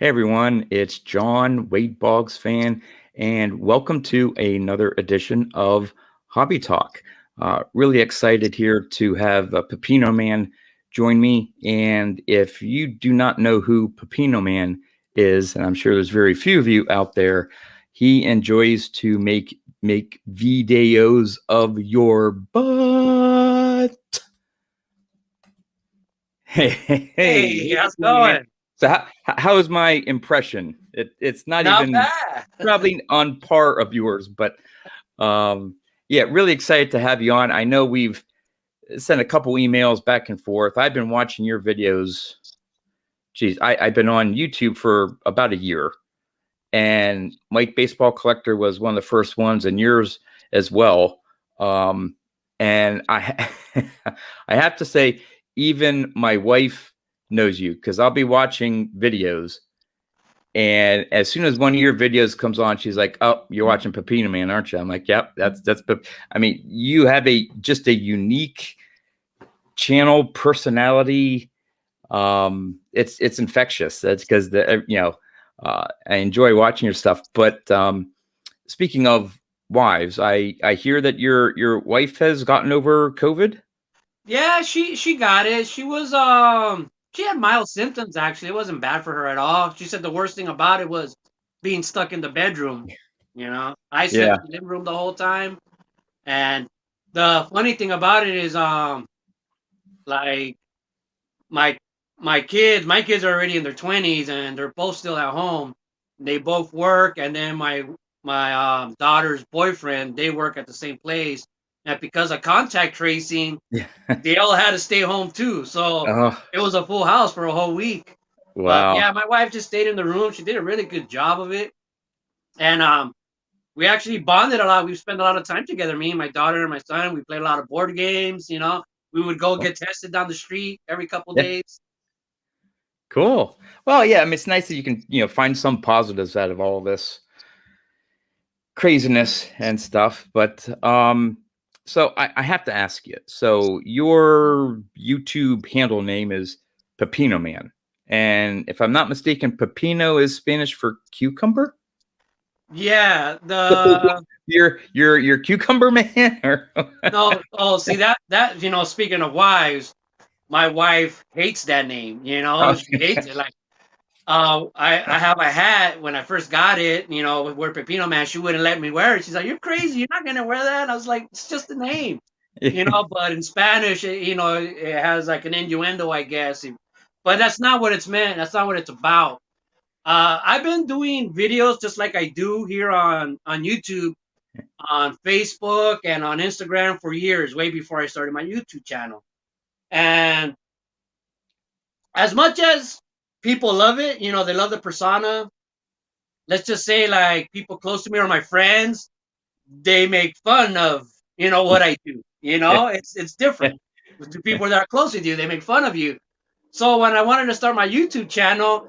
Hey everyone, it's John, Wade Boggs fan, and welcome to another edition of Hobby Talk. Really excited here to have Pepino Man join me. And if you do not know who Pepino Man is, and I'm sure there's very few of you out there, he enjoys to make videos of your butt. Hey, Hey, how's it man. going? So how is my impression? It's not Not even bad. probably on par of yours, but yeah, really excited to have you on. I know we've sent a couple emails back and forth. I've been watching your videos. Geez, I've been on YouTube for about a year, and Mike Baseball Collector was one of the first ones, and yours as well. And I I have to say, even my wife knows you because I'll be watching videos, and as soon as one of your videos comes on, she's like, "Oh, you're watching Pepino Man, aren't you?" I'm like, "Yep, that's." I mean, you have just a unique channel personality. It's infectious. That's because I enjoy watching your stuff. But speaking of wives, I hear that your wife has gotten over COVID. Yeah, she got it. She had mild symptoms actually. It wasn't bad for her at all. She said the worst thing about it was being stuck in the bedroom. I slept Yeah, in the living room the whole time. And the funny thing about it is like my my kids are already in their 20s and they're both still at home. They both work, and then my daughter's boyfriend, they work at the same place. And because of contact tracing, yeah. they all had to stay home too. So Oh, it was a full house for a whole week. But wow. yeah, my wife just stayed in the room. She did a really good job of it. And we actually bonded a lot. We spent a lot of time together. Me and my daughter and my son. We played a lot of board games. We would go get tested down the street every couple Yeah, days. cool. Well, yeah. I mean, it's nice that you can find some positives out of all this craziness and stuff. But so I have to ask you. So your YouTube handle name is Pepino Man, and if I'm not mistaken, Pepino is Spanish for cucumber. Yeah, So the you're cucumber man, or no, oh, see that speaking of wives, my wife hates that name. She hates it. Like, I have a hat when I first got it. With Pepino Man, she wouldn't let me wear it. She's like, "You're crazy. You're not gonna wear that." I was like, "It's just a name." But in Spanish, it has like an innuendo, I guess. But that's not what it's meant. That's not what it's about. I've been doing videos just like I do here on YouTube, on Facebook, and on Instagram for years, way before I started my YouTube channel. And as much as people love it, they love the persona. Let's just say, like, people close to me or my friends, they make fun of what I do. It's different. To people that are close with you, they make fun of you. So when I wanted to start my YouTube channel,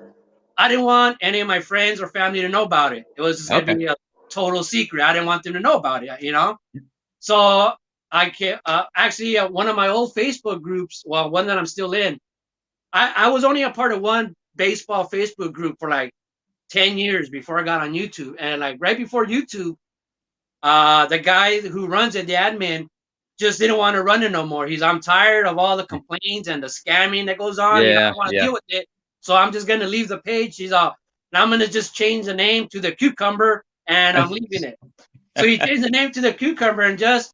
I didn't want any of my friends or family to know about it. It was just gonna Okay. be a total secret. I didn't want them to know about it. So I can actually, one of my old Facebook groups, well, one that I'm still in. I was only a part of one baseball Facebook group for like 10 years before I got on YouTube. And like right before YouTube, the guy who runs it, the admin, just didn't want to run it no more. I'm tired of all the complaints and the scamming that goes on. I Yeah, don't want to yeah. deal with it. So I'm just gonna leave the page. He's all, and I'm gonna just change the name to the cucumber, and I'm leaving it. So he changed the name to the cucumber, and just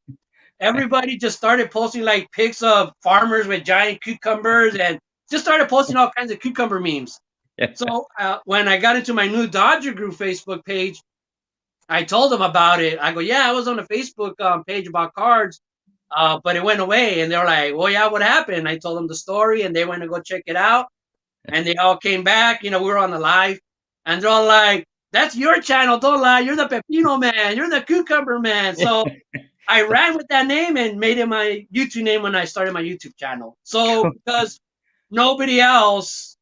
everybody just started posting like pics of farmers with giant cucumbers, and just started posting all kinds of cucumber memes. So when I got into my new Dodger Group Facebook page, I told them about it. I go, yeah, I was on the Facebook page about cards, but it went away. And they're like, well, yeah, what happened? I told them the story, and they went to go check it out. And they all came back. We were on the live, and they're all like, that's your channel. Don't lie. You're the Pepino Man. You're the Cucumber Man. So I ran with that name and made it my YouTube name when I started my YouTube channel. So because nobody else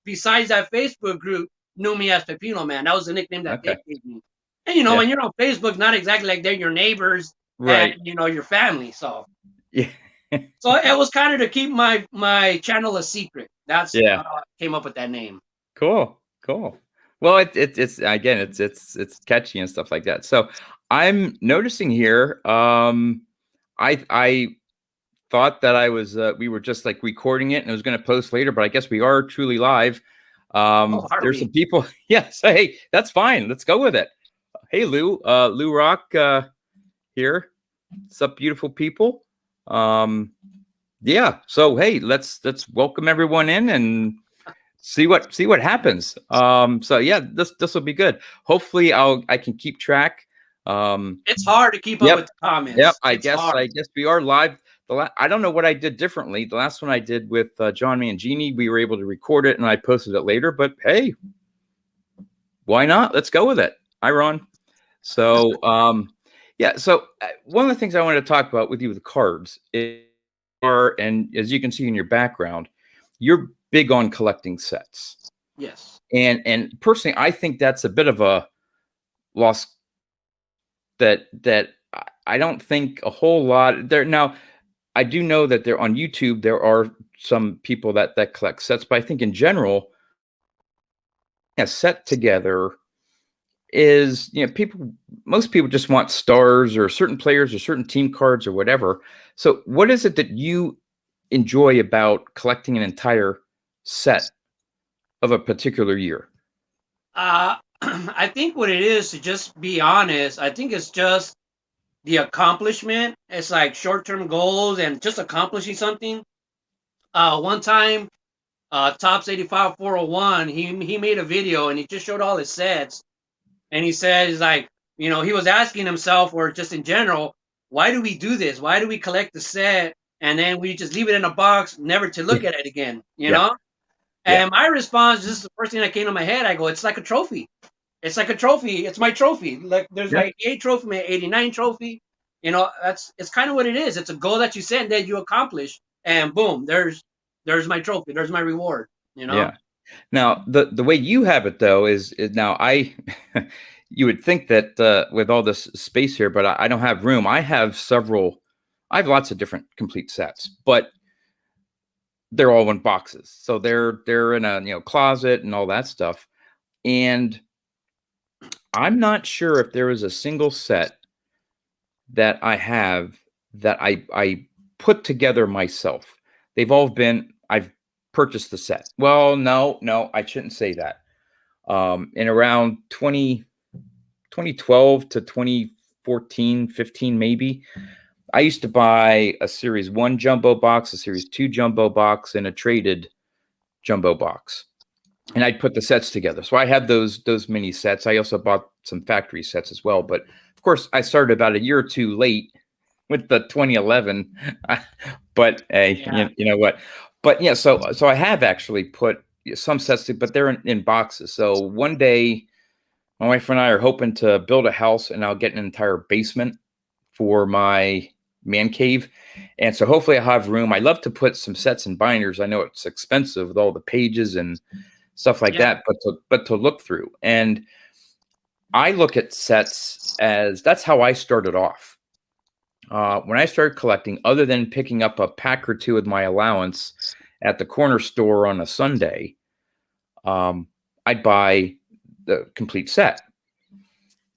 besides that Facebook group knew me as Pepino Man. That was the nickname that Okay. they gave me. And Yeah. when you're on Facebook, not exactly like they're your neighbors Right. and your family. So Yeah. it was kind of to keep my channel a secret. That's Yeah. how I came up with that name. Cool. Cool. Well, it's again, it's catchy and stuff like that. So I'm noticing here. I thought that I was we were just like recording it and it was going to post later, but I guess we are truly live. Oh, are There's some we? people. Yes, hey, that's fine. Let's go with it. Hey, Lou Rock here. What's up, beautiful people? Yeah. So hey, let's welcome everyone in and see what happens. So yeah, this will be good. Hopefully, I can keep track. It's hard to keep up Yep. with the Yep. comments. I It's guess hard. I guess we are live. I don't know what I did differently. The last one I did with John Mangini, we were able to record it and I posted it later. But hey, why not? Let's go with it. Hi, Ron. So yeah. So one of the things I wanted to talk about with you with the cards are, and as you can see in your background, you're big on collecting sets. Yes. And personally, I think that's a bit of a loss that I don't think a whole lot there now. I do know that there on YouTube there are some people that collect sets, but I think in general, a set together is people most people just want stars or certain players or certain team cards or whatever. So what is it that you enjoy about collecting an entire set of a particular year? I think what it is, to just be honest, I think it's just the accomplishment. It's like short-term goals and just accomplishing something. One time, Tops 85 401, he made a video and he just showed all his sets. And he said, he's like, he was asking himself, or just in general, why do we do this? Why do we collect the set and then we just leave it in a box, never to Yeah, look at it again? yeah, yeah, And my response, this is the first thing that came to my head. I go, it's like a trophy. It's like a trophy. It's my trophy. Like there's yeah, my 88 trophy, my 89 trophy. It's kind of what it is. It's a goal that you set and that you accomplish, and boom, there's my trophy. There's my reward. You know. yeah. Now, the way you have it though is now I you would think that with all this space here, but I don't have room. I have lots of different complete sets, but they're all in boxes. So they're in a closet and all that stuff. And I'm not sure if there is a single set that I have that I put together myself. They've all been I've purchased the set. Well, no, I shouldn't say that. In around 2012 to 2014, 15 maybe, I used to buy a series 1 jumbo box, a series 2 jumbo box, and a traded jumbo box. And I'd put the sets together. So I had those mini sets. I also bought some factory sets as well. But of course, I started about a year or two late with the 2011. But hey, Yeah. you know what? But yeah, so I have actually put some sets, but they're in boxes. So one day, my wife and I are hoping to build a house, and I'll get an entire basement for my man cave. And so hopefully I have room. I love to put some sets in binders. I know it's expensive with all the pages and stuff like Yeah. that, but to look through. And I look at sets as that's how I started off. When I started collecting, other than picking up a pack or two with my allowance at the corner store on a Sunday, I'd buy the complete set.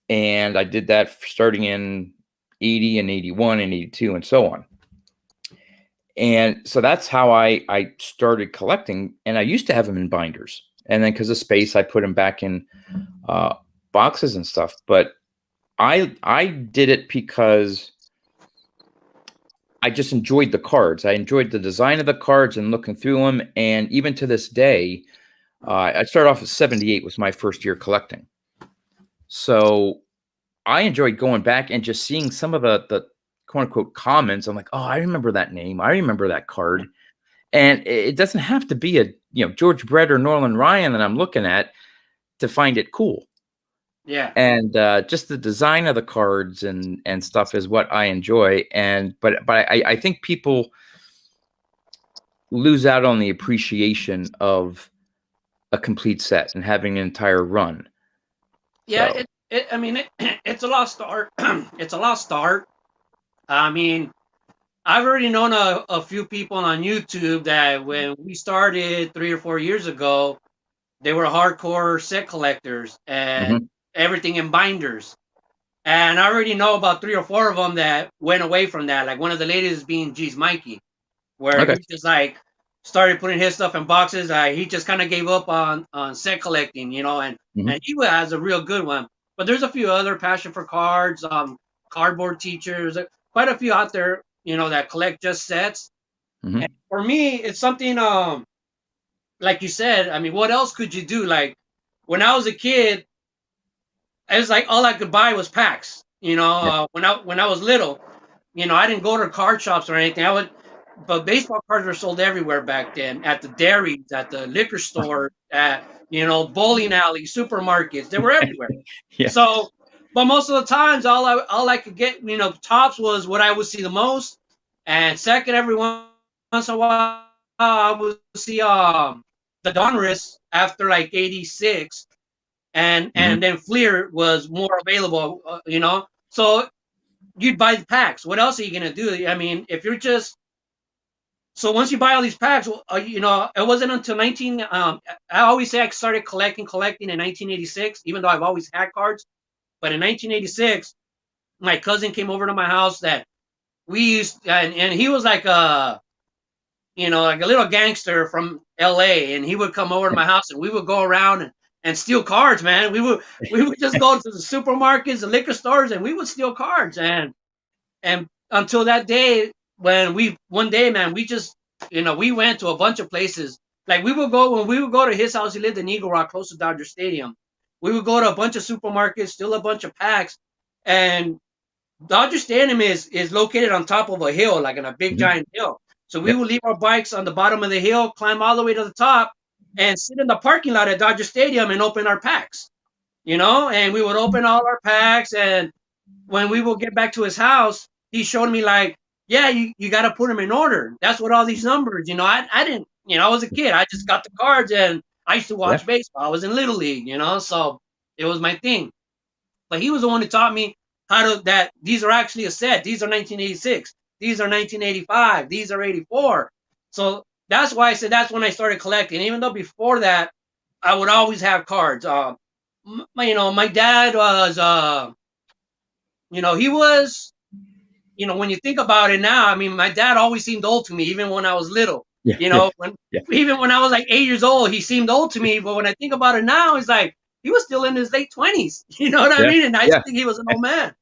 And I did that starting in 80 and 81 and 82 and so on. And so that's how I started collecting. And I used to have them in binders. And then because of space, I put them back in boxes and stuff. But I did it because I just enjoyed the cards. I enjoyed the design of the cards and looking through them. And even to this day, I started off at 78 was my first year collecting. So I enjoyed going back and just seeing some of the quote unquote comments. I'm like, oh, I remember that name. I remember that card. And it doesn't have to be a George Brett or Norland Ryan that I'm looking at to find it cool. Yeah. And just the design of the cards and stuff is what I enjoy. And but I think people lose out on the appreciation of a complete set and having an entire run. Yeah. So I mean, it's a lost start. It's a lost start. I mean, I've already known a few people on YouTube that when we started 3 or 4 years ago, they were hardcore set collectors and everything in binders. And I already know about 3 or 4 of them that went away from that. Like one of the ladies being G's Mikey, where Okay. he just like started putting his stuff in boxes. He just kind of gave up on set collecting, and he has a real good one. But there's a few other passion for cards, cardboard teachers, quite a few out there, that collect just sets. And for me, it's something like you said. I mean, what else could you do? Like when I was a kid, it was like all I could buy was packs. When I was little, I didn't go to card shops or anything. But baseball cards were sold everywhere back then. At the dairies, at the liquor store, at bowling alleys, supermarkets. They were everywhere. Yeah. So, but most of the times, all I could get, tops was what I would see the most, and second, every once in a while, I would see the Donruss after like '86, and then Fleer was more available, So you'd buy the packs. What else are you gonna do? I mean, if you're just so once you buy all these packs, it wasn't until I always say I started collecting in 1986, even though I've always had cards. But in 1986, my cousin came over to my house that we used, and he was like like a little gangster from LA, and he would come over to my house and we would go around and steal cards, man. We would just go to the supermarkets, the liquor stores, and we would steal cards. And until that day when one day, man, we just, we went to a bunch of places. Like when we would go to his house, he lived in Eagle Rock, close to Dodger Stadium. We would go to a bunch of supermarkets, steal a bunch of packs. And Dodger Stadium is located on top of a hill, like in a big giant hill. So we would leave our bikes on the bottom of the hill, climb all the way to the top, and sit in the parking lot at Dodger Stadium and open our packs. And we would open all our packs, and when we will get back to his house, he showed me like, yeah, you got to put them in order. That's what all these numbers, I didn't, I was a kid. I just got the cards and I used to watch baseball. I was in Little League, so it was my thing. But he was the one who taught me that these are actually a set. These are 1986. These are 1985. These are 84. So that's why I said that's when I started collecting. Even though before that, I would always have cards. My dad was, he was, when you think about it now, I mean, my dad always seemed old to me, even when I was little. Even when I was like 8 years old, he seemed old to me. But when I think about it now, it's like he was still in his late 20s. You know what I mean? And I think he was an old man.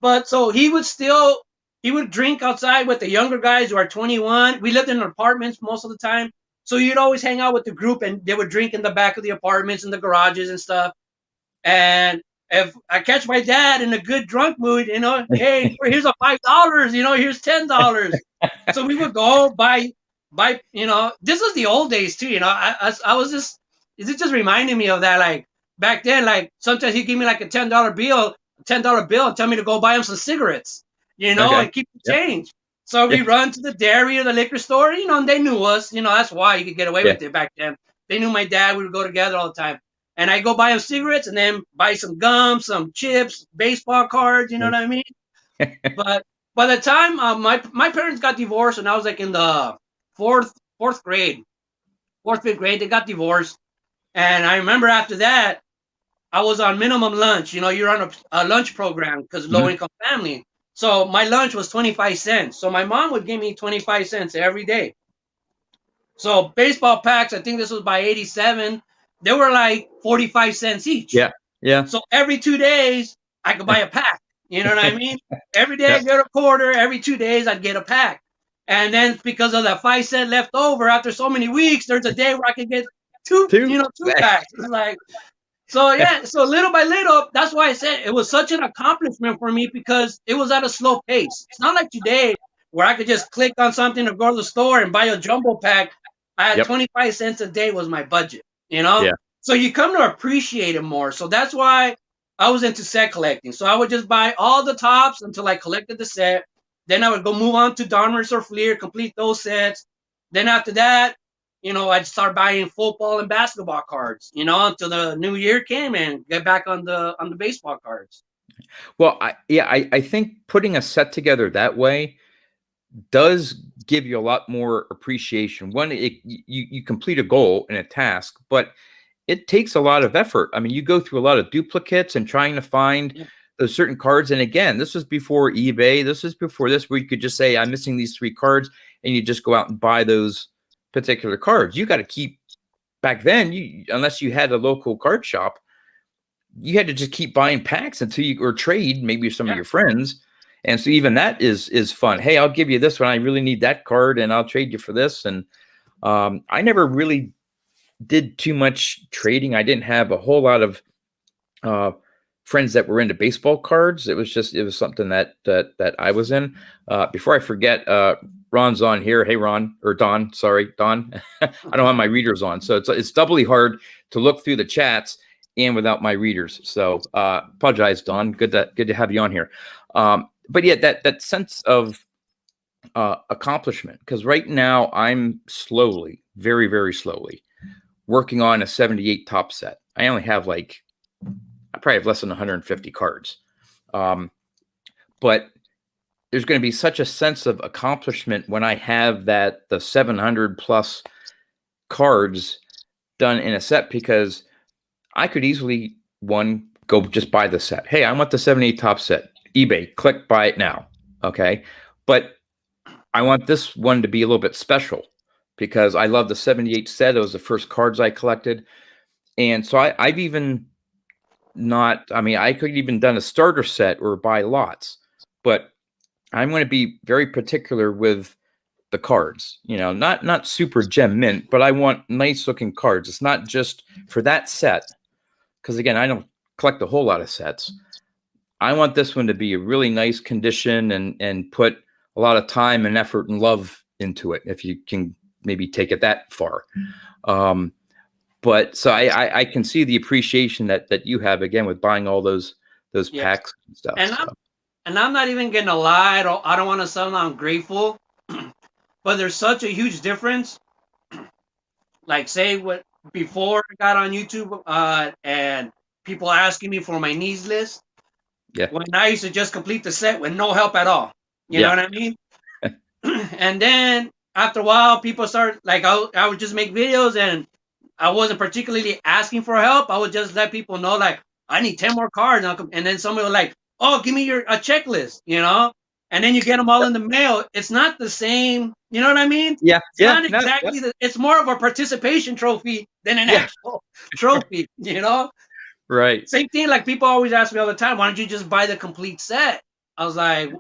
But so he would drink outside with the younger guys who are 21. We lived in apartments most of the time. So you'd always hang out with the group and they would drink in the back of the apartments and the garages and stuff. And if I catch my dad in a good drunk mood, hey, here's a $5, here's $10. So we would go buy, this was the old days too, I was just, it just reminded me of that. Like back then, like sometimes he'd give me like a $10 bill and tell me to go buy him some cigarettes, and keep the change. So we run to the dairy or the liquor store, and they knew us, that's why you could get away with it back then. They knew my dad, we would go together all the time. And I go buy him cigarettes and then buy some gum, some chips, baseball cards, you know what I mean? But by the time my parents got divorced and I was like in the fourth grade, fifth grade, they got divorced. And I remember after that, I was on minimum lunch. You're on a lunch program because low income family. So my lunch was 25 cents. So my mom would give me 25 cents every day. So baseball packs, I think this was by 87. They were like 45 cents each. Yeah. So every 2 days, I could buy a pack. You know what I mean? Every day I get a quarter. Every 2 days, I'd get a pack. And then because of that 5 cent left over after so many weeks, there's a day where I could get two packs. It's like, so little by little, that's why I said it was such an accomplishment for me because it was at a slow pace. It's not like today where I could just click on something or go to the store and buy a jumbo pack. I had 25 cents a day was my budget. So you come to appreciate it more. So that's why I was into set collecting. So I would just buy all the tops until I collected the set. Then I would go move on to Donruss or Fleer, complete those sets. Then after that, I'd start buying football and basketball cards, until the new year came and get back on the baseball cards. Well, I think putting a set together that way does give you a lot more appreciation. One, you complete a goal and a task, but it takes a lot of effort. I mean, you go through a lot of duplicates and trying to find Yeah. those certain cards. And again, this was before eBay. This was before this, where you could just say, I'm missing these 3 cards, and you just go out and buy those particular cards. You got to keep, back then, unless you had a local card shop, you had to just keep buying packs until you, or trade maybe with some of your friends. And so even that is fun. Hey, I'll give you this one. I really need that card, and I'll trade you for this. And I never really did too much trading. I didn't have a whole lot of friends that were into baseball cards. It was something that I was in. Before I forget, Ron's on here. Hey, Ron, or Don. Sorry, Don. I don't have my readers on, so it's doubly hard to look through the chats and without my readers. So apologize, Don. Good to have you on here. But yeah, that sense of accomplishment, because right now I'm slowly, very, very slowly working on a 78 top set. I only have I probably have less than 150 cards. But there's going to be such a sense of accomplishment when I have the 700 plus cards done in a set, because I could easily, go just buy the set. Hey, I want the 78 top set. eBay, click buy it now. Okay. But I want this one to be a little bit special, because I love the 78 set. It was the first cards I collected. And so I've even I could even done a starter set or buy lots, but I'm going to be very particular with the cards, not super gem mint, but I want nice looking cards. It's not just for that set, because again, I don't collect a whole lot of sets. I want this one to be a really nice condition and put a lot of time and effort and love into it, if you can maybe take it that far. But so I can see the appreciation that you have, again, with buying all those packs and stuff. And I'm not even gonna lie. I don't want to sound ungrateful, but there's such a huge difference. Like, say what before I got on YouTube, and people asking me for my needs list. Yeah. When I used to just complete the set with no help at all. You know what I mean? And then after a while, people start I would just make videos, and I wasn't particularly asking for help. I would just let people know, I need 10 more cards. And then somebody was oh, give me a checklist, and then you get them all in the mail. It's not the same. You know what I mean? Yeah. It's not exactly it's more of a participation trophy than an actual trophy, Right. Same thing. People always ask me all the time, why don't you just buy the complete set? I was like,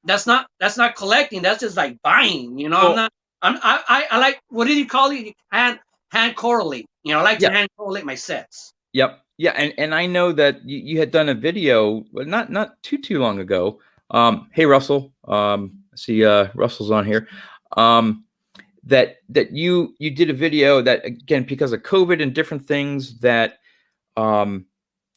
that's not collecting. That's just buying, Well, I like, what did you call it? Hand correlate. I like to hand correlate my sets. Yep. Yeah. And I know that you had done a video, not too long ago. Hey, Russell. I see Russell's on here. That you did a video that, again, because of COVID and different things, that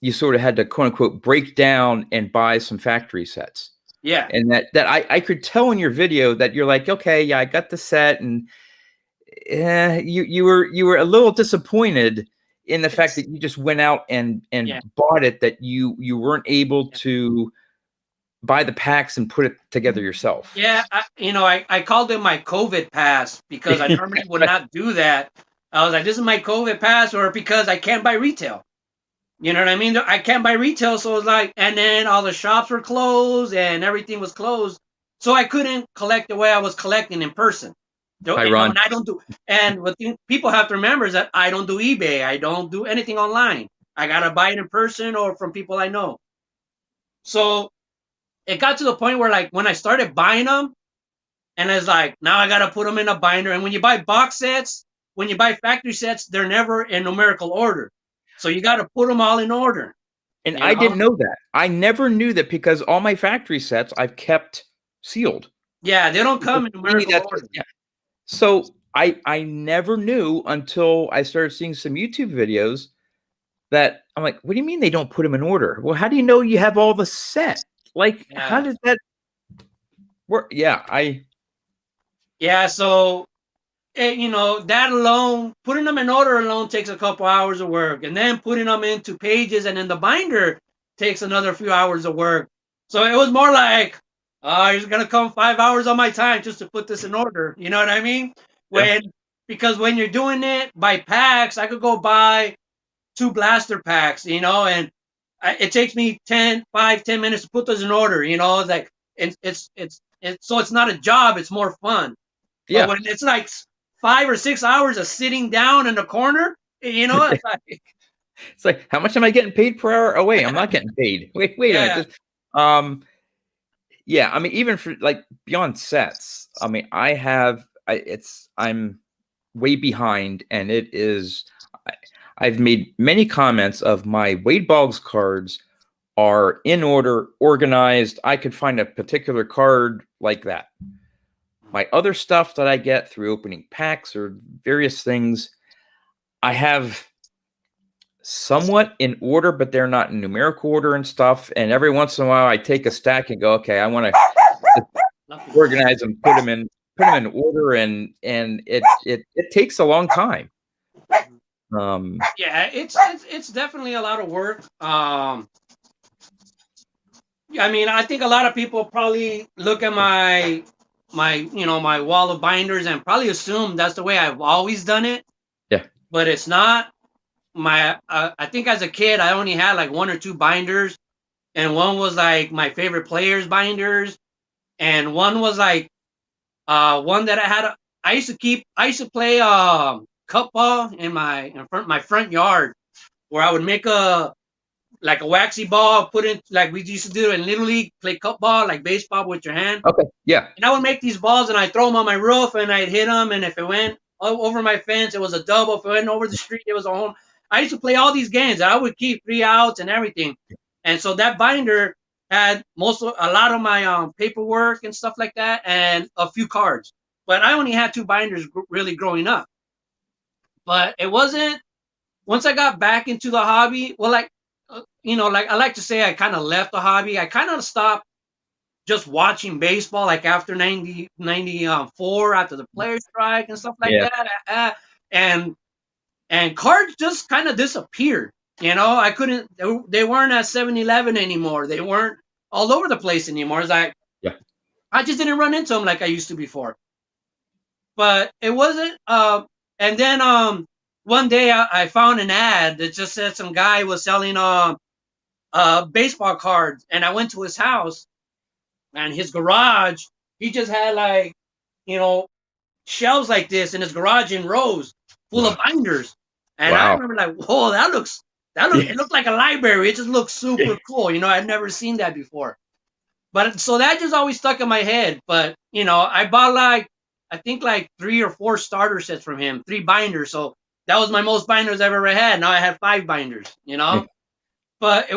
you sort of had to, quote unquote, break down and buy some factory sets. Yeah. And that I could tell in your video that you're like, okay, yeah, I got the set, and you were a little disappointed in the fact that you just went out and bought it, that you weren't able to buy the packs and put it together yourself. Yeah, I called it my COVID pass, because I normally would not do that. I was like, this is my COVID pass, or because I can't buy retail. You know what I mean? I can't buy retail, so it was and then all the shops were closed and everything was closed, so I couldn't collect the way I was collecting in person. Hi, Ron. And I don't do, and what people have to remember is that I don't do eBay. I don't do anything online. I gotta buy it in person or from people I know. So it got to the point where, when I started buying them, and it's now I gotta put them in a binder. And when you buy box sets, when you buy factory sets, they're never in numerical order. So you got to put them all in order. And I didn't know that. I never knew that, because all my factory sets I've kept sealed. Yeah, they don't come in numerical order. Yeah. So I never knew until I started seeing some YouTube videos that I'm like, what do you mean they don't put them in order? Well, how do you know you have all the set? How does that work? Yeah, so that alone, putting them in order alone takes a couple hours of work, and then putting them into pages and in the binder takes another few hours of work. So it was more it's gonna come 5 hours on my time just to put this in order. You know what I mean? When because when you're doing it by packs, I could go buy 2 blaster packs, and it takes me 10 minutes to put those in order. It's like it's so it's not a job, it's more fun. But Yeah. when it's like 5 or 6 hours of sitting down in the corner, it's like, It's like, how much am I getting paid per hour? Oh wait, I'm not getting paid. Wait a yeah. minute. Yeah, I mean, even for like beyond sets, I mean, I'm way behind, and it is. I've made many comments of my Wade Boggs cards are in order, organized. I could find a particular card like that. My other stuff that I get through opening packs or various things, I have somewhat in order, but they're not in numerical order and stuff. And every once in a while, I take a stack and go, okay, I want to organize them, put them in order, and it takes a long time. Yeah, it's definitely a lot of work. I mean, I think a lot of people probably look at my my wall of binders and probably assume that's the way I've always done it. Yeah, but it's not. I think as a kid I only had like 1 or 2 binders, and one was like my favorite players binders, and one was like one that I used to play cup ball in my front yard, where I would make a waxy ball, put in like we used to do in Little League, play cup ball like baseball with your hand. okay, yeah. And I would make these balls and I'd throw them on my roof and I'd hit them, and if it went over my fence, it was a double. If it went over the street, it was a home. I used to play all these games. I would keep 3 outs and everything. And so that binder had a lot of my paperwork and stuff like that, and a few cards. But I only had 2 binders really growing up. But it wasn't once I got back into the hobby. Well, like like I like to say, I kind of left the hobby. I kind of stopped just watching baseball, like after 94, after the players strike and stuff like that. And cards just kind of disappeared. I couldn't, they weren't at 7-Eleven anymore. They weren't all over the place anymore. It's like, yeah, I just didn't run into them like I used to before. But it wasn't, and then one day I found an ad that just said some guy was selling baseball cards, and I went to his house, and his garage, he just had like, shelves like this in his garage in rows full of binders. And I remember like, whoa, it looked like a library. It just looked super cool. I'd never seen that before. But so that just always stuck in my head. But, I bought I think 3 or 4 starter sets from him, 3 binders. So that was my most binders I've ever had. Now I have 5 binders, But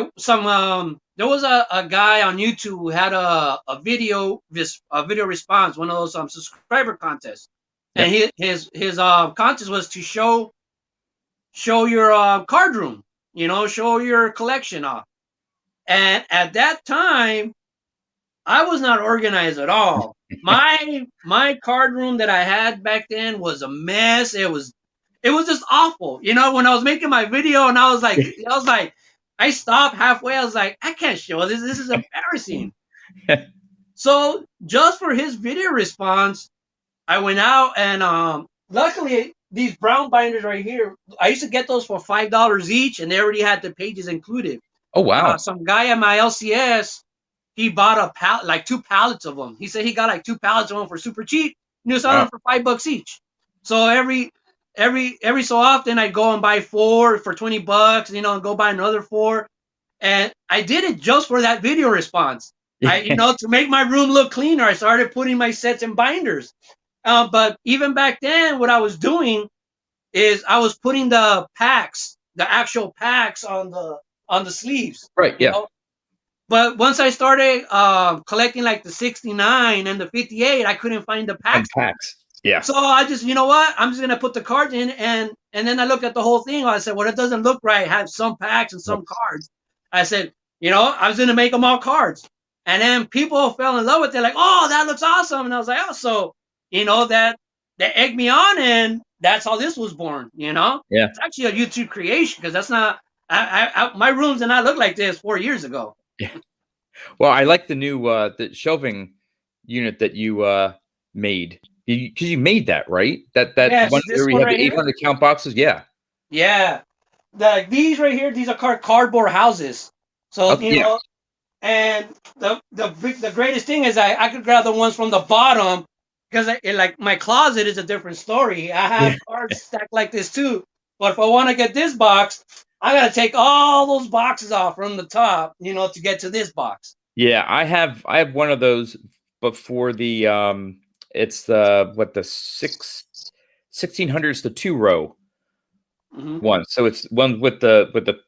there was a guy on YouTube who had a video response, one of those subscriber contests, and his contest was to show your card room, show your collection off. And at that time, I was not organized at all. My card room that I had back then was a mess. It was just awful. When I was making my video, and I was like. I stopped halfway. I was like, I can't show this. This is embarrassing. So just for his video response, I went out and luckily these brown binders right here, I used to get those for $5 each, and they already had the pages included. Oh wow! Some guy at my LCS, he bought a pallet, 2 pallets of them. He said he got 2 pallets of them for super cheap. And he was selling them for $5 each. So every so often I'd go and buy 4 for $20, and go buy another 4. And I did it just for that video response. To make my room look cleaner, I started putting my sets in binders. But even back then, what I was doing is I was putting the actual packs on the sleeves. Right. Yeah. But once I started collecting the 69 and the 58, I couldn't find the packs. Yeah. So I just, I'm just gonna put the cards in, and then I looked at the whole thing. I said, well, it doesn't look right. I have some packs and some cards. I said, I was gonna make them all cards, and then people fell in love with it. Like, oh, that looks awesome, and I was like, oh, so that egged me on, and that's how this was born. Yeah. It's actually a YouTube creation, because that's not. My rooms did not look like this 4 years ago. Yeah. Well, I like the new the shelving unit that you made. Because you made that, right? That Yes, one this where we one had right the here. 800 count boxes. Yeah. Yeah, these right here, these are cardboard houses. So Okay. Yeah. and the greatest thing is I could grab the ones from the bottom because like my closet is a different story. I Yeah. have cards stacked like this too. But if I want to get this box, I gotta take all those boxes off from the top, to get to this box. Yeah. I have one of those, but for the it's the what the 1600s, the 2 row Hmm. one. So it's one with the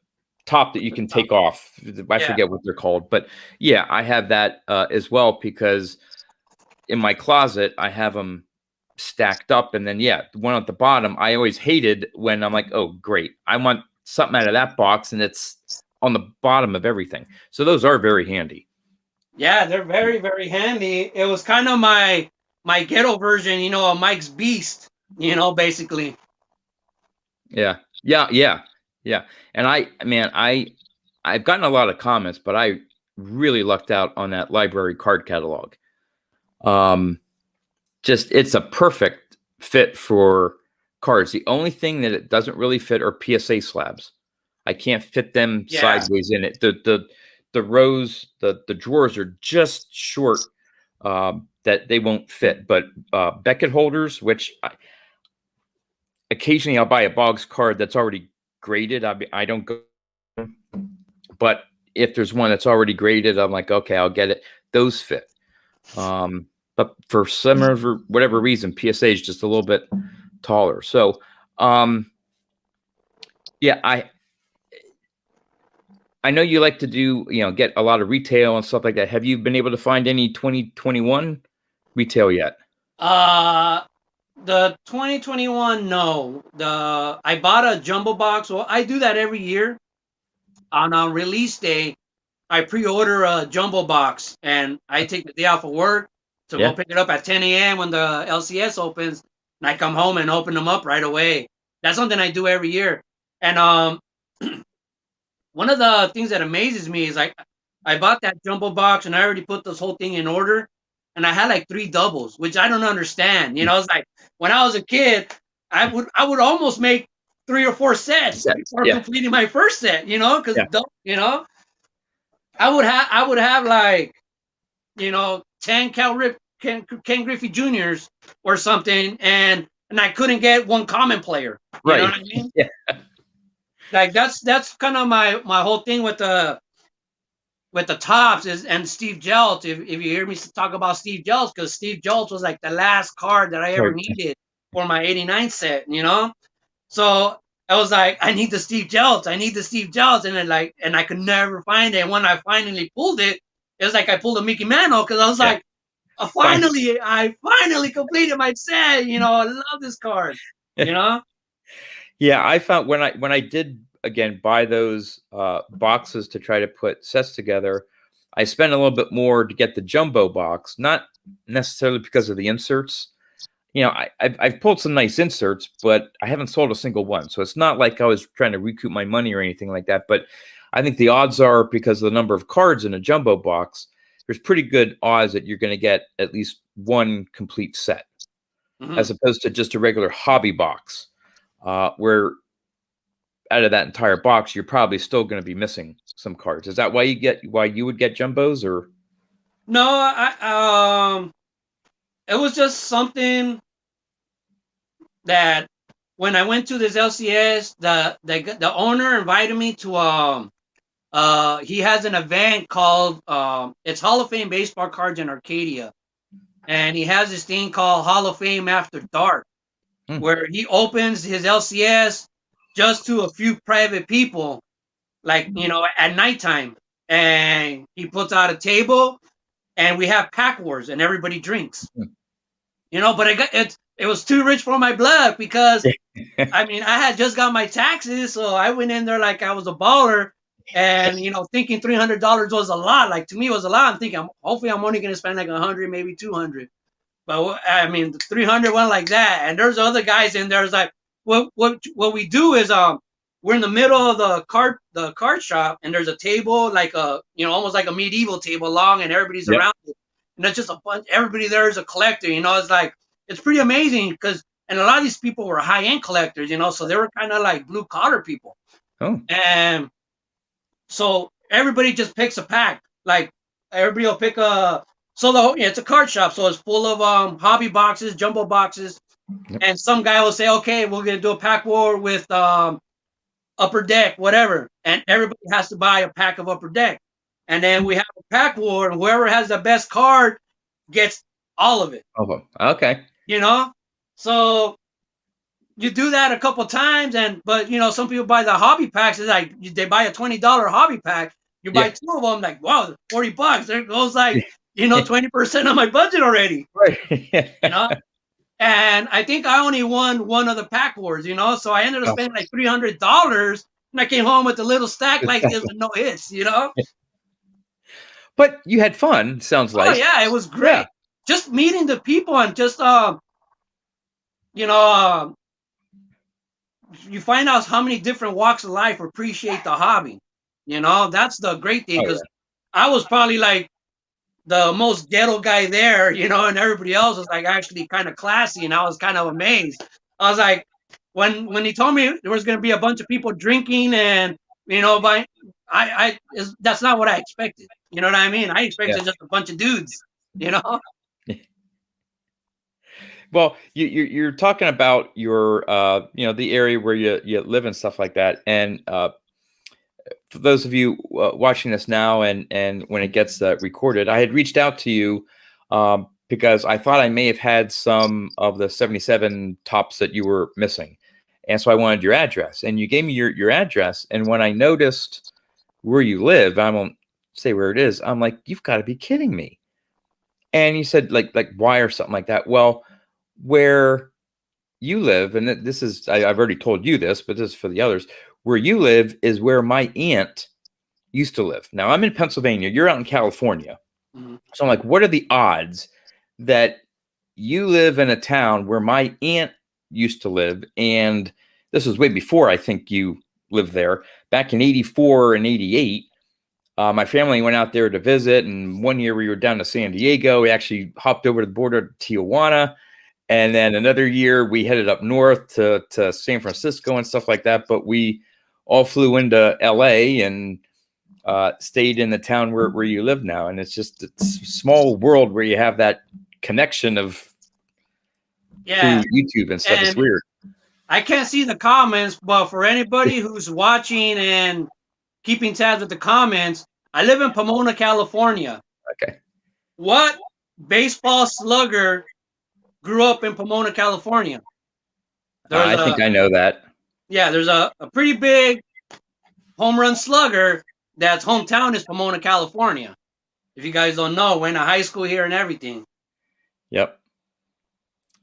top that you The can top. take off. I Yeah. forget what they're called, but yeah, I have that as well because in my closet I have them stacked up, and then yeah, the one at the bottom I always hated when I'm like, oh great, I want something out of that box, and it's on the bottom of everything. So those are very handy. Yeah, they're very, very handy. It was kind of my ghetto version, of Mike's Beast, basically. Yeah, yeah, yeah, yeah. And I've gotten a lot of comments, but I really lucked out on that library card catalog. Um, just it's a perfect fit for cards. The only thing that it doesn't really fit are PSA slabs. I can't fit them Yeah. sideways in it. The rows, the drawers are just short that they won't fit. But Beckett holders, which occasionally I'll buy a Boggs card that's already graded. I don't go, but if there's one that's already graded, I'm like, okay, I'll get it. Those fit. But for some or whatever reason, PSA is just a little bit taller. So, yeah, I know you like to do, get a lot of retail and stuff like that. Have you been able to find any 2021 retail yet? The 2021, no. I bought a jumbo box. Well, I do that every year. On a release day, I pre-order a jumbo box, and I take the day off of work to go Yeah. pick it up at 10 a.m. when the LCS opens, and I come home and open them up right away. That's something I do every year. And one of the things that amazes me is I bought that jumbo box and I already put this whole thing in order, and I had like 3 doubles, which I don't understand. It's like when I was a kid, I would almost make 3 or 4 sets before Yeah. completing my first set. Because Yeah. I would have like 10 Ken Griffey Juniors or something, and I couldn't get one common player. You know Right. what I mean? Yeah. Like that's kind of my whole thing with the tops is and Steve Jeltz. If you hear me talk about Steve Jeltz, because Steve Jeltz was like the last card that I ever Right. needed for my '89 set. So I was like, I need the Steve Jeltz. I need the Steve Jeltz, and I could never find it. And when I finally pulled it, it was like I pulled a Mickey Mantle because I was Yeah. like, I finally completed my set. I love this card. You know? Yeah, I found when I did again buy those boxes to try to put sets together, I spent a little bit more to get the jumbo box, not necessarily because of the inserts. I've pulled some nice inserts, but I haven't sold a single one. So it's not like I was trying to recoup my money or anything like that. But I think the odds are, because of the number of cards in a jumbo box, there's pretty good odds that you're going to get at least one complete set, Mhm. as opposed to just a regular hobby box, where out of that entire box, you're probably still going to be missing some cards. Is that why you would get jumbos, or? No, it was just something that when I went to this LCS, the owner invited me to he has an event called it's Hall of Fame baseball cards in Arcadia, and he has this thing called Hall of Fame After Dark, where he opens his LCS just to a few private people, like at nighttime, and he puts out a table, and we have pack wars, and everybody drinks. But it was too rich for my blood because I mean I had just got my taxes, so I went in there like I was a baller, and thinking $300 was a lot. Like to me, it was a lot. I'm thinking hopefully I'm only gonna spend like 100, maybe 200. But I mean, the 300 went like that, and there's other guys in there. It's like what we do is we're in the middle of the card shop, and there's a table like a almost like a medieval table long, and everybody's Yep. around it, and it's just a bunch. Everybody there is a collector. It's like it's pretty amazing because, and a lot of these people were high end collectors, so they were kind of like blue collar people. Oh. And so everybody just picks a pack. Like everybody will pick a. So it's a card shop, so it's full of hobby boxes, jumbo boxes, Yep. and some guy will say, "Okay, we're gonna do a pack war with Upper Deck, whatever," and everybody has to buy a pack of Upper Deck, and then we have a pack war, and whoever has the best card gets all of it. Oh, okay. So you do that a couple times, but some people buy the hobby packs. It's like they buy a $20 hobby pack. You buy two of them, like, wow, $40. There goes like 20% of my budget already. Right. And I think I only won one of the pack wars, so I ended up spending like $300, and I came home with a little stack like this with no hits, But you had fun, sounds like. Oh yeah, it was great. Yeah. Just meeting the people and just you find out how many different walks of life appreciate the hobby. That's the great thing, because I was probably like the most ghetto guy there, and everybody else was like actually kind of classy, and I was kind of amazed. I was like, when he told me there was going to be a bunch of people drinking and that's not what I expected. You know what I mean? I expected just a bunch of dudes. Well, you're talking about your the area where you live and stuff like that, and for those of you watching this now and when it gets recorded, I had reached out to you because I thought I may have had some of the 77 tops that you were missing, and so I wanted your address, and you gave me your address, and when I noticed where you live, I won't say where it is, I'm like, you've got to be kidding me. And you said like why or something like that. Well, where you live, and this is, I've already told you this, but this is for the others, where you live is where my aunt used to live. Now I'm in Pennsylvania, you're out in California. Mm-hmm. So I'm like, what are the odds that you live in a town where my aunt used to live? And this was way before I think you lived there. Back in 84 and 88, my family went out there to visit, and one year we were down to San Diego. We actually hopped over to the border to Tijuana. And then another year we headed up north to San Francisco and stuff like that. But we all flew into LA and stayed in the town where you live now. And it's just a small world where you have that connection of through YouTube and stuff. It's weird. I can't see the comments, but for anybody who's watching and keeping tabs with the comments, I live in Pomona, California. Okay. What baseball slugger grew up in Pomona, California? I think I know that. Yeah, there's a pretty big home run slugger that's hometown is Pomona, California. If you guys don't know, went to high school here and everything. Yep.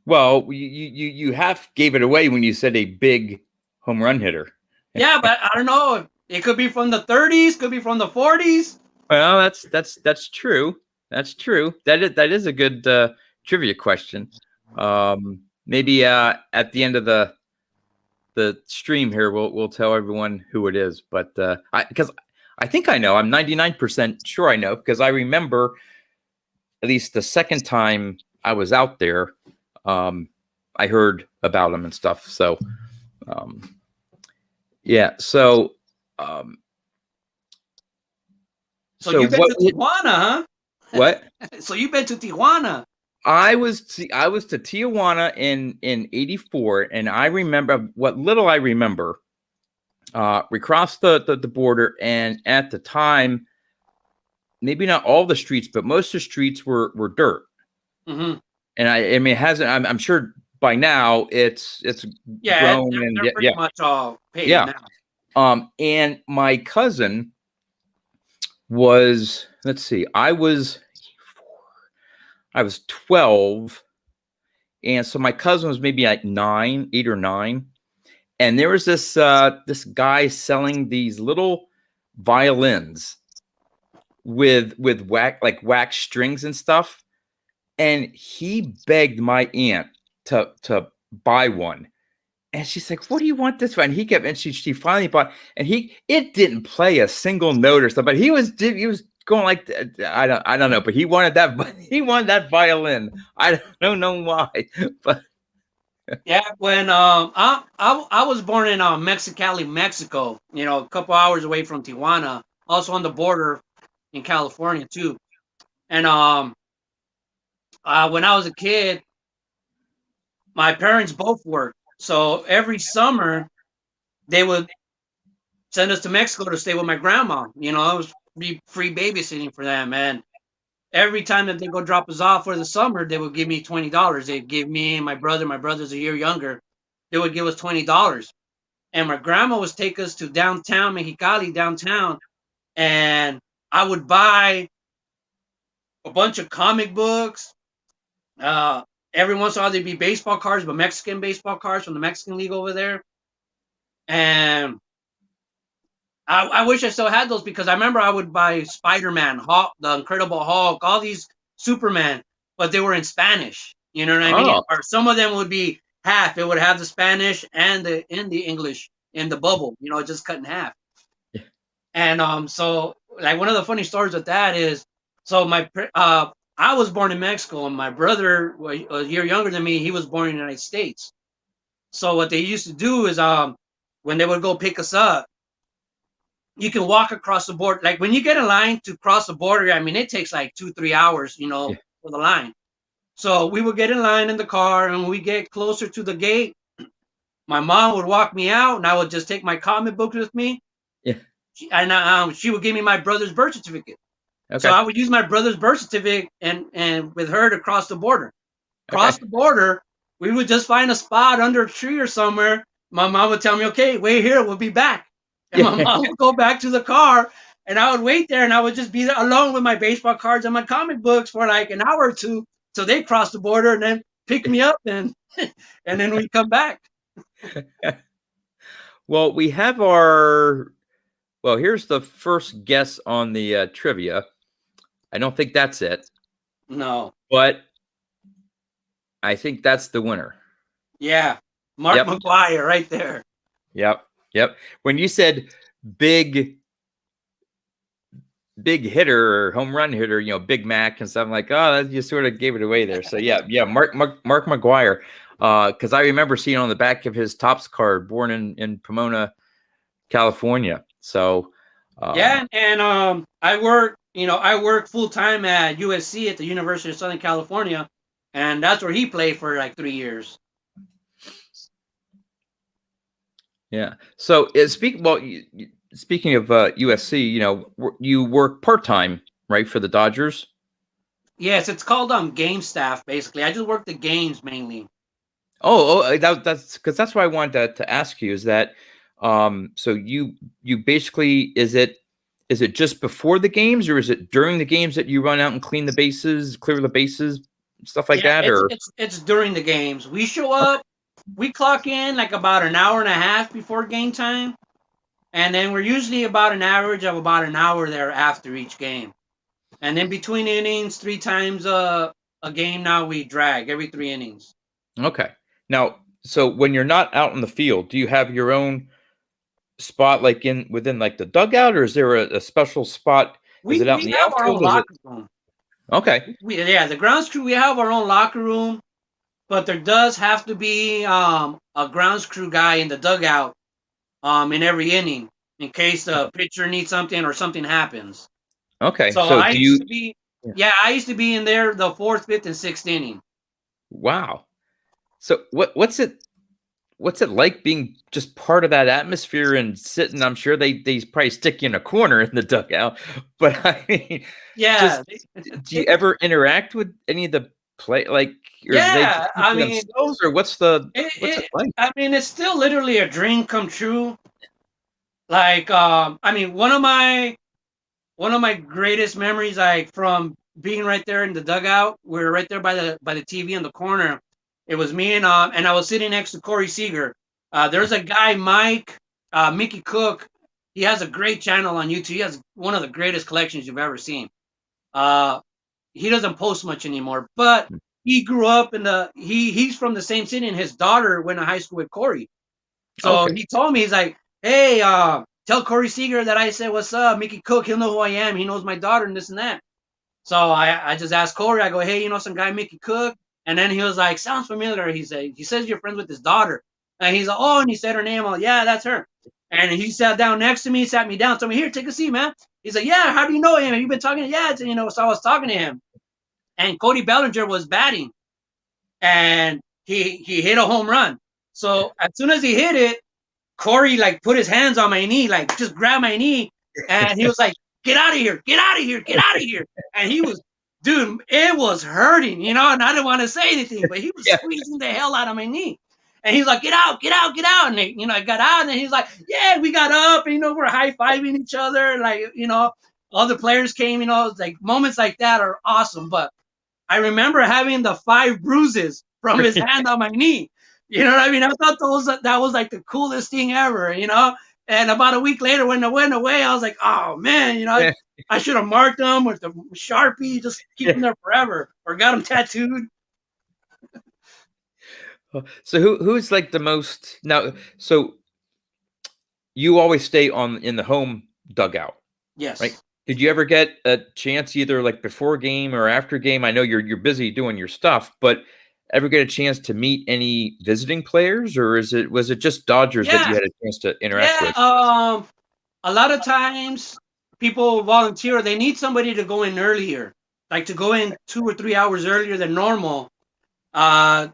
Well, you half gave it away when you said a big home run hitter. Yeah, but I don't know. It could be from the 30s, could be from the 40s. Well, that's true. That's true. That is a good trivia question. Maybe at the end of the stream here, we'll tell everyone who it is. But because I think I know, I'm 99% sure I know, because I remember at least the second time I was out there, I heard about him and stuff. So, yeah. So, so you've been to Tijuana, huh? What? So you've been to Tijuana. I was to Tijuana in 84, and I remember what little I remember. We crossed the border, and at the time, maybe not all the streets, but most of the streets were dirt. Mm-hmm. And I mean, it hasn't. I'm sure by now it's grown they're pretty much all paved now. And my cousin was, let's see, I was 12, and so my cousin was maybe like 8 or 9, and there was this guy selling these little violins with wax strings and stuff, and he begged my aunt to buy one, and she's like, "What do you want this for?" And she finally bought, and it didn't play a single note or something, but he was going like I don't know, but he wanted that he wanted that violin. I don't know why, but Yeah, when I was born in Mexicali, Mexico. You know, a couple hours away from Tijuana, also on the border in California too. And when I was a kid, my parents both worked, so every summer they would send us to Mexico to stay with my grandma. You know, it was free babysitting for them, and every time that they go drop us off for the summer, they would give me $20. They'd give me and my brother. My brother's a year younger. They would give us $20. And my grandma would take us to downtown Mexicali, downtown, and I would buy a bunch of comic books. Uh, every once in a while, there'd be baseball cards, but Mexican baseball cards from the Mexican League over there. And I wish I still had those because I remember I would buy Spider-Man, Hulk, the Incredible Hulk, all these Superman, but they were in Spanish. You know what I mean? oh, Or some of them would be half. It would have the Spanish and the English in the bubble. You know, just cut in half. And so like one of the funny stories with that is, so I was born in Mexico, and my brother, a year younger than me, he was born in the United States. So what they used to do is, when they would go pick us up, you can walk across the border. Like when you get in line to cross the border, I mean, it takes like 2-3 hours, you know, yeah, for the line. So we would get in line in the car, and when we get closer to the gate, my mom would walk me out, and I would just take my comic books with me, yeah, and she would give me my brother's birth certificate. So okay, I would use my brother's birth certificate and with her to cross the border. okay, Cross the border, we would just find a spot under a tree or somewhere. My mom would tell me, "Okay, wait here, we'll be back." And my yeah. mom would go back to the car, and I would wait there, and I would just be there alone with my baseball cards and my comic books for like an hour or two till they cross the border and then pick me up, and and then we come back. Well, we have our. Well, here's the first guess on the trivia. I don't think that's it, No, but I think that's the winner. yeah, Mark Yep, McGuire right there. yep, yep. When you said big, big hitter or home run hitter, you know, Big Mac and stuff, I'm like, oh, that you sort of gave it away there. So yeah, yeah, Mark McGuire, because I remember seeing on the back of his Topps card, born in Pomona, California. So Yeah, and I work full time at USC at the University of Southern California, and that's where he played for like 3 years. yeah. So speaking of USC, you know, you work part time, right, for the Dodgers. Yes, it's called game staff basically. I just work the games mainly. That's because that's what I wanted to ask you is that so you basically is it just before the games or is it during the games that you run out and clean the bases, clear the bases, stuff like Yeah, that? it's Or it's it's during the games. We show up, we clock in like about an hour and a half before game time, and then we're usually about an average of about an hour there after each game. And then between innings, three times a game now we drag every 3 innings. okay. Now, so when you're not out in the field, do you have your own spot like in within like the dugout, or is there a special spot? Is We it out in we the have our own outfield? Is it locker room. okay? Yeah, the grounds crew, we have our own locker room, but there does have to be a grounds crew guy in the dugout in every inning in case the pitcher needs something or something happens. Okay. So So I do used you? to be, Yeah. yeah, I used to be in there the fourth, fifth, and sixth inning. Wow. So what's it like being just part of that atmosphere and sitting? I'm sure they probably stick you in a corner in the dugout, but I mean, just Yeah, do you ever interact with any of the play like, or do they just yeah. keep I to mean, themselves, or it, what's it it, like? I mean, it's still literally a dream come true. Like, I mean, one of my greatest memories, like from being right there in the dugout, we were right there by the TV in the corner. It was me and I was sitting next to Corey Seager. There's a guy, Mike, Mickey Cook. He has a great channel on YouTube. He has one of the greatest collections you've ever seen. Uh, he doesn't post much anymore, but he grew up he's from the same city, and his daughter went to high school with Corey. So Okay. he told me, he's like, "Hey, tell Corey Seager that I said, what's up? Mickey Cook, he'll know who I am. He knows my daughter and this and that. So I just asked Corey, I go, hey, you know some guy, Mickey Cook? And then he was like, sounds familiar. He says you're friends with his daughter. And he's like, oh, and he said her name. I'm like, yeah, that's her. And he sat down next to me, sat me down, told me, here, take a seat, man. He's like, yeah, how do you know him? Have you been talking? Yeah, you know, so I was talking to him. And Cody Bellinger was batting. And he hit a home run. So as soon as he hit it, Corey like put his hands on my knee, like just grabbed my knee, and he was like, "Get out of here! Get out of here! Get out of here!" And he was, dude, it was hurting, you know. And I didn't want to say anything, but he was squeezing the hell out of my knee. And he's like, "Get out! Get out! Get out!" And they, you know, I got out, and then he's like, "Yeah, we got up." And, you know, we're high fiving each other, like, you know, all the players came. You know, like moments like that are awesome. But I remember having the 5 bruises from his hand on my knee. You know what I mean? I thought that was like the coolest thing ever, you know? And about a week later, when it went away, I was like, oh, man, you know, I should have marked them with the Sharpie, just keep them there forever, or got them tattooed. So who's like the most now? So you always stay in the home dugout. Yes. Right. Did you ever get a chance either like before game or after game? I know you're busy doing your stuff, but ever get a chance to meet any visiting players, or was it just Dodgers that you had a chance to interact with? A lot of times people volunteer. They need somebody to go in earlier, like to go in 2 or 3 hours earlier than normal, to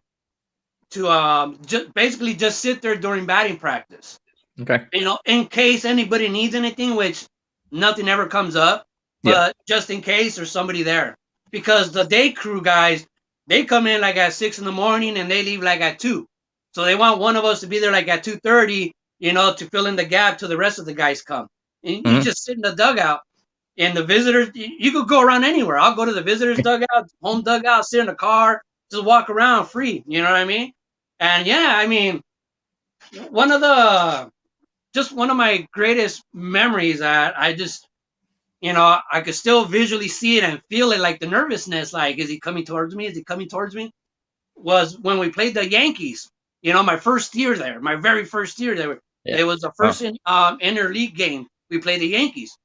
basically just sit there during batting practice. Okay. You know, in case anybody needs anything, which nothing ever comes up, but just in case there's somebody there. Because the day crew guys, they come in like at 6 a.m. and they leave like at 2. So they want one of us to be there like at 2:30, you know, to fill in the gap till the rest of the guys come. And you just sit in the dugout. And the visitors, you could go around anywhere. I'll go to the visitors dugout, home dugout, sit in the car, just walk around free. You know what I mean? And yeah, I mean, one of my greatest memories that I just, you know, I could still visually see it and feel it, like the nervousness, like, is he coming towards me? Is he coming towards me? Was when we played the Yankees, you know, my first year there, my very first year there. It was the first interleague game. We played the Yankees.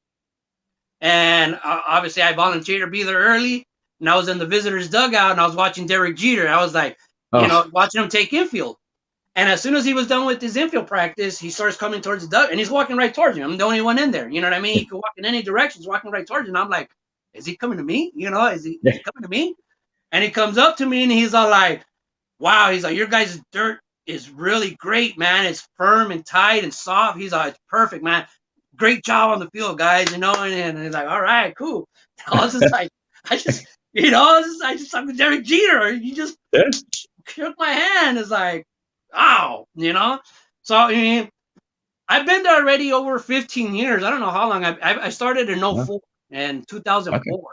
And obviously I volunteered to be there early, and I was in the visitors dugout, and I was watching Derek Jeter. I was like, you know, watching him take infield. And as soon as he was done with his infield practice, he starts coming towards the dugout, and he's walking right towards me. I'm the only one in there. You know what I mean? He could walk in any direction. He's walking right towards me. And I'm like, is he coming to me? You know, is he coming to me? And he comes up to me, and he's all like, wow. He's like, your guys' dirt is really great, man. It's firm and tight and soft. He's like, it's perfect, man. Great job on the field, guys. You know, and he's like, all right, cool. I was just like, I just talked to Derek Jeter. He just shook my hand. It's like, wow, you know. So I mean, I've been there already over 15 years. I don't know how long. I started in 04 and 2004. Okay.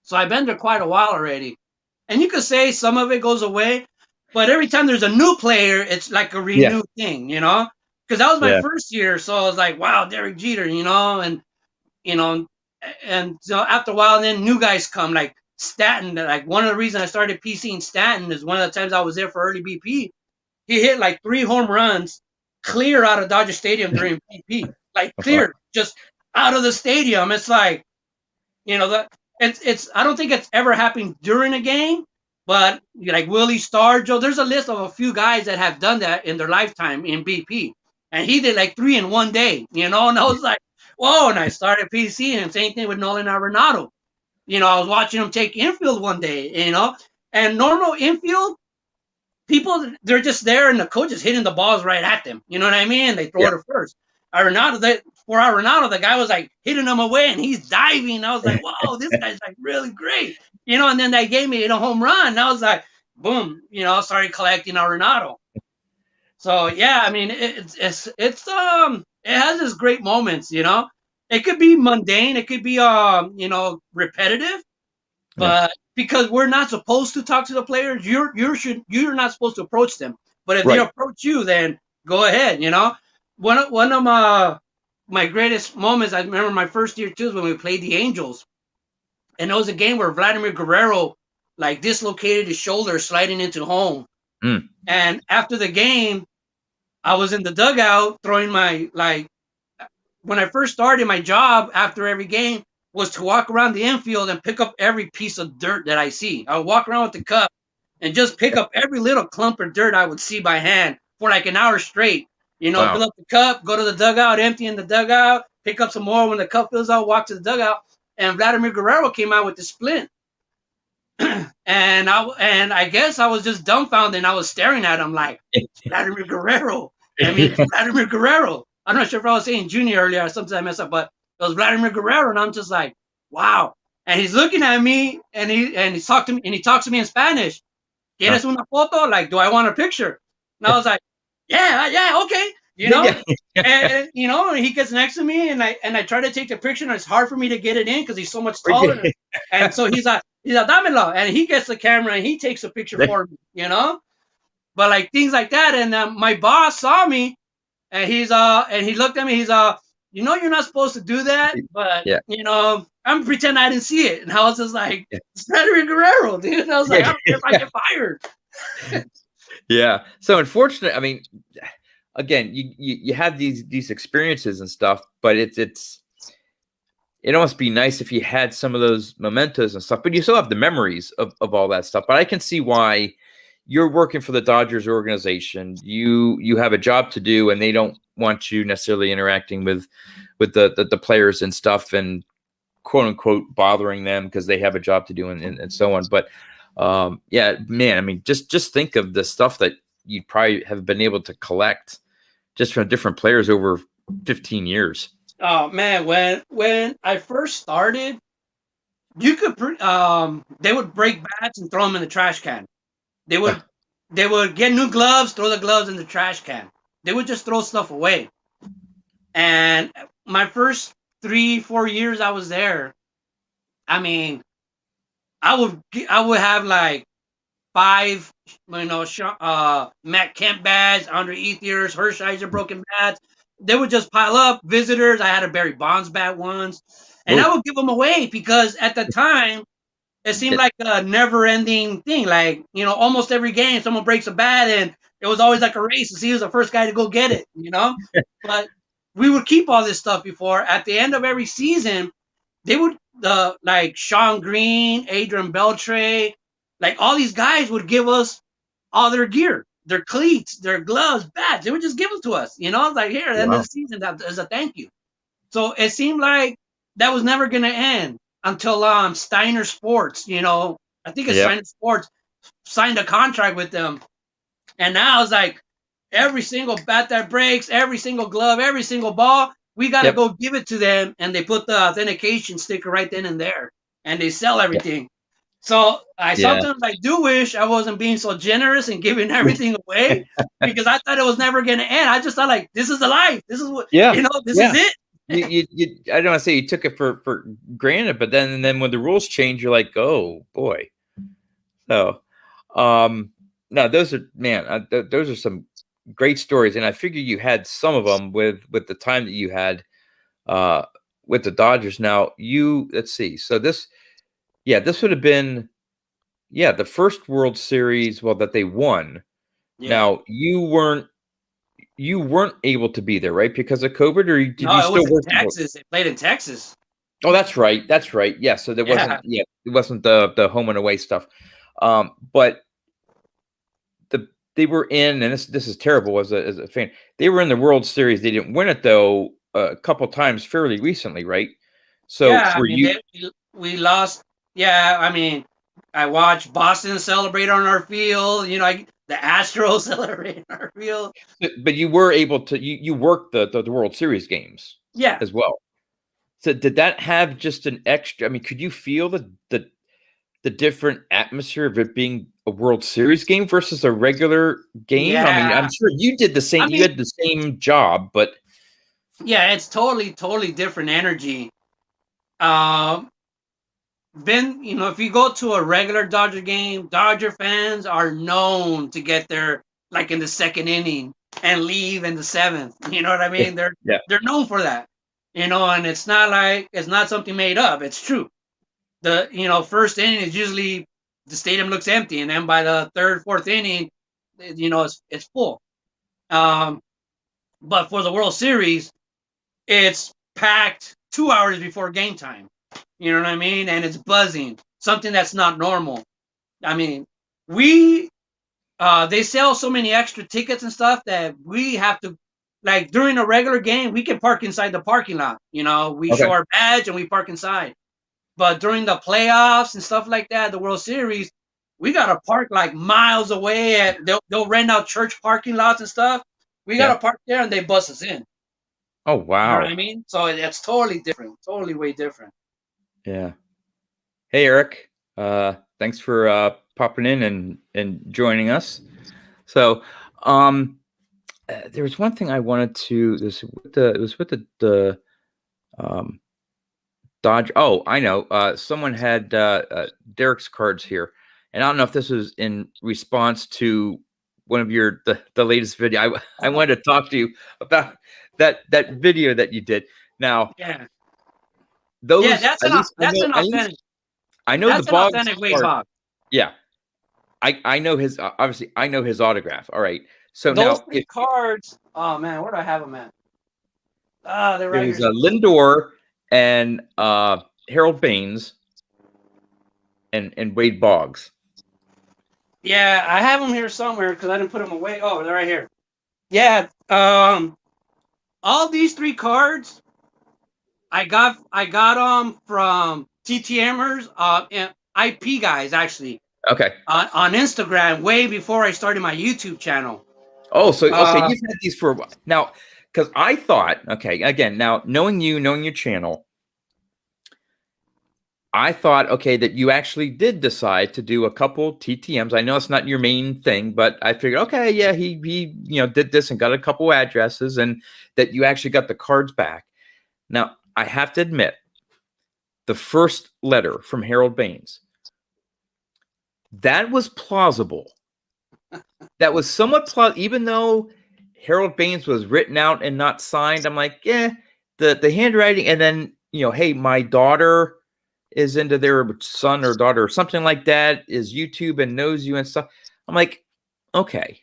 So I've been there quite a while already. And you could say some of it goes away, but every time there's a new player, it's like a renewed thing, you know? Because that was my first year. So I was like, wow, Derek Jeter, you know? And, you know, and so after a while, then new guys come, like Stanton. Like one of the reasons I started PCing Stanton is one of the times I was there for early BP. He hit like 3 home runs clear out of Dodger Stadium during BP, like clear, just out of the stadium. It's like, you know, it's. I don't think it's ever happened during a game, but like Willie Stargell, there's a list of a few guys that have done that in their lifetime in BP, and he did like 3 in one day, you know. And I was like, whoa! And I started PCing, and same thing with Nolan Arenado. You know, I was watching him take infield one day, you know, and normal infield. People, they're just there, and the coach is hitting the balls right at them. You know what I mean? They throw it at first. Arenado, the guy was like hitting them away, and he's diving. I was like, whoa, this guy's like really great. You know, and then they gave me a home run. And I was like, boom, you know, started collecting Arenado. So yeah, I mean, it has its great moments, you know. It could be mundane, it could be you know, repetitive, but because we're not supposed to talk to the players, you're not supposed to approach them. But if they approach you, then go ahead. You know, one of my greatest moments, I remember my first year too, is when we played the Angels, and it was a game where Vladimir Guerrero like dislocated his shoulder sliding into home. And after the game, I was in the dugout throwing my when I first started, my job after every game was to walk around the infield and pick up every piece of dirt that I see. I would walk around with the cup and just pick up every little clump of dirt I would see by hand for like an hour straight. You know, Wow. fill up the cup, go to the dugout, empty in the dugout, pick up some more when the cup fills out, walk to the dugout. And Vladimir Guerrero came out with the splint. And I guess I was just dumbfounded and I was staring at him like, it's Vladimir Guerrero. I mean, it's Vladimir Guerrero. I'm not sure if I was saying Junior earlier or something I messed up, but it was Vladimir Guerrero, and I'm just like, wow. And he's looking at me, and he talks to me in Spanish. ¿Quieres una foto? Like, do I want a picture? And I was like, yeah, okay, you know. And you know, he gets next to me, and I try to take the picture, and it's hard for me to get it in because he's so much taller. And so he's like, dámelo, and he gets the camera and he takes a picture for me, you know. But like things like that, and my boss saw me, and he looked at me. He's you know, you're not supposed to do that, but you know, I'm pretend I didn't see it. And I was just like, it's Vladimir Guerrero, dude. And I was like, I don't care if I get fired. Yeah. So unfortunately, I mean, again, you have these experiences and stuff, but it almost be nice if you had some of those mementos and stuff, but you still have the memories of all that stuff. But I can see why you're working for the Dodgers organization. You have a job to do, and they don't want you necessarily interacting with the players and stuff, and quote unquote bothering them because they have a job to do and so on. But yeah, man, I mean, just think of the stuff that you probably have been able to collect just from different players over 15 years. Oh man, when I first started, you could they would break bats and throw them in the trash can. They would get new gloves, throw the gloves in the trash can. They would just throw stuff away. And my first 3-4 years I was there, I mean, I would have like 5, you know, Matt Kemp bats, Andre Ethiers, Hershiser broken bats. They would just pile up. Visitors, I had a Barry Bonds bat once, and I would give them away because at the time it seemed like a never-ending thing. Like, you know, almost every game someone breaks a bat, and it was always like a race to see who's the first guy to go get it. You know, but we would keep all this stuff before at the end of every season. They would like Sean Green, Adrian Beltre, like all these guys would give us all their gear, their cleats, their gloves, bats. They would just give them to us. You know, like here at the end of the season, that is a thank you. So it seemed like that was never going to end until Steiner Sports, you know, I think it's Steiner Sports signed a contract with them. And now it's like every single bat that breaks, every single glove, every single ball, we got to go give it to them. And they put the authentication sticker right then and there, and they sell everything. So sometimes I do wish I wasn't being so generous and giving everything away because I thought it was never going to end. I just thought like, this is the life. This is what, you know, this is it. I don't want to say you took it for granted, but then when the rules change, you're like, oh boy. So, no, those are those are some great stories, and I figure you had some of them with the time that you had with the Dodgers. Now let's see. So this would have been the first World Series that they won. Yeah. Now you weren't able to be there, right? Because of COVID, or did you still work? Texas. They played in Texas. Oh, that's right. Yeah. So there wasn't. Yeah, it wasn't the home and away stuff. But they were in, and this is terrible as a fan. They were in the World Series. They didn't win it though a couple times fairly recently, right? So we lost. Yeah, I mean, I watched Boston celebrate on our field. You know, the Astros celebrate on our field. But you were able to you worked the World Series games, as well. So did that have just an extra? I mean, could you feel the different atmosphere of it being a World Series game versus a regular game? Yeah. I mean, I'm sure you did the same. You had the same job, but it's totally different energy. You know, if you go to a regular Dodger game, Dodger fans are known to get there like in the second inning and leave in the seventh. You know what I mean? They're known for that. You know, and it's not something made up. It's true. The first inning is usually the stadium looks empty, and then by the third, fourth inning, you know, it's full. But for the World Series, it's packed 2 hours before game time. You know what I mean? And it's buzzing, something that's not normal. I mean, they sell so many extra tickets and stuff that we have to, like during a regular game, we can park inside the parking lot. You know, we show our badge and we park inside. But during the playoffs and stuff like that, the World Series, we gotta park like miles away. They'll rent out church parking lots and stuff. We gotta park there, and they bus us in. Oh wow! You know what I mean? So it's totally different, totally way different. Yeah. Hey Eric, thanks for popping in and joining us. So, there was one thing I wanted to. It was with the Dodge. Oh, I know. Someone had Derek's cards here, and I don't know if this was in response to one of the latest video. I wanted to talk to you about that video that you did. Now, that's an authentic. I know that's the Boggs an authentic Wade Boggs. Yeah, I know his. Obviously, I know his autograph. All right. So those now, three cards. Oh man, where do I have them at? They're right here. Lindor and Harold Baines and Wade Boggs. Yeah, I have them here somewhere because I didn't put them away. Oh, they're right here. Yeah. All these three cards, I got them from TTMers, and IP guys actually. Okay. On Instagram, way before I started my YouTube channel. Oh, so okay, you've had these for a while now. Because I thought, okay, again, now knowing your channel, I thought, okay, that you actually did decide to do a couple TTMs. I know it's not your main thing, but I figured, okay, yeah, he did this and got a couple addresses, and that you actually got the cards back. Now, I have to admit, the first letter from Harold Baines, that was plausible. That was somewhat plausible, even though Harold Baines was written out and not signed. I'm like, yeah, the handwriting, and then hey, my daughter is into their son or daughter or something like that, is YouTube and knows you and stuff. I'm like, okay.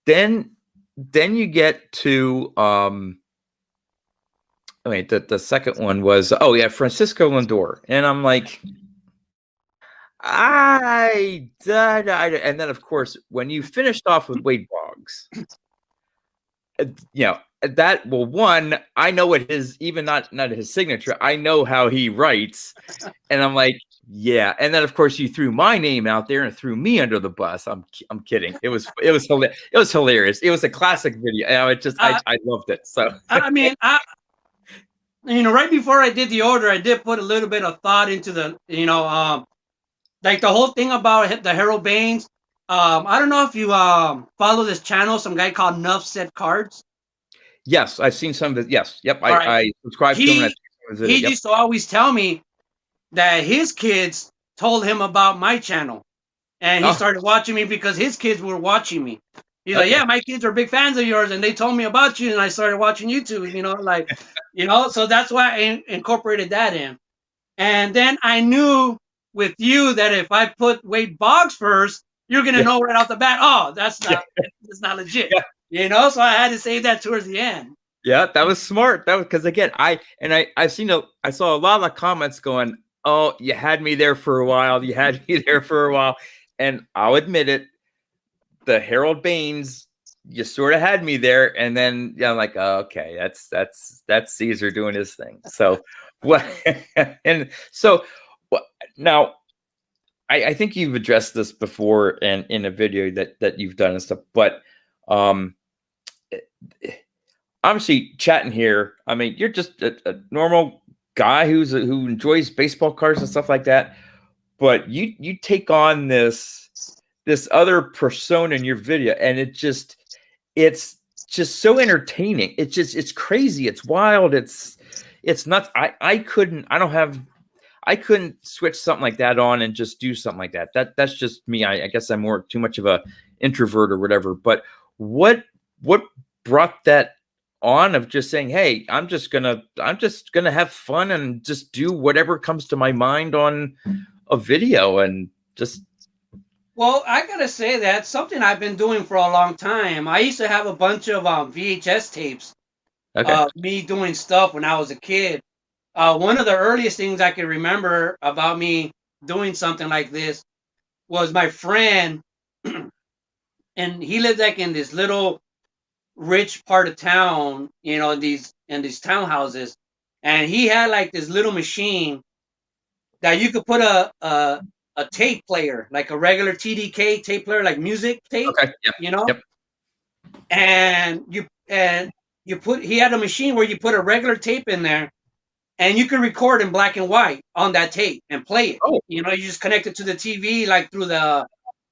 Then you get to the second one was Francisco Lindor, and I'm like, and then of course when you finished off with Wade Boggs, that one, I know what his, even not his signature, I know how he writes, and I'm like, yeah. And then of course you threw my name out there and threw me under the bus. I'm kidding. It was hilarious. It was a classic video, and I loved it. So I mean, right before I did the order, I did put a little bit of thought into the like the whole thing about the Harold Baines. I don't know if you follow this channel, some guy called Nuff Said Cards. Yes, I've seen some of it. Yes, yep. I subscribe to him. He used to always tell me that his kids told him about my channel, and he started watching me because his kids were watching me. He's like, yeah, my kids are big fans of yours, and they told me about you, and I started watching YouTube. So that's why I incorporated that in. And then I knew with you that if I put Wade Boggs first, you're gonna know right off the bat. Oh, that's not legit. Yeah. So I had to save that towards the end. Yeah, that was smart. That was because again, I saw a lot of comments going, "Oh, you had me there for a while. You had me there for a while," and I'll admit it. The Harold Baines, you sort of had me there, and then I'm like, oh, okay, that's Caesar doing his thing. So what? And so now, I think you've addressed this before and in a video that you've done and stuff, but obviously chatting here, I mean, you're just a normal guy who enjoys baseball cards and stuff like that, but you take on this other persona in your video, and it's just so entertaining. It's crazy, it's wild, it's nuts. I couldn't switch something like that on and just do something like that. That's just me. I guess I'm too much of a introvert or whatever. But what brought that on of just saying, hey, I'm just gonna have fun and just do whatever comes to my mind on a video and just. Well, I gotta say that's something I've been doing for a long time. I used to have a bunch of VHS tapes Okay. me doing stuff when I was a kid. One of the earliest things I can remember about me doing something like this was my friend, and he lived like in this little rich part of town, in these townhouses, and he had like this little machine that you could put a tape player, like a regular TDK tape player, like music tape, Okay. Yep. you know, Yep. and you put he had a machine where you put a regular tape in there and you can record in black and white on that tape and play it. Oh. You just connect it to the TV like through the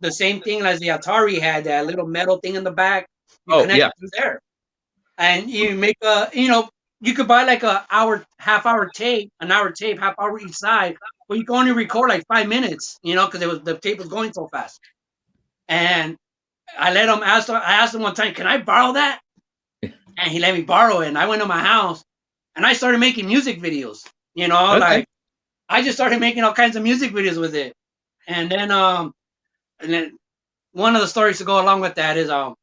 same thing as the Atari had, that little metal thing in the back. You Oh connect yeah. it through there, and you make you could buy like a hour, half hour tape, an hour tape, half hour each side, but you can only record like 5 minutes, because the tape was going so fast. And I asked him one time, can I borrow that? And he let me borrow it. And I went to my house and I started making music videos. Okay. Like I just started making all kinds of music videos with it. And then one of the stories to go along with that is I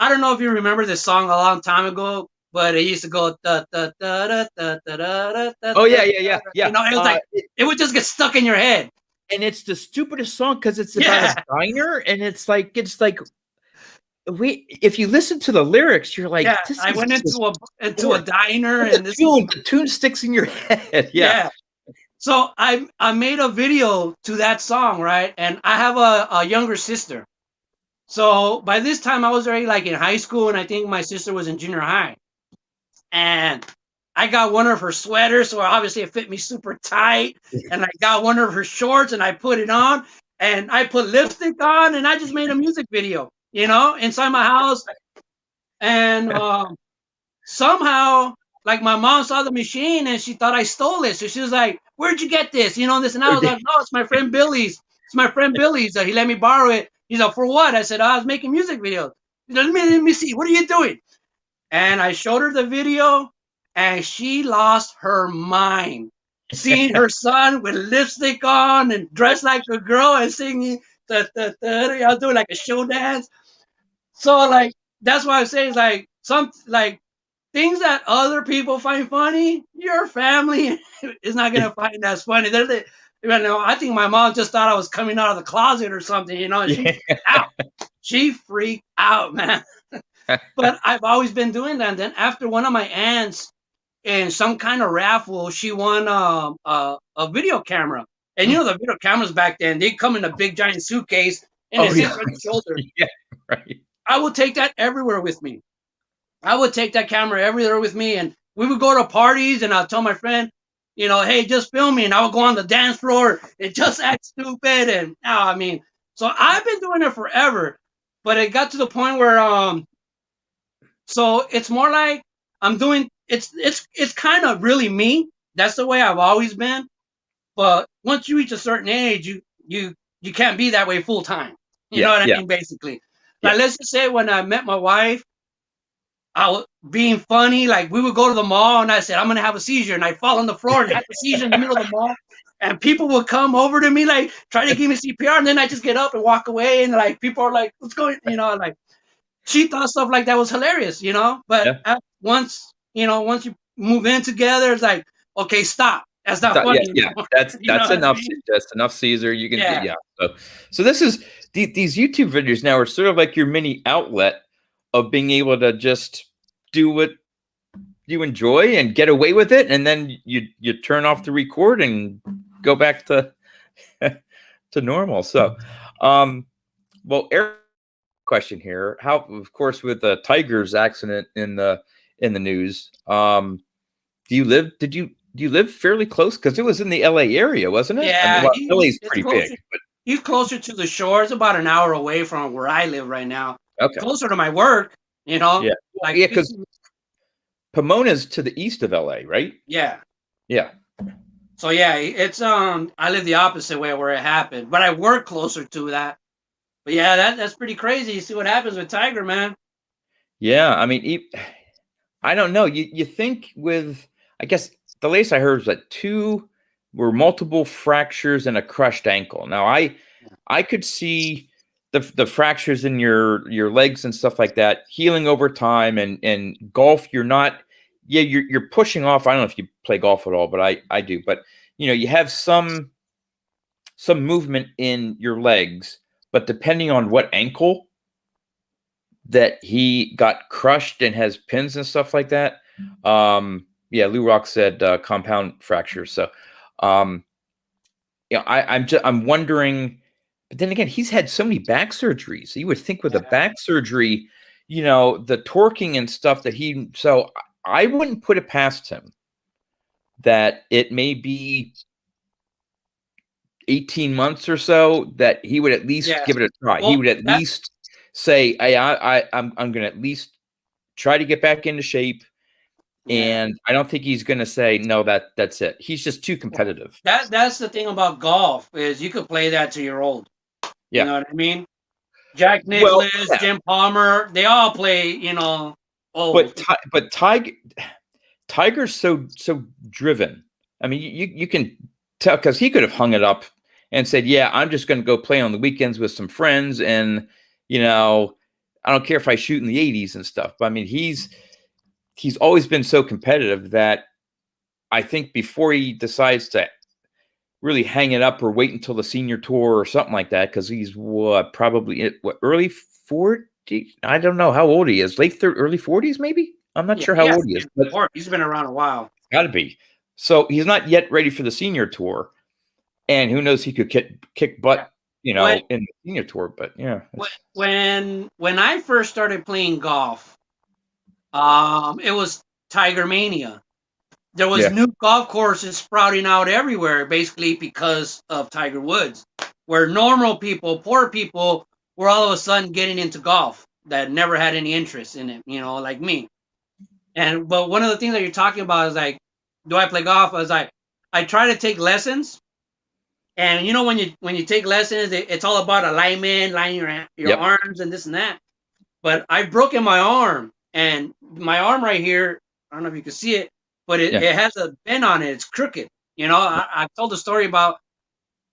don't know if you remember this song a long time ago, but it used to go da, da, da, da, da, da, da, da, Oh yeah, da, yeah, yeah, yeah. it was like it would just get stuck in your head. And it's the stupidest song because it's about Yeah. a diner, and it's like if you listen to the lyrics, you're like, Yeah, this I is went just into a boring. diner, But and the tune sticks in your head. Yeah. yeah. So I made a video to that song, right? And I have a younger sister. So by this time I was already like in high school, and I think my sister was in junior high. And I got one of her sweaters, so obviously it fit me super tight. And I got one of her shorts and I put it on, and I put lipstick on, and I just made a music video, inside my house. And somehow, like, my mom saw the machine and she thought I stole it. So she was like, "Where'd you get this?" This. And I was like, "No, it's my friend Billy's. It's my friend Billy's. He let me borrow it." He's like, "For what?" I said, "I was making music videos." He's like, let me see. What are you doing? And I showed her the video, and she lost her mind. Seeing her son with lipstick on and dressed like a girl and singing, I was doing like a show dance. So, like, that's why I say it's like things that other people find funny, your family is not gonna find as funny. I think my mom just thought I was coming out of the closet or something. She freaked out. She freaked out, man. But I've always been doing that. And then after one of my aunts in some kind of raffle, she won a video camera. And the video cameras back then, they come in a big giant suitcase and it sits on your shoulder. Yeah, right. I would take that everywhere with me. I would take that camera everywhere with me, and we would go to parties, and I'll tell my friend, hey, just film me, and I would go on the dance floor and just act stupid. And so I've been doing it forever, but it got to the point where so it's more like I'm doing it's kind of really me. That's the way I've always been. But once you reach a certain age, you can't be that way full time. You know what I mean? Basically, like, let's just say when I met my wife, I was being funny. Like, we would go to the mall, and I said, "I'm gonna have a seizure," and I fall on the floor and have a seizure in the middle of the mall. And people would come over to me, like, try to give me CPR, and then I just get up and walk away, and like people are like, "What's going?" Like, she thought stuff like that was hilarious, But once you move in together, it's like, okay, stop. That's not funny. Yeah. That's enough. That's enough, Caesar. You can So this is these YouTube videos now are sort of like your mini outlet of being able to just do what you enjoy and get away with it, and then you turn off the record and go back to to normal. So, well, Eric, question here: how, of course, with the Tigers accident in the news, do you live fairly close? Because it was in the LA area, wasn't it? Yeah, LA's pretty big. But he's closer to the shore. It's about an hour away from where I live right now. Okay. Closer to my work, Yeah. Like, because Pomona's to the east of LA, right? Yeah. Yeah. So yeah, it's I live the opposite way where it happened, but I work closer to that. But yeah, that's pretty crazy. You see what happens with Tiger, man. Yeah, I mean, I don't know. You think with, I guess the latest I heard was that multiple fractures and a crushed ankle. Now I could see the fractures in your legs and stuff like that healing over time, and golf, you're not yeah, you're pushing off. I don't know if you play golf at all, but I do. But you have some movement in your legs, but depending on what ankle that he got crushed and has pins and stuff like that. Yeah, Lou Rock said compound fracture. So, I'm wondering. But then again, he's had so many back surgeries. You would think with a back surgery, the torquing and stuff that he. So I wouldn't put it past him that it may be 18 months or so that he would at least give it a try. Well, he would at least say, "Hey, I'm going to at least try to get back into shape." And I don't think he's going to say, "No, that's it." He's just too competitive. That's the thing about golf is you could play that till you're old. Yeah. You know what I mean? Jack Nicklaus, Jim Palmer, they all play, old. But Tiger's so driven. I mean, you can tell because he could have hung it up and said, "Yeah, I'm just going to go play on the weekends with some friends, and I don't care if I shoot in the 80s and stuff." But I mean, he's always been so competitive that I think before he decides to really hang it up or wait until the senior tour or something like that, because he's probably early 40s. I don't know how old he is. Early 40s, maybe. I'm not sure how old he is, but he's been around a while. Got to be. So he's not yet ready for the senior tour, and who knows? He could kick butt, in the senior tour. But yeah, when I first started playing golf, it was Tiger Mania. There was new golf courses sprouting out everywhere, basically because of Tiger Woods, where normal people, poor people, were all of a sudden getting into golf that never had any interest in it, like me. But one of the things that you're talking about is like, do I play golf? I was like, I try to take lessons, and when you take lessons, it's all about alignment, lining your arms and this and that. But I've broken my arm, and my arm right here, I don't know if you can see it, but it has a bend on it. It's crooked. I've told the story about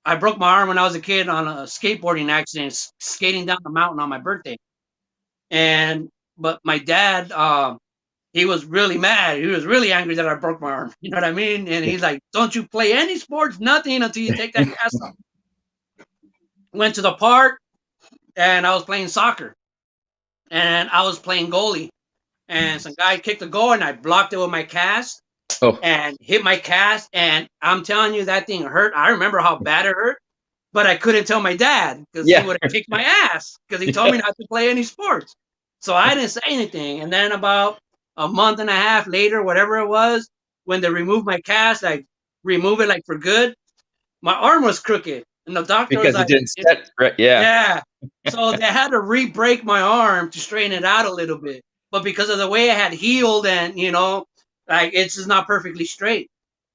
I broke my arm when I was a kid on a skateboarding accident, skating down the mountain on my birthday. But my dad, he was really mad. He was really angry that I broke my arm. You know what I mean? And he's like, "Don't you play any sports, nothing until you take that cast off." Went to the park, and I was playing soccer. And I was playing goalie. And some guy kicked a goal, and I blocked it with my cast and hit my cast. And I'm telling you, that thing hurt. I remember how bad it hurt, but I couldn't tell my dad because he would have kicked my ass because he told me not to play any sports. So I didn't say anything. And then about a month and a half later, whatever it was, when they removed my cast, I removed it like for good. My arm was crooked. And the doctor was like, it didn't set right. Yeah. So they had to re-break my arm to straighten it out a little bit. But because of the way it had healed and, it's just not perfectly straight.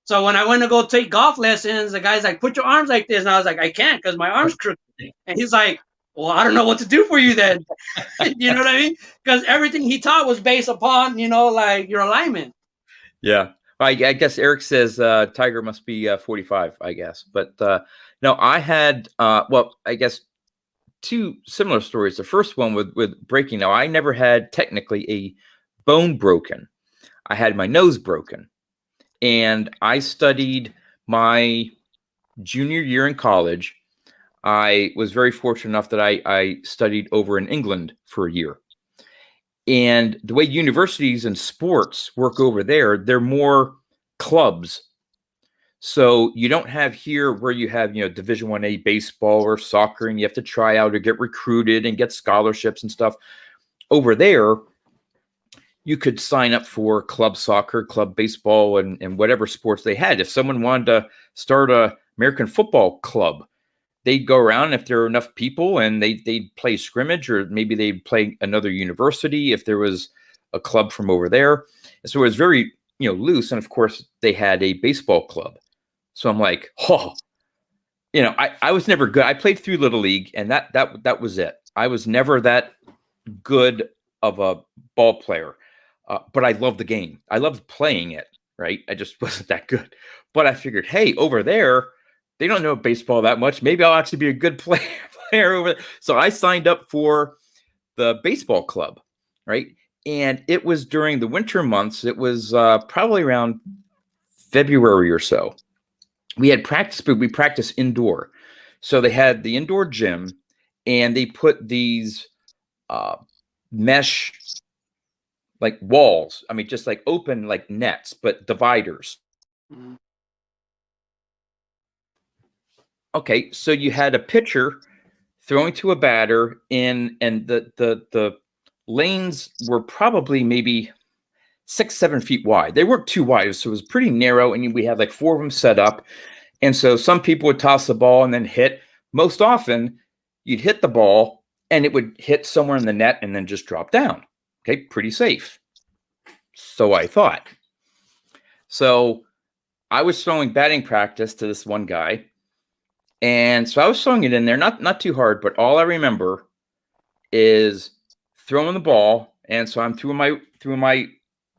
So when I went to go take golf lessons, the guy's like, "Put your arms like this." And I was like, "I can't because my arm's crooked." And he's like, "Well, I don't know what to do for you then." You know what I mean? Because everything he taught was based upon, like your alignment. Yeah. I guess Eric says Tiger must be 45, I guess. But no, I had, I guess, two similar stories. The first one with breaking. Now, I never had technically a bone broken. I had my nose broken. And I studied my junior year in college. I was very fortunate enough that I studied over in England for a year. And the way universities and sports work over there, they're more clubs. So you don't have here where you have, Division 1A baseball or soccer, and you have to try out or get recruited and get scholarships and stuff. Over there, you could sign up for club soccer, club baseball, and whatever sports they had. If someone wanted to start a American football club, they'd go around if there were enough people, and they'd play scrimmage, or maybe they'd play another university if there was a club from over there. And so it was very, loose. And of course, they had a baseball club. So I'm like, I was never good. I played through Little League, and that was it. I was never that good of a ball player, but I loved the game. I loved playing it, right? I just wasn't that good. But I figured, hey, over there, they don't know baseball that much. Maybe I'll actually be a good player over there. So I signed up for the baseball club, right? And it was during the winter months. It was probably around February or so. We had practice, but we practiced indoor. So they had the indoor gym, and they put these mesh like walls. I mean, just like open like nets, but dividers. Mhm. Okay, so you had a pitcher throwing to a batter in, and the lanes were probably maybe 6-7 feet wide. They weren't too wide, so it was pretty narrow, and we had like 4 of them set up. And so some people would toss the ball and then hit. Most often, you'd hit the ball and it would hit somewhere in the net and then just drop down. Okay, pretty safe. So I thought. So I was throwing batting practice to this one guy. And so I was throwing it in there, not too hard, but all I remember is throwing the ball. And so I'm through my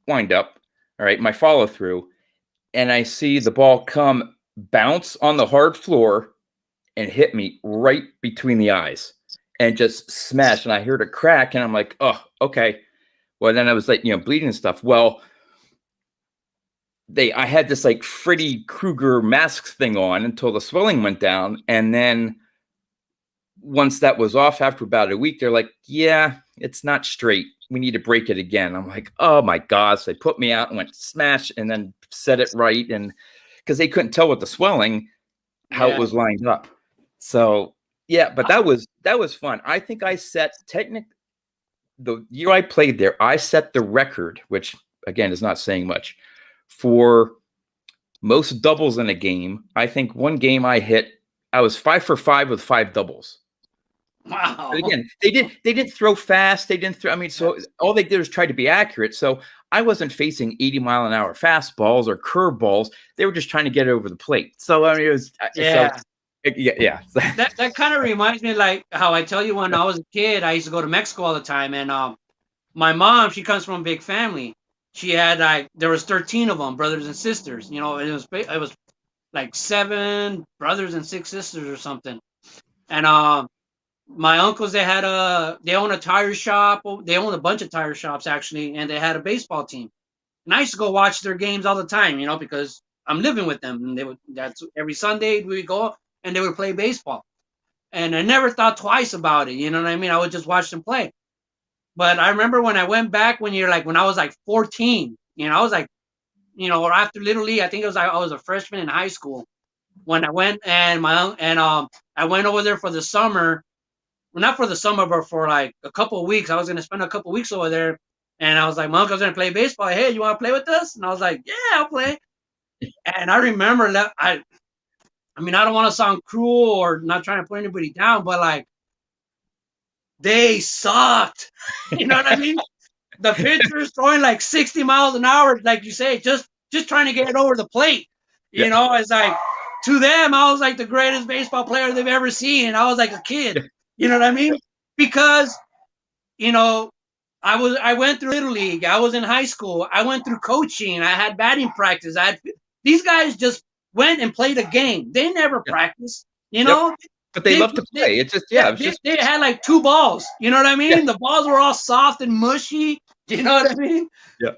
wind up, all right, my follow through, and I see the ball come bounce on the hard floor and hit me right between the eyes and just smash. And I heard a crack, and I'm like, oh, okay. Well, then I was like, bleeding and stuff. Well, I had this like Freddy Krueger mask thing on until the swelling went down. And then once that was off after about a week, they're like, yeah, it's not straight. We need to break it again. I'm like, oh my gosh. They put me out and went smash and then set it right. And because they couldn't tell with the swelling how it was lined up. So yeah, but that was fun. I think I set the year I played there, I set the record, which again is not saying much, for most doubles in a game. I think one game I was 5 for 5 with 5 doubles. Wow. But again, they didn't throw fast. They didn't throw. I mean, so all they did was try to be accurate. So I wasn't facing 80-mile-an-hour fastballs or curveballs. They were just trying to get it over the plate. So I mean, it was Yeah. yeah. That kind of reminds me like how I tell you when I was a kid, I used to go to Mexico all the time, and my mom, she comes from a big family. She had there was 13 of them, brothers and sisters. It was like 7 brothers and 6 sisters or something. And my uncles, they own a tire shop. They own a bunch of tire shops actually, and they had a baseball team. And I used to go watch their games all the time, because I'm living with them. And that's every Sunday we would go and they would play baseball. And I never thought twice about it. You know what I mean? I would just watch them play. But I remember when I went back when I was like 14, I was like, or after Little League, I think it was like I was a freshman in high school when I went, and I went over there for the summer. Well, not for the summer, but for like a couple of weeks. I was going to spend a couple of weeks over there. And I was like, my uncle's going to play baseball. Hey, you want to play with us? And I was like, yeah, I'll play. And I remember that I mean, I don't want to sound cruel or not trying to put anybody down, but like, they sucked. You know what I mean? The pitcher's throwing like 60 miles an hour, like you say, just trying to get it over the plate. It's like, to them, I was like the greatest baseball player they've ever seen. And I was like a kid. You know what I mean? Because, I went through Little League. I was in high school. I went through coaching. I had batting practice. These guys just went and played a game. They never practiced, But they love to play. It's just, they had like 2 balls. You know what I mean? Yeah. The balls were all soft and mushy. You know what I mean? Yeah.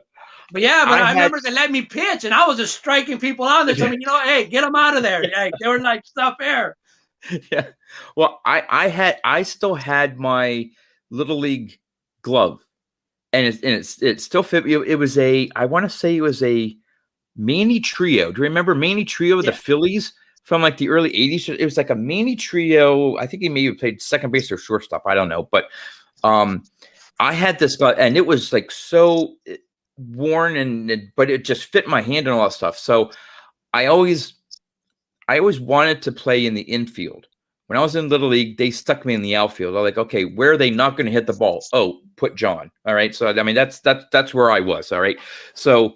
But I remember they let me pitch, and I was just striking people out. They told me, hey, get them out of there. Like, they were like, stop air. Yeah. Well, I still had my Little League glove, and it still fit me. It was I want to say it was a Manny Trio. Do you remember Manny Trio, the Phillies from like the early 80s? It was like a Manny Trio. I think he maybe played second base or shortstop. I don't know. But I had this glove, and it was like so worn, but it just fit my hand and all that stuff. So I always wanted to play in the infield. When I was in Little League, they stuck me in the outfield. I'm like, okay, where are they not going to hit the ball? Oh, put John. All right. So, I mean, that's where I was. All right. So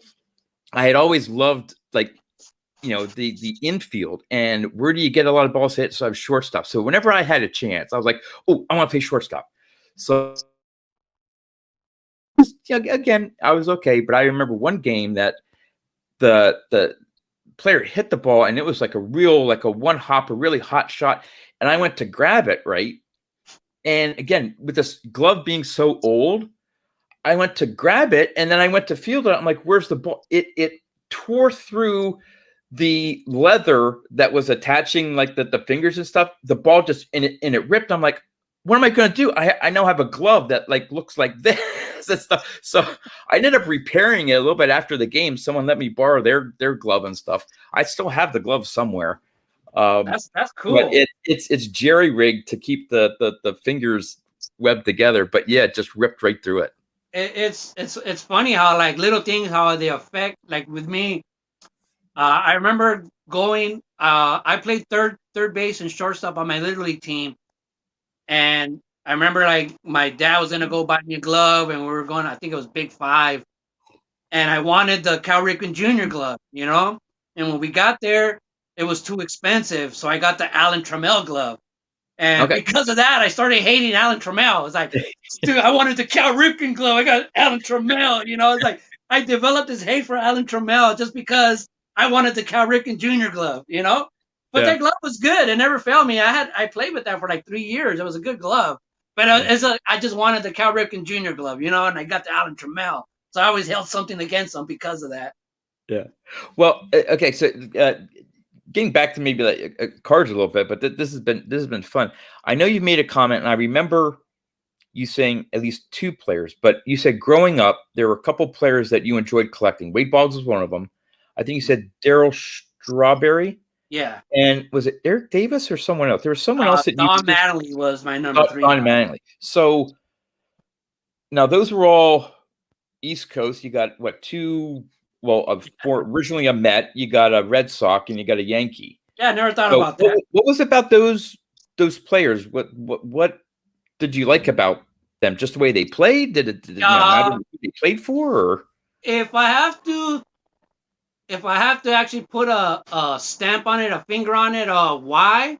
I had always loved the infield, and where do you get a lot of balls hit? So I was shortstop. So whenever I had a chance, I was like, oh, I want to play shortstop. So again, I was okay. But I remember one game that the player hit the ball, and it was like a one hop, a really hot shot. And I went to grab it, right? And again, with this glove being so old, I went to grab it, and then I went to field it. I'm like, "Where's the ball?" It tore through the leather that was attaching like the fingers and stuff. The ball just and it ripped. I'm like, "What am I going to do?" I now have a glove that like looks like this and stuff. So I ended up repairing it a little bit after the game. Someone let me borrow their glove and stuff. I still have the glove somewhere. That's But cool. it's jerry rigged to keep the fingers webbed together. But yeah, it just ripped right through it. It's funny how like little things how they affect. Like with me, I remember going. I played third base and shortstop on my little league team, and I remember like my dad was gonna go buy me a glove, and we were going. I think it was Big Five, and I wanted the Cal Ripken Jr. glove, you know. And when we got there, it was too expensive, so I got the Alan Trammell glove. And Okay. because of that, I started hating Alan Trammell. It's like, dude, I wanted the Cal Ripken glove. I got Alan Trammell. You know, it's like I developed this hate for Alan Trammell just because I wanted the Cal Ripken Jr. glove. You know, but Yeah. that glove was good. It never failed me. I played with that for like 3 years. It was a good glove. But I just wanted the Cal Ripken Jr. glove. You know, and I got the Alan Trammell. So I always held something against him because of that. Yeah. Well, okay. So getting back to maybe like cards a little bit, but this has been fun. I know you made a comment, and I remember you saying at least two players, but you said growing up there were a couple players that you enjoyed collecting. Wade Boggs was one of them. I think you said Daryl Strawberry, Yeah. and was it Eric Davis or someone else? There was someone else that you Don just Mattingly was my number three. Don Mattingly. So now those were all East Coast. You got what two? Well, for originally a Met, you got a Red Sox, and you got a Yankee. Yeah, I never thought So about that. what was about those players? What did you like about them? Just the way they played? Did it matter who they played for? Or? If I have to actually put a stamp on it, a finger on it, why?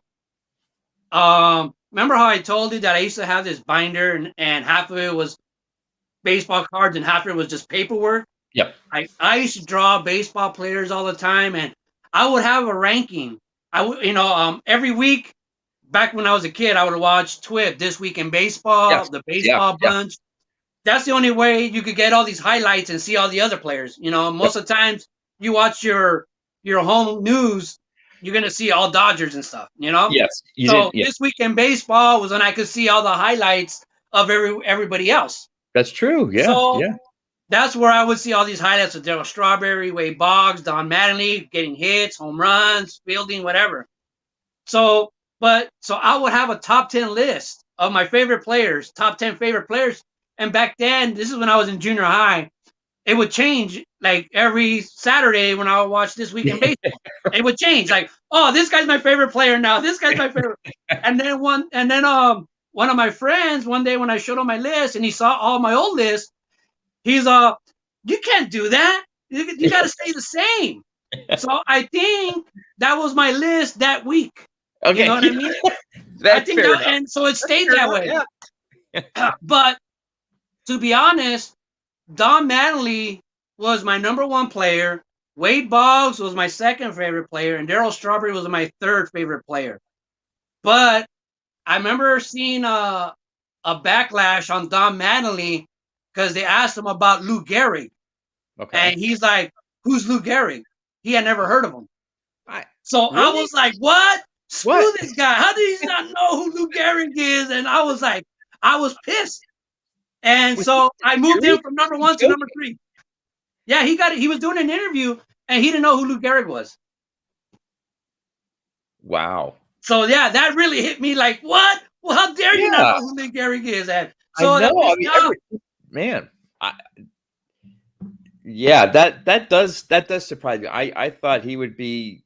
Remember how I told you that I used to have this binder and half of it was baseball cards and half of it was just paperwork? Yep. I used to draw baseball players all the time, and I would have a ranking. I would, every week back when I was a kid, I would watch TWIP, This Week in Baseball, Yes. the Baseball Bunch. That's the only way you could get all these highlights and see all the other players. You know, most of the times you watch your home news, you're gonna see all Dodgers and stuff. You know. Yes. So This Week in Baseball was when I could see all the highlights of everybody else. That's true. Yeah. So yeah. that's where I would see all these highlights of Darryl Strawberry, Wade Boggs, Don Mattingly getting hits, home runs, fielding, whatever. So I would have a top 10 list of my favorite players, top 10 favorite players. And back then, this is when I was in junior high, it would change like every Saturday when I would watch This Week in Baseball. It would change like, oh, this guy's my favorite player now. This guy's my favorite. and then one of my friends one day when I showed him my list and he saw all my old lists, he's you can't do that. You got to stay the same. So I think that was my list that week. Okay. You know what I mean? I think that, and so it stayed that way. Yeah. But to be honest, Don Mattingly was my number one player. Wade Boggs was my second favorite player, and Darryl Strawberry was my third favorite player. But I remember seeing a backlash on Don Mattingly because they asked him about Lou Gehrig. Okay. And he's like, "Who's Lou Gehrig?" He had never heard of him. So really? I was like, "What? Screw this guy. How did he not know who Lou Gehrig is?" And I was like, I was pissed. And so I moved him from number one to number three. Yeah, he was doing an interview and he didn't know who Lou Gehrig was. Wow. So yeah, that really hit me like, what? Well, how dare you not know who Lou Gehrig is? And so I know. That does surprise me. I thought he would be,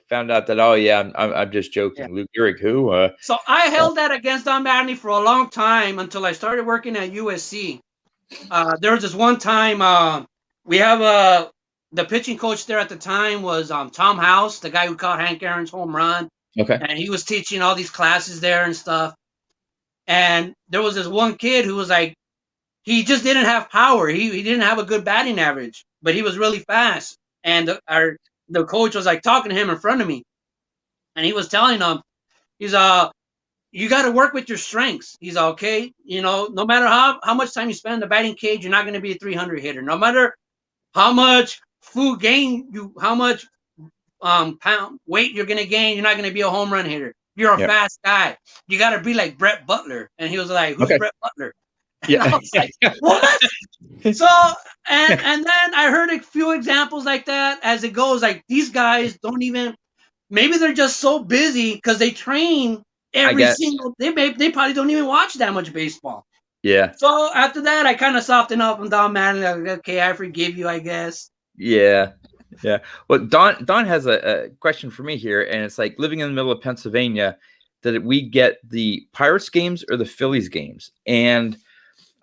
found out that, oh yeah, I'm just joking. Yeah. Lou Gehrig, who? So I held that against Don Mattingly for a long time until I started working at USC. There was this one time we have the pitching coach there at the time was Tom House, the guy who caught Hank Aaron's home run. Okay. And he was teaching all these classes there and stuff. And there was this one kid who was like, he just didn't have power. He didn't have a good batting average, but he was really fast. And the coach was like talking to him in front of me. And he was telling him, he's you got to work with your strengths. He's okay. You know, no matter how much time you spend in the batting cage, you're not going to be a 300 hitter. No matter how much food gain how much pound weight you're going to gain, you're not going to be a home run hitter. You're a fast guy. You got to be like Brett Butler. And he was like, who's Brett Butler? And Yeah. I was like, what? So, and then I heard a few examples like that as it goes. Like, these guys don't even, maybe they're just so busy because they train every single, they probably don't even watch that much baseball. Yeah. So after that, I kind of softened up and down, man. Like, okay, I forgive you, I guess. Yeah. Yeah. Well, Don has a question for me here, and it's like, living in the middle of Pennsylvania, did we get the Pirates games or the Phillies games? And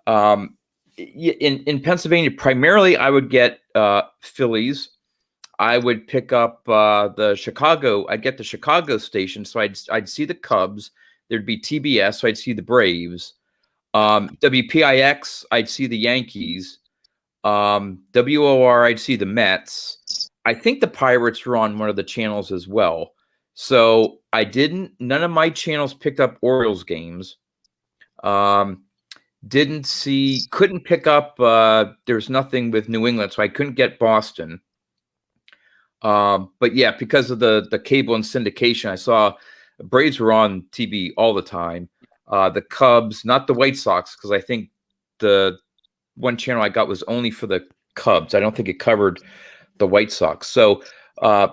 in Pennsylvania, primarily, I would get Phillies. I would pick up the Chicago. I'd get the Chicago station, so I'd see the Cubs. There'd be TBS, so I'd see the Braves. WPIX, I'd see the Yankees. WOR, I'd see the Mets. I think the Pirates were on one of the channels as well. So none of my channels picked up Orioles games. Couldn't pick up, there's nothing with New England, so I couldn't get Boston. But yeah, because of the cable and syndication, I saw Braves were on TV all the time. The Cubs, not the White Sox, because I think the one channel I got was only for the Cubs. I don't think it covered the White Sox. So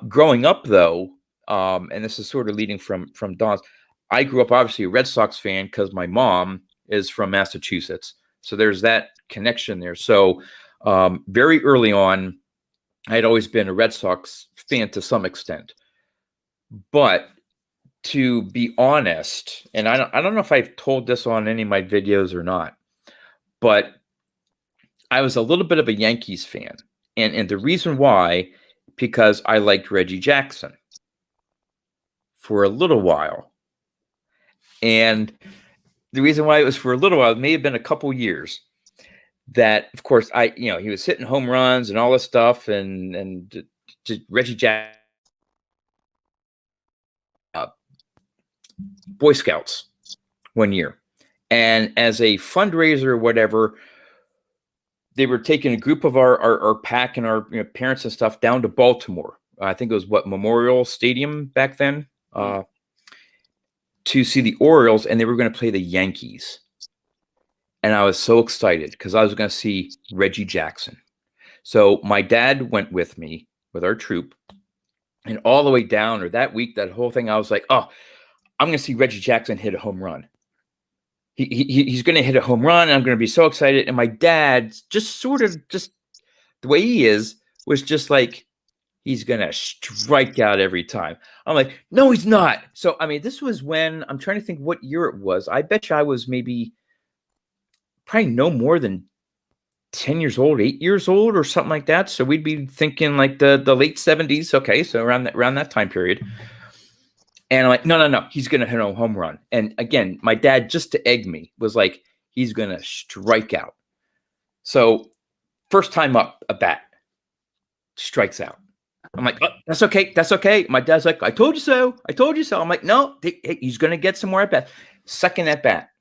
growing up, though, and this is sort of leading from Don's, I grew up obviously a Red Sox fan because my mom is from Massachusetts. So there's that connection there. So very early on, I had always been a Red Sox fan to some extent. But to be honest, and I don't know if I've told this on any of my videos or not, but I was a little bit of a Yankees fan. And the reason why, because I liked Reggie Jackson for a little while. And the reason why it was for a little while, it may have been a couple years, that, of course, he was hitting home runs and all this stuff, and Reggie Jackson, Boy Scouts one year. And as a fundraiser or whatever, they were taking a group of our pack and our parents and stuff down to Baltimore. I think it was Memorial Stadium back then, to see the Orioles, and they were going to play the Yankees. And I was so excited because I was going to see Reggie Jackson. So my dad went with me with our troop, and all the way down, or that week, that whole thing, I was like, oh, I'm going to see Reggie Jackson hit a home run. He's going to hit a home run, and I'm going to be so excited. And my dad, just the way he is, was just like, he's going to strike out every time. I'm like, no, he's not. So, I mean, this was when, I'm trying to think what year it was. I bet you I was probably no more than 10 years old, 8 years old or something like that. So we'd be thinking like the late 70s. Okay, so around that time period. And I'm like, no, he's going to hit a home run. And again, my dad, just to egg me, was like, he's going to strike out. So first time up a bat, strikes out. I'm like, oh, that's okay. My dad's like, I told you so. I'm like, no, he's going to get some more at bat. Second at bat,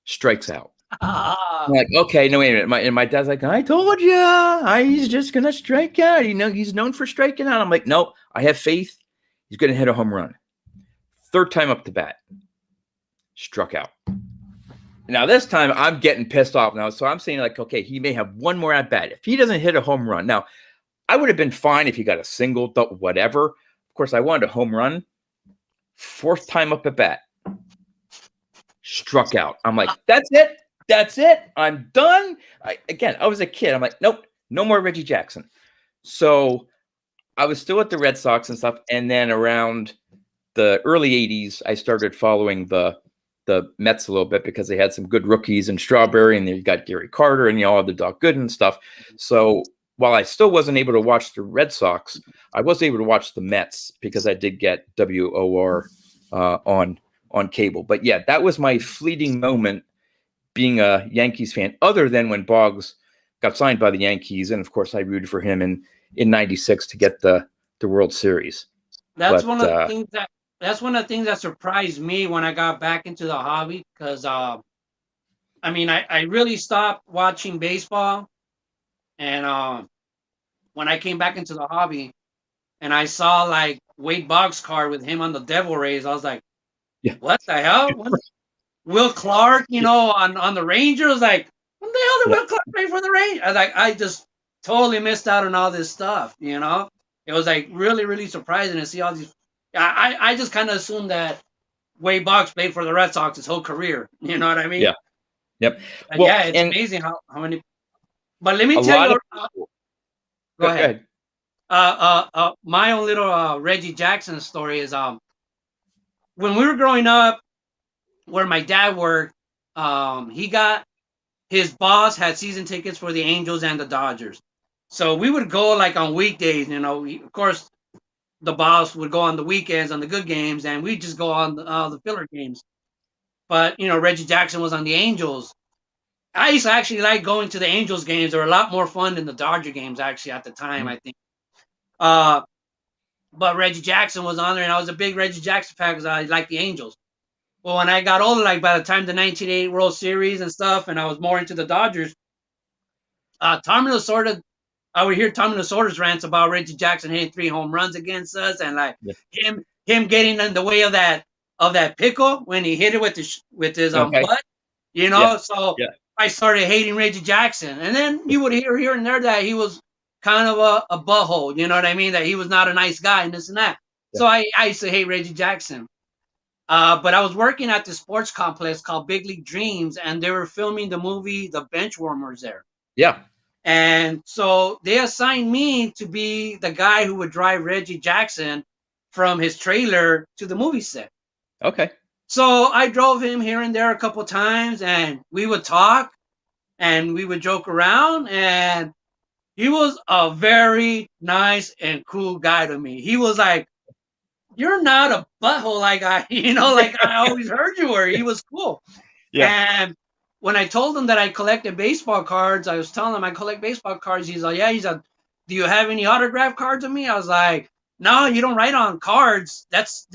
strikes out. I'm like, okay, no, wait a minute. My dad's like, I told you, he's just going to strike out. He's known for striking out. I'm like, no, I have faith. He's going to hit a home run. Third time up the bat, struck out. Now this time I'm getting pissed off now. So I'm saying like, okay, he may have one more at bat. If he doesn't hit a home run, now I would have been fine if he got a single, whatever. Of course, I wanted a home run. Fourth time up at bat, struck out. I'm like, that's it. I'm done. I was a kid. I'm like, nope, no more Reggie Jackson. So I was still at the Red Sox and stuff. And then around the early 80s, I started following the Mets a little bit because they had some good rookies and Strawberry, and you got Gary Carter and all the Doc Gooden and stuff. So while I still wasn't able to watch the Red Sox, I was able to watch the Mets because I did get WOR on cable. But yeah, that was my fleeting moment being a Yankees fan, other than when Boggs got signed by the Yankees. And of course, I rooted for him in 96 to get the World Series. That's one of the things that's one of the things that surprised me when I got back into the hobby, because I mean, I really stopped watching baseball, and when I came back into the hobby and I saw like Wade Boggs' card with him on the Devil Rays, I was like, Yeah. what the hell? Will Clark, on the Rangers, like, when the hell did Yeah. Will Clark play for the Rangers? I just totally missed out on all this stuff, It was like really, really surprising to see all these. I just kind of assumed that Wade Boggs played for the Red Sox his whole career. You know what I mean? Yeah. Yep. But Well, yeah, it's and amazing how many. But let me a tell lot you, of go go ahead. ahead. My own little Reggie Jackson story is when we were growing up, where my dad worked, he got his boss had season tickets for the Angels and the Dodgers, so we would go like on weekdays. Of course, the boss would go on the weekends on the good games, and we just go on the filler games. But Reggie Jackson was on the Angels. I used to actually like going to the Angels games. They were a lot more fun than the Dodger games actually at the time, Mhm. I think. Uh, but Reggie Jackson was on there, and I was a big Reggie Jackson fan because I liked the Angels. Well, when I got older, like by the time the 1980 World Series and stuff, and I was more into the Dodgers, Tommy Lasorda, I would hear Tommy Lasorda's rants about Reggie Jackson hitting 3 home runs against us, and like Yeah. him getting in the way of that pickle when he hit it with his Okay. butt, Yeah. So Yeah. I started hating Reggie Jackson, and then you would hear here and there that he was kind of a butthole, you know what I mean? That he was not a nice guy and this and that. Yeah. So I used to hate Reggie Jackson. But I was working at the sports complex called Big League Dreams, and they were filming the movie The Benchwarmers there. Yeah. And so they assigned me to be the guy who would drive Reggie Jackson from his trailer to the movie set. Okay. So I drove him here and there a couple times, and we would talk and we would joke around. And he was a very nice and cool guy to me. He was like, "You're not a butthole like like I always heard you were." He was cool. Yeah. And when I told him that I collected baseball cards, I was telling him I collect baseball cards. He's like, yeah. He's like, do you have any autograph cards of me? I was like, no, you don't write on cards. That's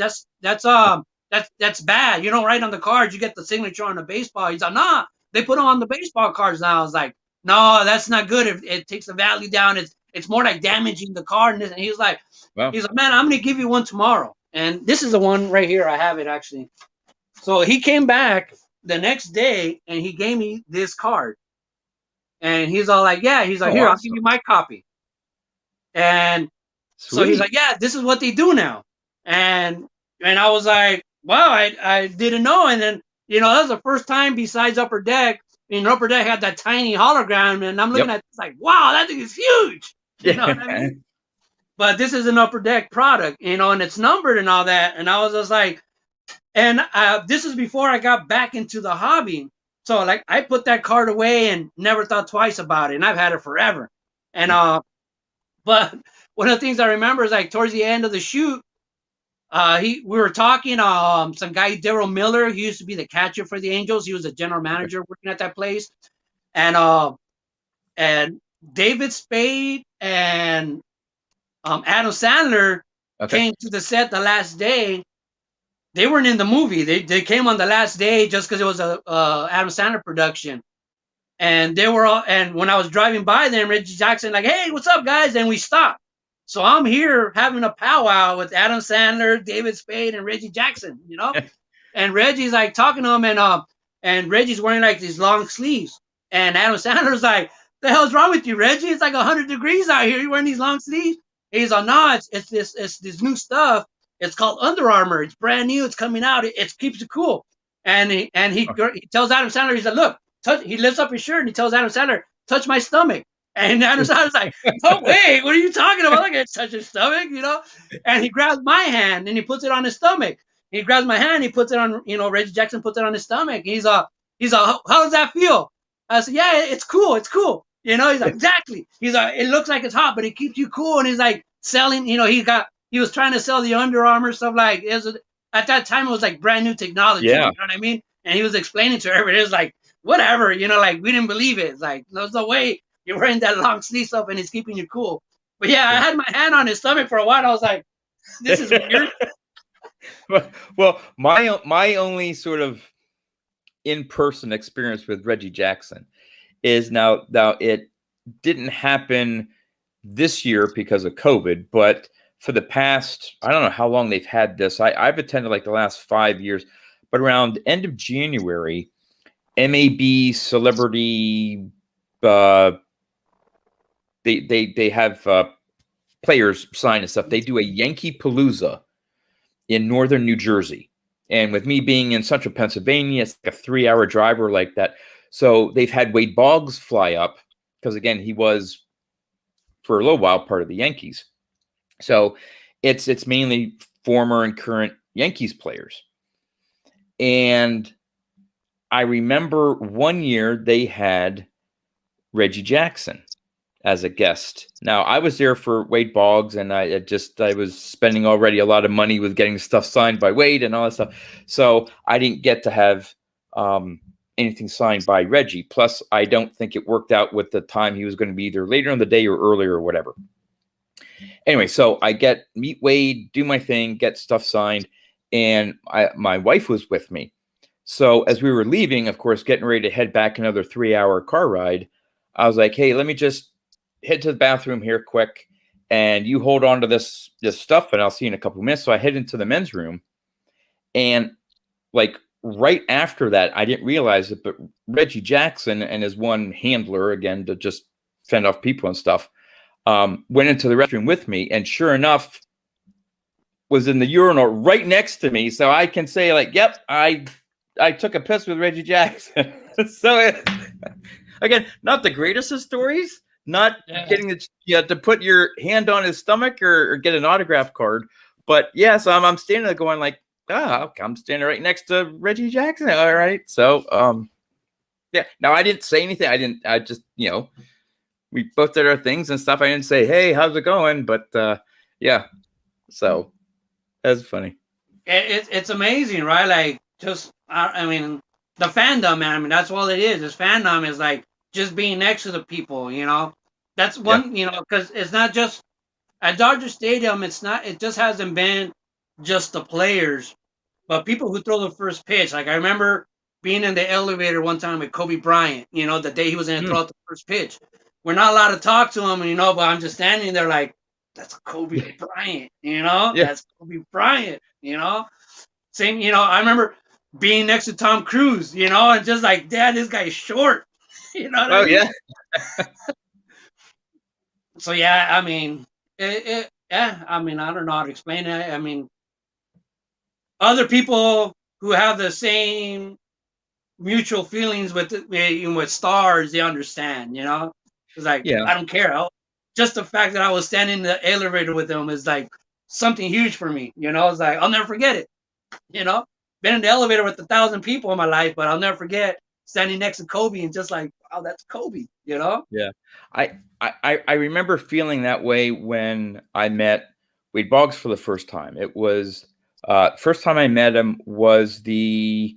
bad. You don't write on the cards. You get the signature on the baseball. He's like, nah, they put them on the baseball cards now. I was like, no, that's not good. It takes the value down. It's more like damaging the card. And he was like, Well. man, I'm gonna give you one tomorrow. And this is the one right here. I have it actually. So he came back the next day and he gave me this card. And he's all like, yeah, he's like, Oh, here, I'll awesome. give you my copy. And Sweet. so he's like, yeah, this is what they do now. And I was like, wow, I didn't know. And then, that was the first time besides Upper Deck. Upper Deck had that tiny hologram, and I'm looking Yep. at it, it's like, wow, that thing is huge. You know Yeah. what I mean? But this is an Upper Deck product, and it's numbered and all that. And I was just like, and this is before I got back into the hobby. So like I put that card away and never thought twice about it. And I've had it forever. And but one of the things I remember is like towards the end of the shoot, we were talking, some guy, Daryl Miller, he used to be the catcher for the Angels. He was a general manager working at that place. And David Spade and Adam Sandler Okay. came to the set the last day. They weren't in the movie. They came on the last day just because it was a Adam Sandler production. And they were all, and when I was driving by them, Reggie Jackson like, hey, what's up, guys? And we stopped. So I'm here having a powwow with Adam Sandler, David Spade, and Reggie Jackson, And Reggie's like talking to him, and Reggie's wearing like these long sleeves. And Adam Sandler's like, the hell's wrong with you, Reggie? It's like 100 degrees out here. You wearing these long sleeves? And he's like, no, it's this new stuff. It's called Under Armour. It's brand new. It's coming out. It keeps it cool. And he tells Adam Sandler, he's like, look, he lifts up his shirt and he tells Adam Sandler, touch my stomach. And Adam Sandler's like, no way, what are you talking about? I'm not going to touch his stomach, And he grabs my hand and he puts it on his stomach. He grabs my hand, he puts it on, Reggie Jackson puts it on his stomach. He's how does that feel? I said, yeah, it's cool. He's like, exactly. He's like, it looks like it's hot, but it keeps you cool. And he's like selling, he was trying to sell the Under Armour stuff. Like at that time, it was like brand new technology. Yeah. You know what I mean? And he was explaining to everybody, it was like, whatever, like we didn't believe it. It's like, there's no way you're wearing that long sleeve stuff and it's keeping you cool. But yeah, I had my hand on his stomach for a while. I was like, this is weird. Well, my only sort of in-person experience with Reggie Jackson is now it didn't happen this year because of COVID, but for the past, I don't know how long they've had this. I've attended like the last 5 years, but around the end of January, MAB Celebrity, uh, they have players sign and stuff. They do a Yankee Palooza in northern New Jersey. And with me being in central Pennsylvania, it's like a 3-hour drive or like that. So they've had Wade Boggs fly up because, again, he was for a little while part of the Yankees. So it's mainly former and current Yankees players. And I remember one year they had Reggie Jackson as a guest. Now, I was there for Wade Boggs, and I was spending already a lot of money with getting stuff signed by Wade and all that stuff. So I didn't get to have anything signed by Reggie. Plus, I don't think it worked out with the time he was going to be either later in the day or earlier or whatever. Anyway, so I meet Wade, do my thing, get stuff signed, and my wife was with me. So as we were leaving, of course, getting ready to head back another 3-hour car ride, I was like, hey, let me just head to the bathroom here quick, and you hold on to this stuff, and I'll see you in a couple of minutes. So I head into the men's room, and like right after that, I didn't realize it, but Reggie Jackson and his one handler, again, to just fend off people and stuff, went into the restroom with me, and sure enough, was in the urinal right next to me. So I can say, like, yep, I took a piss with Reggie Jackson. So again, not the greatest of stories, not getting to put your hand on his stomach or get an autograph card, but yeah. So I'm standing there going like, okay, I'm standing right next to Reggie Jackson. All right. So yeah. Now I didn't say anything. I just we both did our things and stuff. I didn't say, hey, how's it going? But yeah. So that's funny. It's amazing, right? Like, just I mean, the fandom, man. I mean, that's all it is. This fandom is like just being next to the people. That's one. Because it's not just at Dodger Stadium. It just hasn't been just the players, but people who throw the first pitch. Like, I remember being in the elevator one time with Kobe Bryant. The day he was going to throw out the first pitch. We're not allowed to talk to him, but I'm just standing there like, that's Kobe Bryant, That's Kobe Bryant, Same, I remember being next to Tom Cruise, and just like, Dad, this guy's short. You know what I mean? Yeah. So yeah, I mean, I mean, I don't know how to explain it. I mean, other people who have the same mutual feelings with stars, they understand, It's like, I don't care. Just the fact that I was standing in the elevator with them is like something huge for me. It's like, I'll never forget it. Been in the elevator with 1,000 people in my life, but I'll never forget standing next to Kobe and just like, wow, that's Kobe. Yeah. I remember feeling that way when I met Wade Boggs for the first time. It was first time I met him was the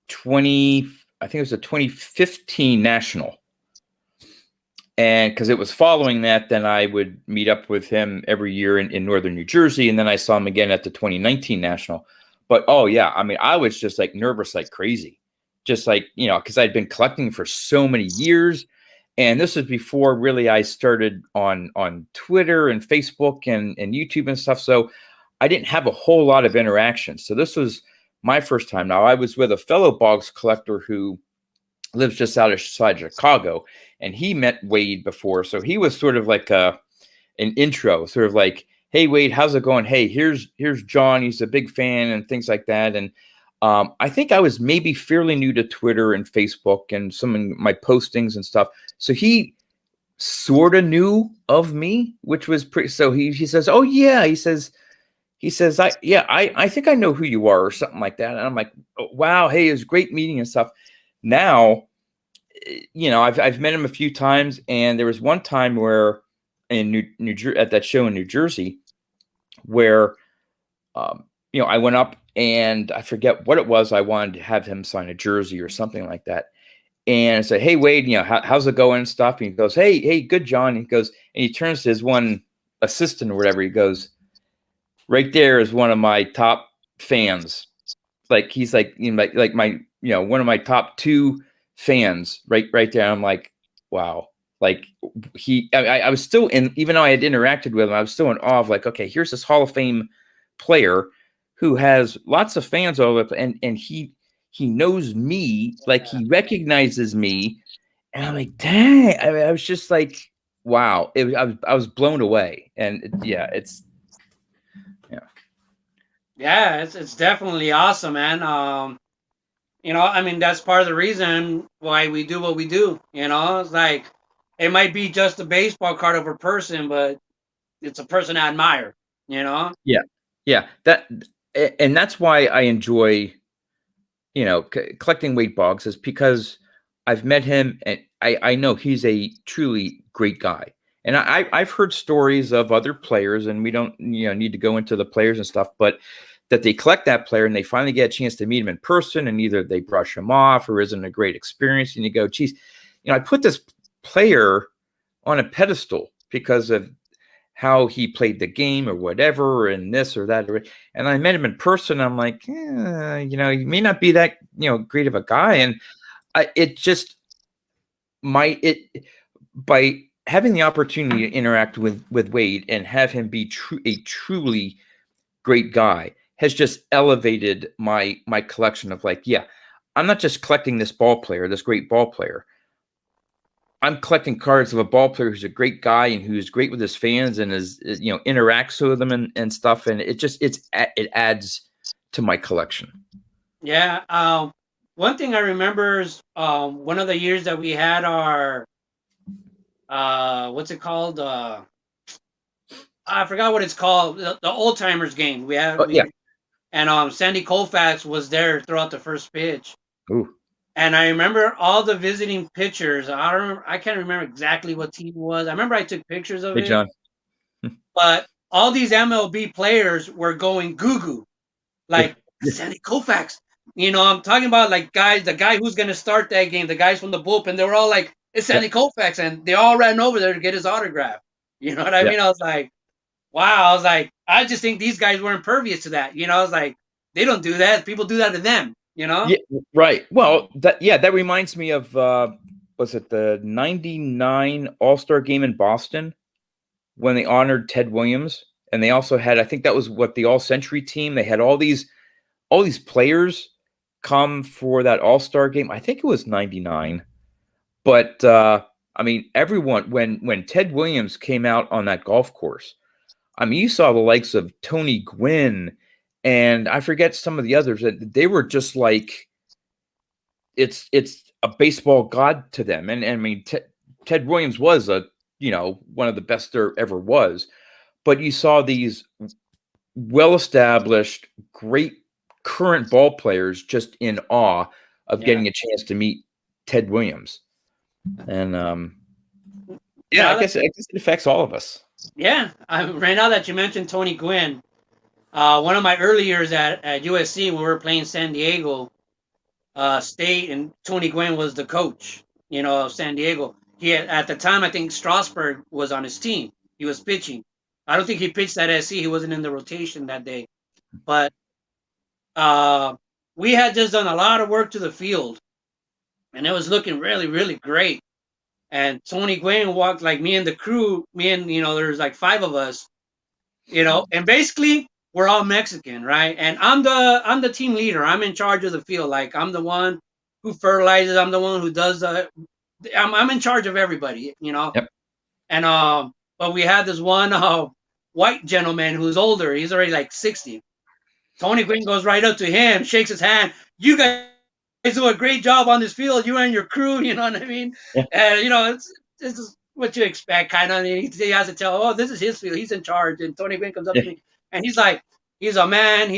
2015 National. And because it was following that, then I would meet up with him every year in northern New Jersey. And then I saw him again at the 2019 National. But, oh, yeah, I mean, I was just like nervous like crazy. Just like, because I'd been collecting for so many years. And this was before really I started on Twitter and Facebook and YouTube and stuff. So I didn't have a whole lot of interaction. So this was my first time. Now, I was with a fellow Boggs collector who lives just outside Chicago, and he met Wade before. So he was sort of like an intro, sort of like, hey, Wade, how's it going? Hey, here's John. He's a big fan and things like that. And I think I was maybe fairly new to Twitter and Facebook and some of my postings and stuff. So he sort of knew of me, which was pretty. So he says, oh, yeah. He says, I think I know who you are or something like that. And I'm like, oh, wow, hey, it was great meeting and stuff. Now, I've met him a few times, and there was one time where in New Jersey at that show in New Jersey, where I went up and I forget what it was. I wanted to have him sign a jersey or something like that, and I said, "Hey Wade, how's it going and stuff?" And he goes, "Hey, good, John." And he goes, and he turns to his one assistant or whatever. He goes, right there is one of my top fans. Like he's like, you know, like my, you know, one of my top two fans right there. I'm like, wow. Like I was still in, even though I had interacted with him, I was still in awe of like, okay, here's this Hall of Fame player who has lots of fans all over, and he knows me, like he recognizes me, and I'm like, dang. I was just like, wow. I was blown away, and yeah, it's yeah. Yeah, it's definitely awesome, man. I mean, that's part of the reason why we do what we do. It's like it might be just a baseball card of a person, but it's a person I admire. You know. Yeah, yeah. And that's why I enjoy, you know, collecting Wade Boggs, is because I've met him and I know he's a truly great guy. And I've heard stories of other players, and we don't, you know, need to go into the players and stuff, but that they collect that player and they finally get a chance to meet him in person, and either they brush him off or isn't a great experience, and you go, geez, you know, I put this player on a pedestal because of how he played the game or whatever, and this or that. And I met him in person. I'm like, you know, he may not be that, you know, great of a guy. And it just by having the opportunity to interact with Wade and have him be a truly great guy has just elevated my collection of like, yeah, I'm not just collecting this ball player, this great ball player. I'm collecting cards of a ball player who's a great guy and who's great with his fans and you know, interacts with them and stuff. And it adds to my collection. Yeah. One thing I remember is one of the years that we had our what's it called? I forgot what it's called. The old timers game. Oh, yeah. And Sandy Koufax was there throughout the first pitch. Ooh. And I remember all the visiting pitchers. I can't remember exactly what team it was. I remember I took pictures of Hey, it. John. But all these MLB players were going goo goo, like Sandy Koufax. I'm talking about like the guy who's gonna start that game, the guys from the bullpen. They were all like, "It's Sandy Koufax," and they all ran over there to get his autograph. You know what I mean? I was like, wow. I was like, I just think these guys were impervious to that. I was like, they don't do that. People do that to them. Yeah, right. Well, that reminds me of was it the '99 All-Star game in Boston when they honored Ted Williams, and they also had, I think that was what, the All-Century team. They had all these players come for that All-Star game. I think it was '99, but I mean, everyone, when Ted Williams came out on that golf course, I mean, you saw the likes of Tony Gwynn, and I forget some of the others, that they were just like, it's a baseball god to them. And I mean, Ted Williams was one of the best there ever was. But you saw these well-established, great current ball players just in awe of getting a chance to meet Ted Williams. And I guess it affects all of us. Yeah, right now that you mentioned Tony Gwynn, one of my early years at USC, when we were playing San Diego State, and Tony Gwynn was the coach, of San Diego. At the time, I think Strasburg was on his team. He was pitching. I don't think he pitched at SC. He wasn't in the rotation that day. But we had just done a lot of work to the field, and it was looking really, really great. And Tony Gwynn walked, like me and the crew, there's like 5 of us, and basically we're all Mexican, right? And I'm the team leader. I'm in charge of the field. Like, I'm the one who fertilizes. I'm the one who does I'm in charge of everybody, Yep. And but we had this one white gentleman who's older. He's already like 60. Tony Gwynn goes right up to him, shakes his hand. "You guys do a great job on this field, you and your crew," you know what I mean? Yeah. And this is what you expect, kind of. He has to tell, "Oh, this is his field. He's in charge." And Tony Gwynn comes up to me, and he's like, he's a man.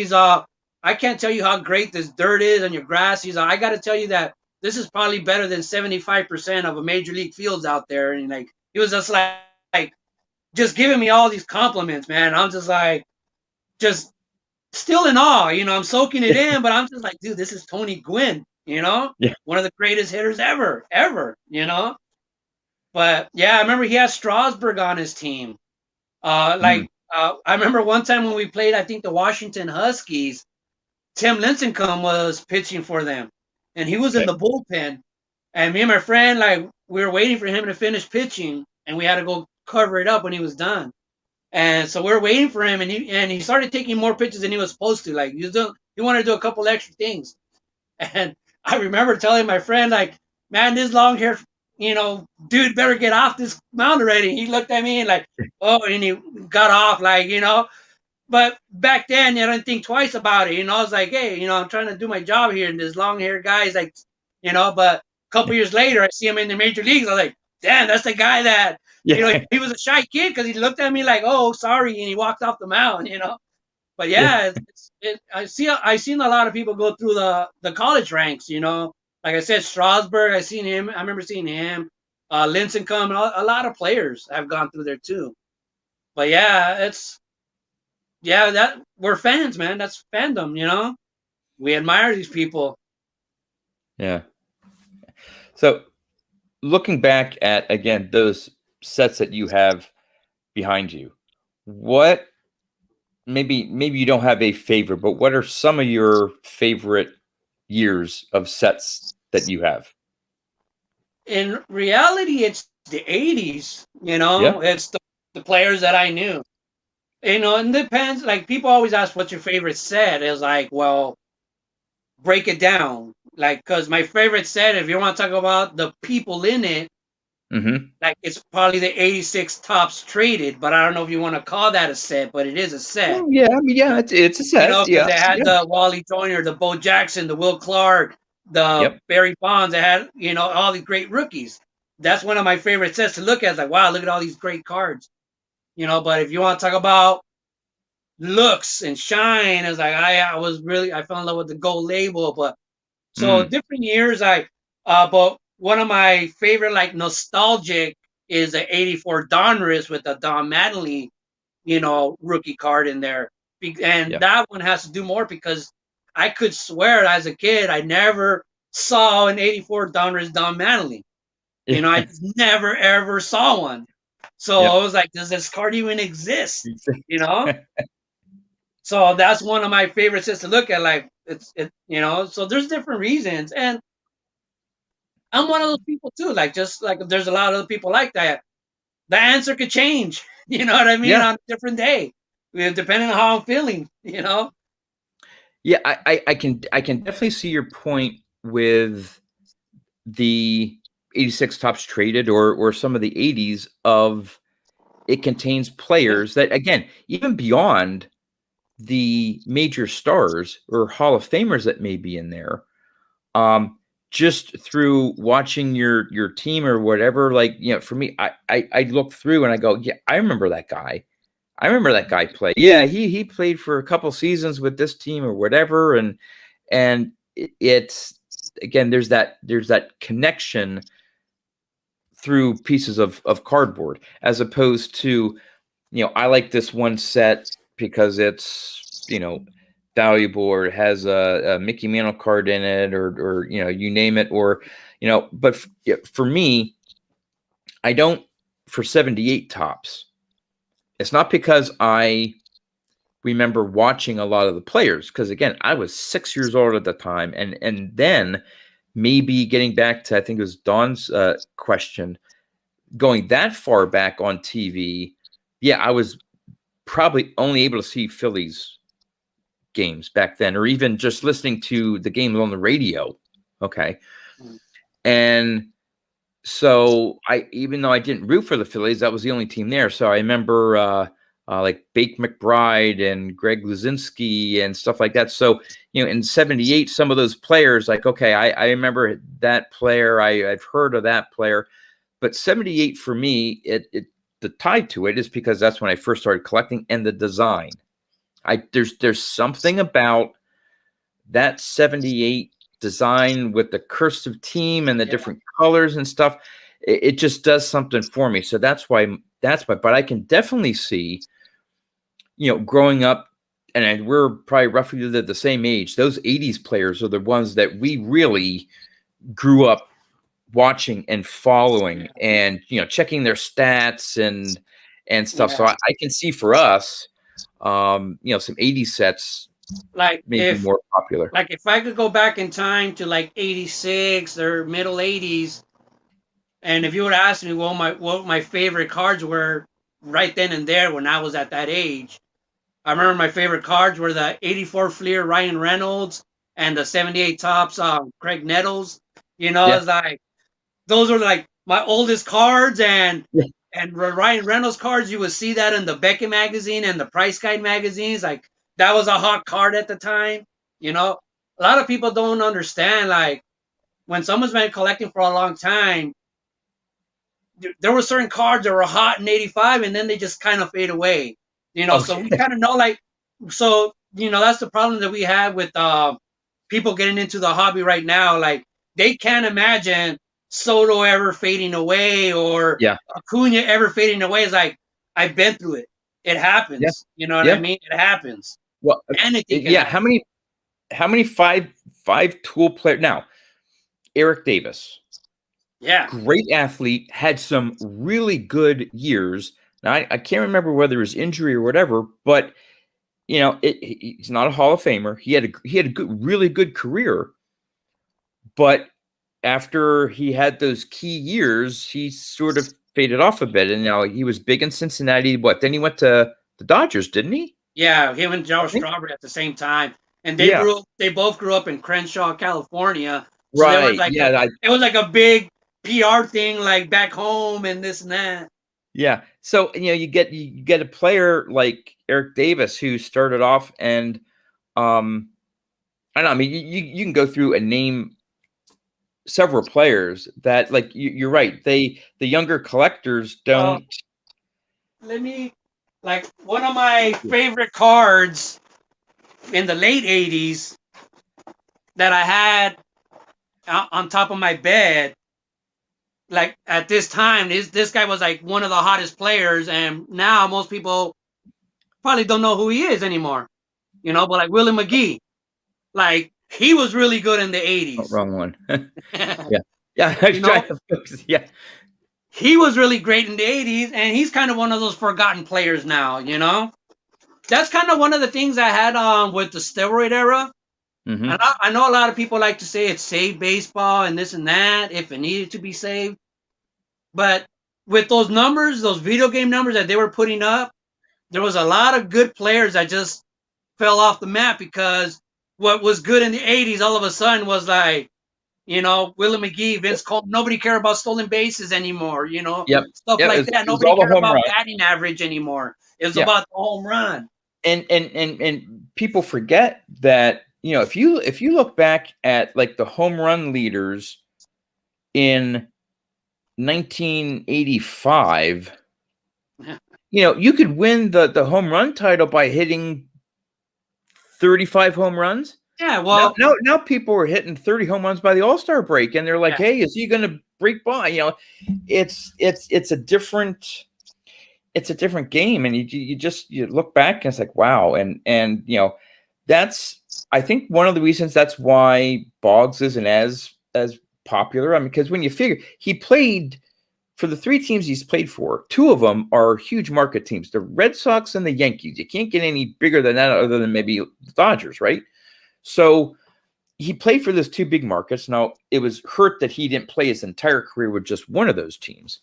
I can't tell you how great this dirt is on your grass. I got to tell you that this is probably better than 75% of a major league fields out there. And like, he was just like just giving me all these compliments, man. I'm just like, just still in awe. I'm soaking it in, but I'm just like, dude, this is Tony Gwynn. One of the greatest hitters ever. But yeah, I remember he had Strasburg on his team. I remember one time when we played, I think the Washington Huskies, Tim Lincecum was pitching for them, and he was in Okay. the bullpen. And me and my friend, like, we were waiting for him to finish pitching, and we had to go cover it up when he was done. And so we are waiting for him, and he started taking more pitches than he was supposed to. Like, he wanted to do a couple extra things. And I remember telling my friend, like, man, this long hair, dude better get off this mound already. He looked at me and like, oh, and he got off, like, But back then, I didn't think twice about it. I was like, hey, I'm trying to do my job here, and this long hair guy is like, But a couple years later, I see him in the major leagues. I was like, damn, that's the guy that, Yeah. he was a shy kid because he looked at me like, oh, sorry, and he walked off the mound. But yeah, I seen a lot of people go through the college ranks. Like I said, Strasburg. I seen him. I remember seeing him. Lincecum. A lot of players have gone through there too. But yeah, that we're fans, man. That's fandom. We admire these people. Yeah. So looking back at, again, those sets that you have behind you, what, maybe you don't have a favorite, but what are some of your favorite years of sets that you have? In reality, it's the 80s. Yeah. It's the players that I knew. It depends. Like, people always ask, what's your favorite set? It's like, well, break it down. Like, because my favorite set, if you want to talk about the people in it, Mm-hmm. like, it's probably the 86 tops traded, but I don't know if you want to call that a set, but it is a set. Well, yeah, I mean, yeah, it's a set. Because Yeah. they had Yeah. the Wally Joyner, the Bo Jackson, the Will Clark, the Yep. Barry Bonds. They had, all these great rookies. That's one of my favorite sets to look at. It's like, wow, look at all these great cards. But if you want to talk about looks and shine, it's like I fell in love with the gold label. But so Mm. different years, but one of my favorite, like, nostalgic is the '84 Donruss with the Don Mattingly, rookie card in there. And Yeah. that one has to do more because I could swear as a kid I never saw an '84 Donruss Don Mattingly. I just never ever saw one. So Yep. I was like, does this card even exist? So that's one of my favorites just to look at. Like, so there's different reasons. And I'm one of those people too. Like, just like there's a lot of other people like that. The answer could change. You know what I mean? Yeah. On a different day, depending on how I'm feeling. Yeah, I can definitely see your point with the 86 tops traded or some of the 80s of it contains players that, again, even beyond the major stars or Hall of Famers that may be in there, just through watching your team or whatever, like, for me, I look through and I go, yeah, I remember that guy. I remember that guy play. Yeah, he played for a couple seasons with this team or whatever, and it's, again, there's that connection through pieces of cardboard, as opposed to, I like this one set because it's, valuable, or it has a Mickey Mantle card in it, or you name it, or but for me, I don't, for 78 tops. It's not because I remember watching a lot of the players, because, again, I was 6 years old at the time, and then maybe getting back to, I think it was Don's question, going that far back on TV, yeah, I was probably only able to see Phillies games back then, or even just listening to the games on the radio. Okay. And so even though I didn't root for the Phillies, that was the only team there. So I remember like Bake McBride and Greg Luzinski and stuff like that. So, in 78, some of those players, like, okay, I remember that player. I've heard of that player. But 78 for me, the tie to it is because that's when I first started collecting, and the design. There's something about that 78 design with the cursive team and the different colors and stuff. It just does something for me. So that's why, but I can definitely see, growing up, and we're probably roughly the same age, those 80s players are the ones that we really grew up watching and following, and checking their stats, and stuff. Yeah. So I can see for us, some 80s sets Like may be more popular. like if I could go back in time to like 86 or middle 80s, and if you would ask me what my favorite cards were right then and there when I was at that age, I remember my favorite cards were the 84 Fleer Ryan Reynolds and the 78 Tops Craig Nettles. Yeah. It's like those are like my oldest cards, and Yeah. Ryan Reynolds cards, you would see that in the Beckett magazine and the Price Guide magazines. Like that was a hot card at the time. A lot of people don't understand, like when someone's been collecting for a long time, there were certain cards that were hot in 85 and then they just kind of fade away. So we Okay. kind of know, like, so that's the problem that we have with people getting into the hobby right now. Like they can't imagine Soto ever fading away or Yeah. Acuna ever fading away. It's like, I've been through it. It happens. Yeah. You know what Yeah. I mean? It happens. Well, Anything can yeah. happen. How many five tool player now? Eric Davis. Yeah. Great athlete, had some really good years. Now I can't remember whether it was injury or whatever, but he's not a Hall of Famer. He had a really good career, but after he had those key years, he sort of faded off a bit. And now he was big in Cincinnati. Then he went to the Dodgers, didn't he? Yeah, him and Joe Strawberry at the same time, and they both grew up in Crenshaw, California. So right. They were like it was like a big PR thing, like back home and this and that. Yeah. So you get a player like Eric Davis who started off, and I don't know. I mean, you can go through and name several players that, like, you're right. The younger collectors don't. Like one of my favorite cards in the late 80s that I had on top of my bed. Like at this time, this guy was like one of the hottest players, and now most people probably don't know who he is anymore. But like Willie McGee, like he was really good in the 80s. Oh, wrong one. Yeah. Yeah. He was really great in the 80s, and he's kind of one of those forgotten players now. That's kind of one of the things I had with the steroid era. Mm-hmm. And I know a lot of people like to say it saved baseball and this and that if it needed to be saved. But with those numbers, those video game numbers that they were putting up, there was a lot of good players that just fell off the map because what was good in the 80s all of a sudden was like, Willie McGee, Vince Cole, nobody cared about stolen bases anymore, stuff like that. Nobody cared about batting average anymore. It was about the home run. And people forget that, if you look back at like the home run leaders in 1985, you could win the home run title by hitting 35 home runs. Yeah, well, now people are hitting 30 home runs by the All-Star break, and they're like, "Hey, is he going to break by?" It's a different game, and you look back and it's like, wow, and that's, I think, one of the reasons that's why Boggs isn't as popular. I mean, because when you figure he played for the three teams he's played for, two of them are huge market teams, the Red Sox and the Yankees. You can't get any bigger than that other than maybe the Dodgers, right? So he played for those two big markets. Now, it was hurt that he didn't play his entire career with just one of those teams.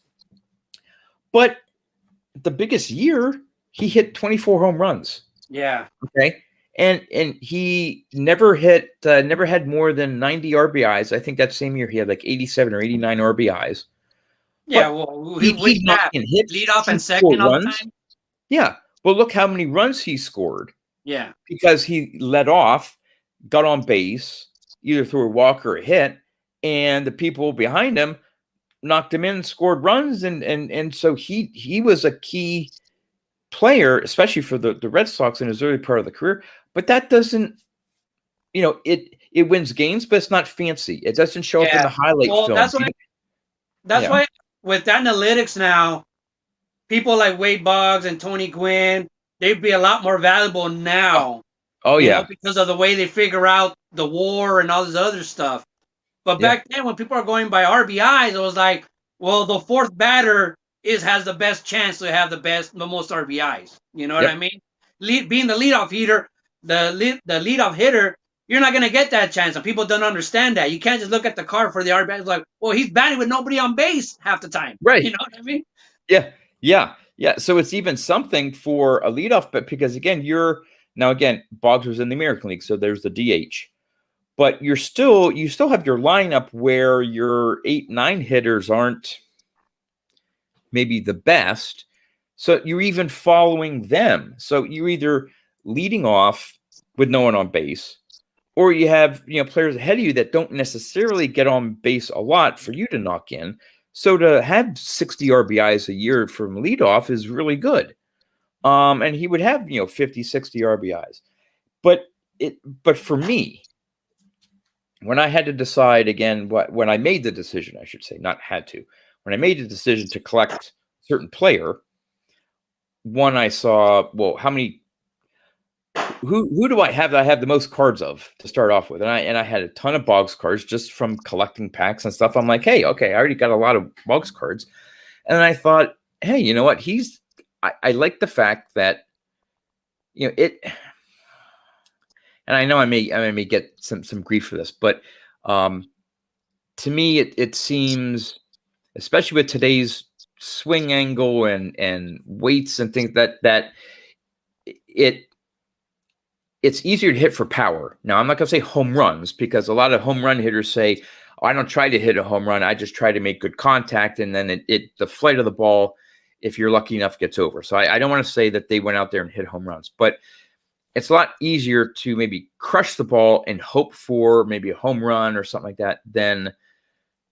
But the biggest year, he hit 24 home runs. Yeah. Okay. And he never had more than 90 RBIs. I think that same year he had like 87 or 89 RBIs. Yeah, well, he'd not lead off and second all the time. Yeah. Well, look how many runs he scored. Yeah. Because he led off, got on base, either through a walk or a hit, and the people behind him knocked him in, scored runs, and so he was a key player, especially for the Red Sox in his early part of the career. But that doesn't, it wins games, but it's not fancy. It doesn't show up in the highlight films. That's why with analytics now, people like Wade Boggs and Tony Gwynn, they'd be a lot more valuable now. Oh yeah, because of the way they figure out the WAR and all this other stuff. But back then, when people are going by RBIs, it was like, well, the fourth batter has the best chance to have the most RBIs. You know what I Yep. mean? Being the leadoff hitter, the leadoff hitter, you're not gonna get that chance, and people don't understand that. You can't just look at the card for the RBIs. It's like, well, he's batting with nobody on base half the time. Right. You know what I mean? Yeah. Yeah. Yeah. So it's even something for a leadoff, but because again, Boggs was in the American League, so there's the DH. But you still have your lineup where your 8-9 hitters aren't maybe the best. So you're even following them. So you're either leading off with no one on base, or you have players ahead of you that don't necessarily get on base a lot for you to knock in. So to have 60 RBIs a year from leadoff is really good. And he would have 50, 60 RBIs. But for me, when I had to decide again, when I made the decision, I should say, not had to, when I made the decision to collect a certain player, one I saw, well, who do I have that I have the most cards of to start off with? And I had a ton of Boggs cards just from collecting packs and stuff. I'm like, hey, okay, I already got a lot of Boggs cards. And then I thought, hey, you know what? I like the fact that, it, and I know I may get some grief for this, but to me, it seems, especially with today's swing angle and weights and things, that it's easier to hit for power. Now, I'm not going to say home runs, because a lot of home run hitters say, oh, I don't try to hit a home run. I just try to make good contact. And then the flight of the ball, if you're lucky enough, gets over. So I don't want to say that they went out there and hit home runs, but it's a lot easier to maybe crush the ball and hope for maybe a home run or something like that than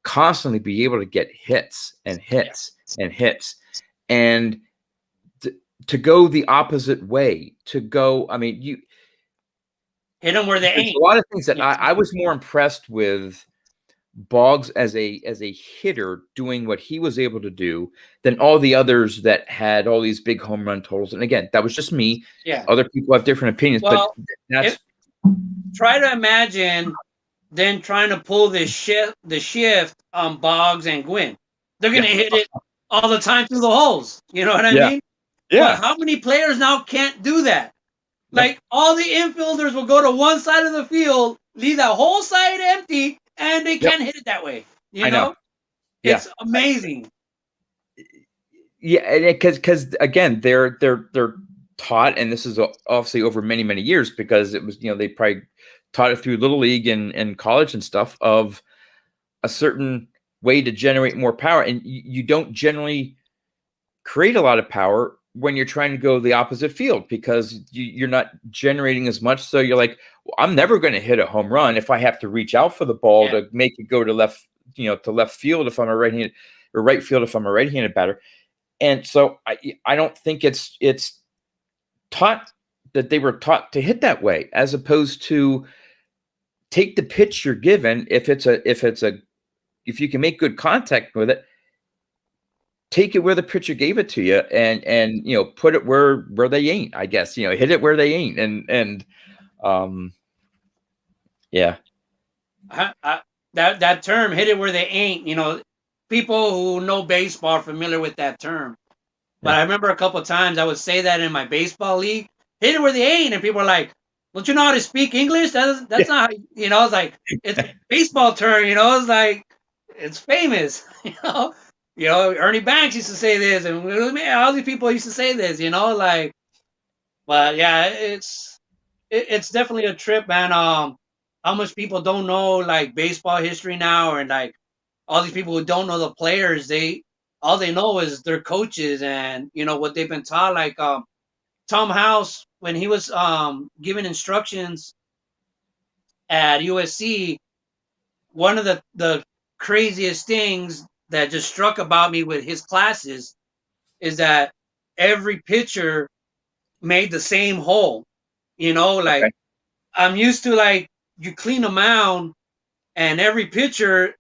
constantly be able to get hits and hits and hits. And to go the opposite way, to go, I mean, you hit them where they ain't. A lot of things that I was more impressed with Boggs as a hitter doing what he was able to do than all the others that had all these big home run totals. And again, that was just me. Yeah. Other people have different opinions, well, but that's try to imagine then trying to pull the shift on Boggs and Gwynn. They're gonna hit it all the time through the holes. You know what I mean? Yeah. But how many players now can't do that? Like all the infielders will go to one side of the field, leave that whole side empty, and they can't hit it that way. You know? It's amazing. Yeah, because again, they're taught, and this is obviously over many, many years, because it was, they probably taught it through Little League and college and stuff, of a certain way to generate more power. And you don't generally create a lot of power when you're trying to go the opposite field, because you're not generating as much. So you're like, well, I'm never going to hit a home run if I have to reach out for the ball to make it go to left, to left field if I'm a right-handed, or right field if I'm a right-handed batter. And so I don't think it's taught that they were taught to hit that way, as opposed to take the pitch you're given. If you can make good contact with it, take it where the pitcher gave it to you, and put it where they ain't, I guess, hit it where they ain't. And that term, hit it where they ain't, people who know baseball are familiar with that term. But I remember a couple of times I would say that in my baseball league, hit it where they ain't, and people are like, don't you know how to speak English? That's not how, it's like, it's a baseball term, it's like, it's famous, Ernie Banks used to say this, and all these people used to say this, like, but yeah, it's definitely a trip, man. How much people don't know like baseball history now, and like all these people who don't know the players, all they know is their coaches and what they've been taught. Like Tom House, when he was given instructions at USC, one of the craziest things that just struck about me with his classes is that every pitcher made the same hole. Like I'm used to, like, you clean a mound and every pitcher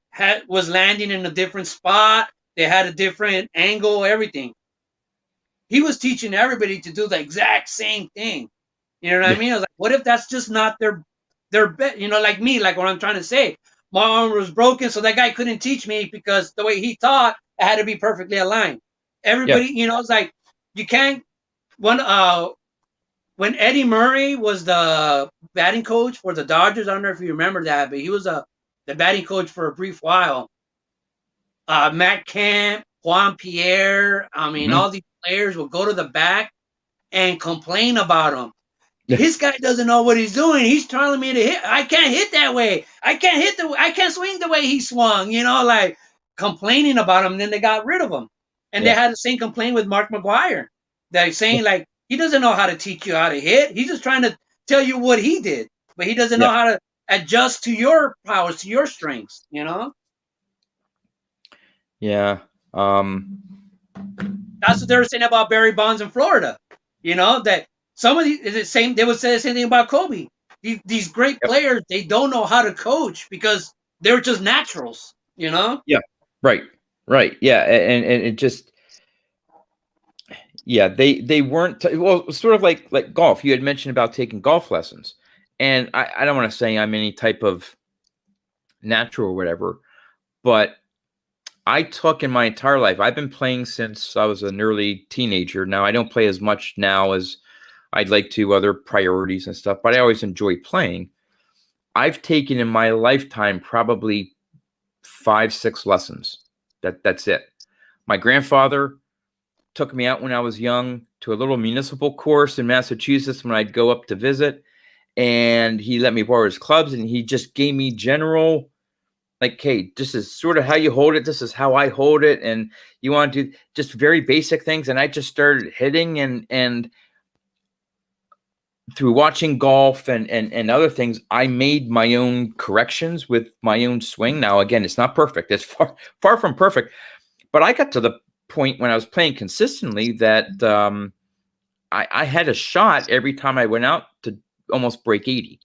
was landing in a different spot. They had a different angle, everything. He was teaching everybody to do the exact same thing. You know what I mean? I was like, what if that's just not their bet? Like me, like what I'm trying to say. My arm was broken, so that guy couldn't teach me because the way he taught, it had to be perfectly aligned. Yeah. Everybody, you know, it's like you can't when Eddie Murray was the batting coach for the Dodgers. I don't know if you remember that, but he was the batting coach for a brief while. Matt Kemp, Juan Pierre, I mean, Hmm. all these players will go to the back and complain about him. This guy doesn't know what he's doing. He's telling me to hit. I can't hit that way. I can't swing the way he swung. You know, like complaining about him. And then they got rid of him, and they Yeah. had the same complaint with Mark McGuire. They're saying like he doesn't know how to teach you how to hit. He's just trying to tell you what he did, but he doesn't Yeah. know how to adjust to your powers, to your strengths. You know, Yeah. Um, that's what they were saying about Barry Bonds in Florida. You know that some of these is the same. They would say the same thing about Kobe. These great yep. players, they don't know how to coach because they're just naturals. You know? Yeah. Right. Right. Yeah. And it just, yeah, they weren't, well, sort of like golf. You had mentioned about taking golf lessons. And I don't want to say I'm any type of natural or whatever, but I took in my entire life. I've been playing since I was an early teenager. Now I don't play as much now as I'd like to, other priorities and stuff, but I always enjoy playing. I've taken in my lifetime probably 5, 6 lessons. That's it. My grandfather took me out when I was young to a little municipal course in Massachusetts when I'd go up to visit, and he let me borrow his clubs, and he just gave me general, like, hey, this is sort of how you hold it. This is how I hold it. And you want to do just very basic things. And I just started hitting, and through watching golf and other things, I made my own corrections with my own swing. Now, again, it's not perfect. It's far from perfect. But I got to the point when I was playing consistently that I had a shot every time I went out to almost break 80.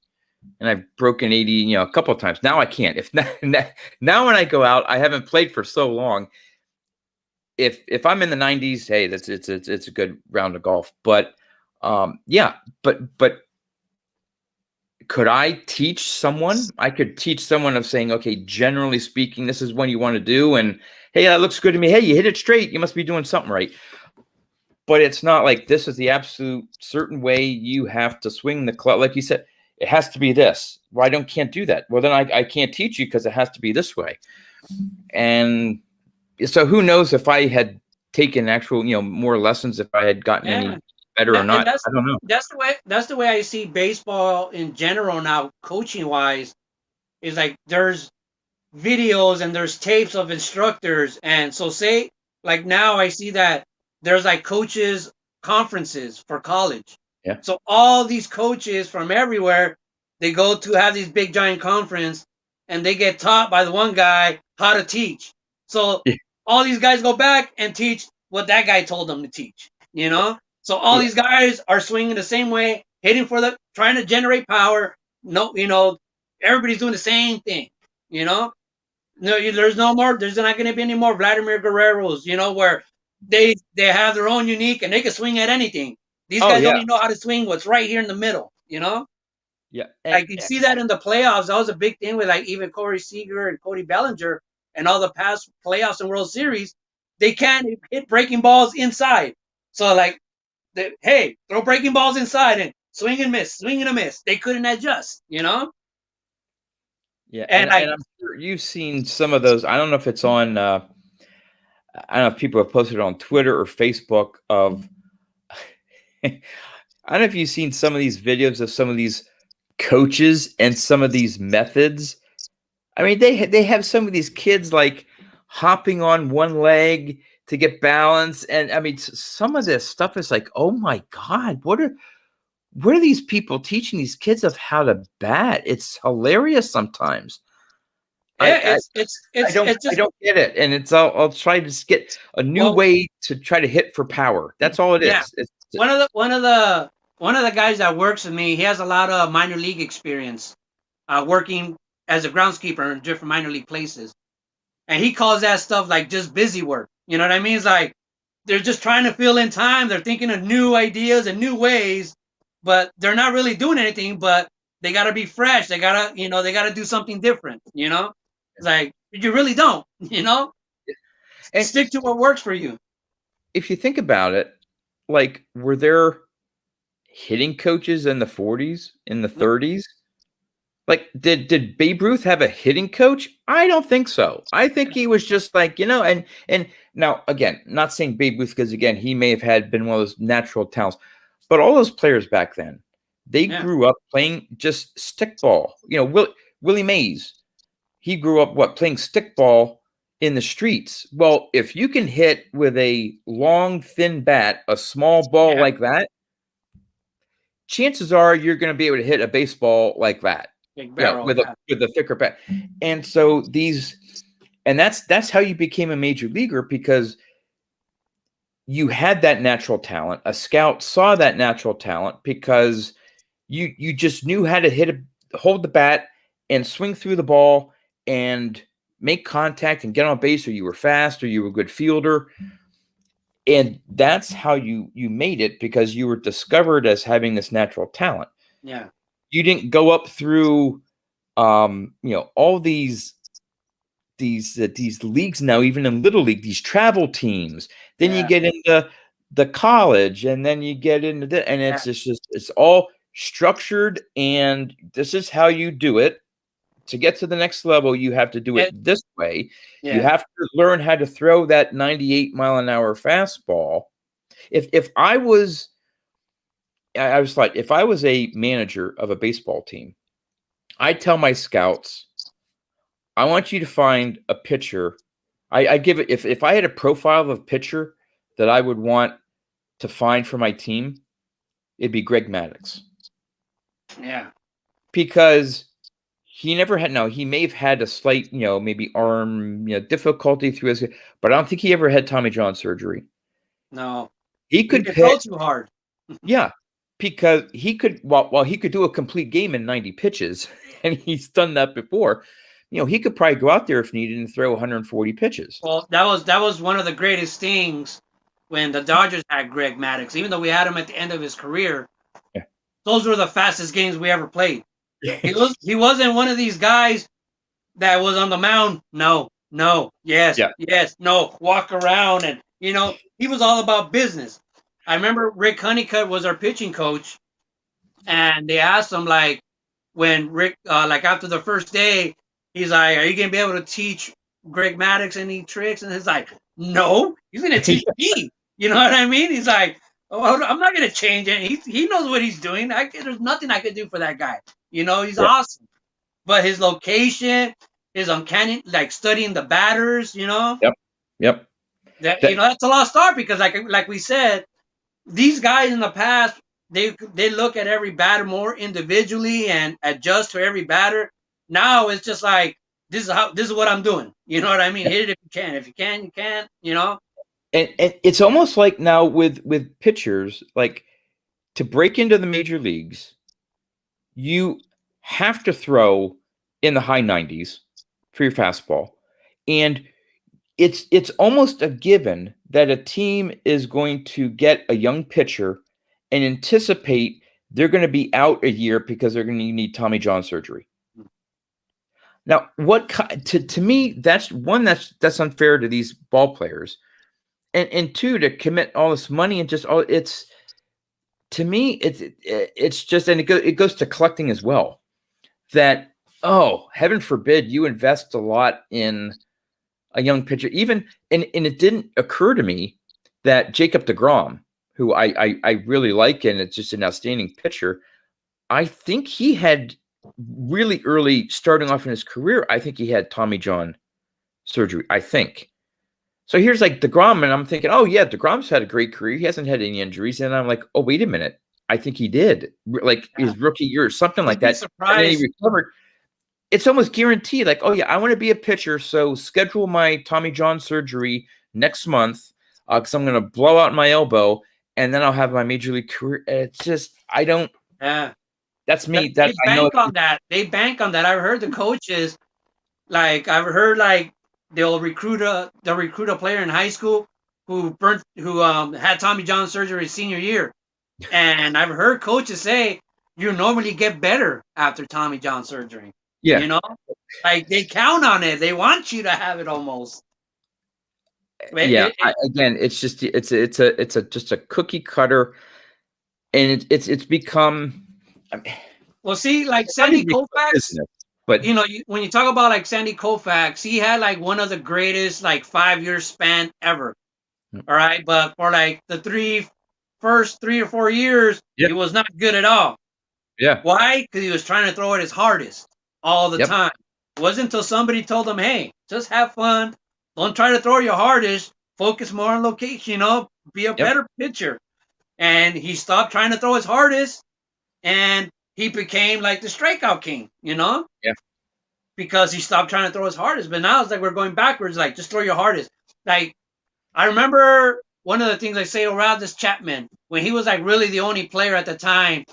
And I've broken 80, a couple of times. Now I can't. Now when I go out, I haven't played for so long. If I'm in the 90s, hey, it's a good round of golf. But yeah, but could I teach someone? I could teach someone of saying, okay, generally speaking, this is what you want to do, and hey, that looks good to me. Hey, you hit it straight. You must be doing something right. But it's not like this is the absolute certain way you have to swing the club. Like you said, it has to be this. Well, can't do that. Well, then I can't teach you because it has to be this way. And so who knows if I had taken actual, more lessons, if I had gotten Yeah. any better or And not. I don't know. that's the way I see baseball in general now, coaching wise, is like there's videos and there's tapes of instructors. And so say like now I see that there's like coaches conferences for college. Yeah. So all these coaches from everywhere, they go to have these big giant conference and they get taught by the one guy how to teach. So Yeah. all these guys go back and teach what that guy told them to teach, you know? So all Yeah. these guys are swinging the same way, hitting for trying to generate power. No, everybody's doing the same thing, you know? No, there's no more. There's not going to be any more Vladimir Guerreros, where they have their own unique and they can swing at anything. These Oh guys yeah. only know how to swing what's right here in the middle, you know. Yeah. Like you see that in the playoffs. That was a big thing with like even Corey Seager and Cody Bellinger and all the past playoffs and World Series. They can't hit breaking balls inside. So like, hey, throw breaking balls inside and swing and miss, swing and a miss. They couldn't adjust, you know. Yeah. And like, And I'm sure you've seen some of those. I don't know if it's on. I don't know if people have posted on Twitter or Facebook of. I don't know if you've seen some of these videos of some of these coaches and some of these methods. I mean, they have some of these kids like hopping on one leg to get balance, and I mean, some of this stuff is like, oh my god, what are these people teaching these kids of how to bat? It's hilarious sometimes. yeah, I it's I just don't get it, and I'll try to just get a new well, way to try to hit for power. That's all it yeah. is. It's One of the guys that works with me, he has a lot of minor league experience, working as a groundskeeper in different minor league places, and he calls that stuff like just busy work. You know what I mean? It's like they're just trying to fill in time. They're thinking of new ideas and new ways, but they're not really doing anything. But they got to be fresh. They gotta do something different. It's like you really don't. and Stick to what works for you. if you think about it, like, were there hitting coaches in the 40s, in the 30s? Like, did Babe Ruth have a hitting coach? I don't think so. I think he was just like, and now again, not saying Babe Ruth, because again, he may have been one of those natural talents, but all those players back then, they grew up playing just stickball. Willie Mays, he grew up playing stickball in the streets. Well, if you can hit with a long, thin bat, a small ball like that, chances are you're going to be able to hit a baseball like that. Big barrel, with a thicker bat. And so that's how you became a major leaguer, because you had that natural talent. A scout saw that natural talent because you just knew how to hold the bat and swing through the ball and make contact and get on base, or you were fast, or you were a good fielder. And that's how you made it, because you were discovered as having this natural talent. Yeah. You didn't go up through all these leagues now, even in Little League, these travel teams. Then you get into the college, and then you get into and it's just it's all structured, and this is how you do it. To get to the next level, you have to do it this way. You have to learn how to throw that 98-mile-an-hour fastball. If I was a manager of a baseball team, I'd tell my scouts, I want you to find a pitcher. I give it, if I had a profile of a pitcher that I would want to find for my team, it'd be Greg Maddux. Yeah. Because he never had, he may have had a slight, maybe arm, difficulty through his, but I don't think he ever had Tommy John surgery. No. He could throw too hard. Yeah. Because he could, while he could do a complete game in 90 pitches, and he's done that before, he could probably go out there if needed and throw 140 pitches. Well, that was one of the greatest things when the Dodgers had Greg Maddux. Even though we had him at the end of his career, those were the fastest games we ever played. He wasn't one of these guys that was on the mound. No, yes, no, walk around, and he was all about business. I remember Rick Honeycutt was our pitching coach, and they asked him, like, when Rick, after the first day, he's like, "Are you gonna be able to teach Greg Maddux any tricks?" And he's like, "No, he's gonna teach me." You know what I mean? He's like, "Oh, I'm not gonna change it. He knows what he's doing. There's nothing I could do for that guy. He's awesome." But his location, his uncanny, like studying the batters. Yep. That's a lost art, because like we said, these guys in the past, they look at every batter more individually and adjust to every batter. Now it's just like, this is what I'm doing. You know what I mean? Hit it if you can. If you can, you can. And it's almost like now with pitchers, like, to break into the major leagues, you have to throw in the high 90s for your fastball, and it's almost a given that a team is going to get a young pitcher and anticipate they're going to be out a year because they're going to need Tommy John surgery. Now, to me, that's one, that's unfair to these ball players, and two, to commit all this money and just all to me, it's just, and it goes to collecting as well. That, oh, heaven forbid you invest a lot in a young pitcher, even, and it didn't occur to me that Jacob deGrom, who I really like, and it's just an outstanding pitcher, I think he had really early, starting off in his career, I think he had Tommy John surgery, I think. So here's like deGrom, and I'm thinking, oh yeah, deGrom's had a great career. He hasn't had any injuries. And I'm like, oh, wait a minute. I think he did, like his rookie year or something like that. And then he recovered. It's almost guaranteed, like, oh yeah, I want to be a pitcher, so schedule my Tommy John surgery next month, because I'm going to blow out my elbow, and then I'll have my major league career. It's just, I don't. Yeah. That's me. They bank on that. They bank on that. I've heard the coaches, like, they'll recruit a player in high school who had Tommy John surgery his senior year, and I've heard coaches say you normally get better after Tommy John surgery. Yeah, like they count on it. They want you to have it almost. Again, it's just just a cookie cutter, and it's become. I mean, well, see, like Sandy Koufax, but when you talk about like Sandy Koufax, he had like one of the greatest like 5-year span ever. All right, but for like the first 3 or 4 years, it was not good at all. Yeah. Why? Because he was trying to throw it his hardest all the time. It wasn't until somebody told him, "Hey, just have fun. Don't try to throw your hardest. Focus more on location. Be a better pitcher." And he stopped trying to throw his hardest, and he became like the strikeout king. Yeah. Because he stopped trying to throw his hardest. But now it's like we're going backwards. Like, just throw your hardest. Like, I remember one of the things I say around this Chapman, when he was like really the only player at the time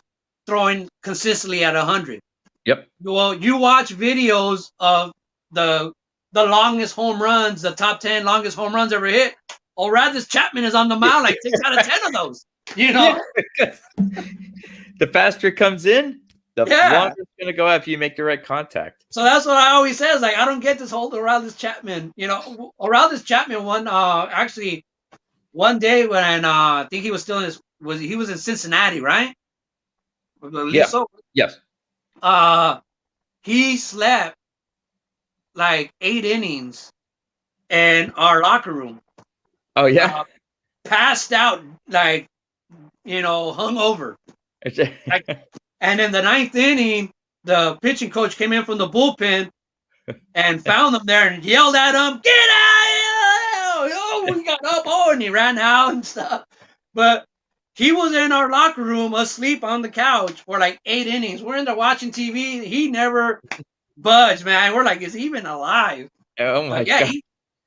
throwing consistently at 100. Yep. Well, you watch videos of the longest home runs, the top 10 longest home runs ever hit. Aroldis Chapman is on the mound like 6 out of 10 of those. The faster it comes in, the longer it's going to go after you make the right contact. So that's what I always say. Is like, I don't get this whole Aroldis Chapman. Aroldis Chapman won actually one day when I think he was still he was in Cincinnati, right? Yeah. So. Yes. He slept like 8 innings in our locker room. Oh yeah. Passed out, like, hung over. And in the 9th inning, the pitching coach came in from the bullpen and found him there and yelled at him, "Get out of here!" Oh, we got up, and he ran out and stuff. But he was in our locker room asleep on the couch for like 8 innings. We're in there watching TV. He never budged, man. We're like, is he even alive? Oh my God.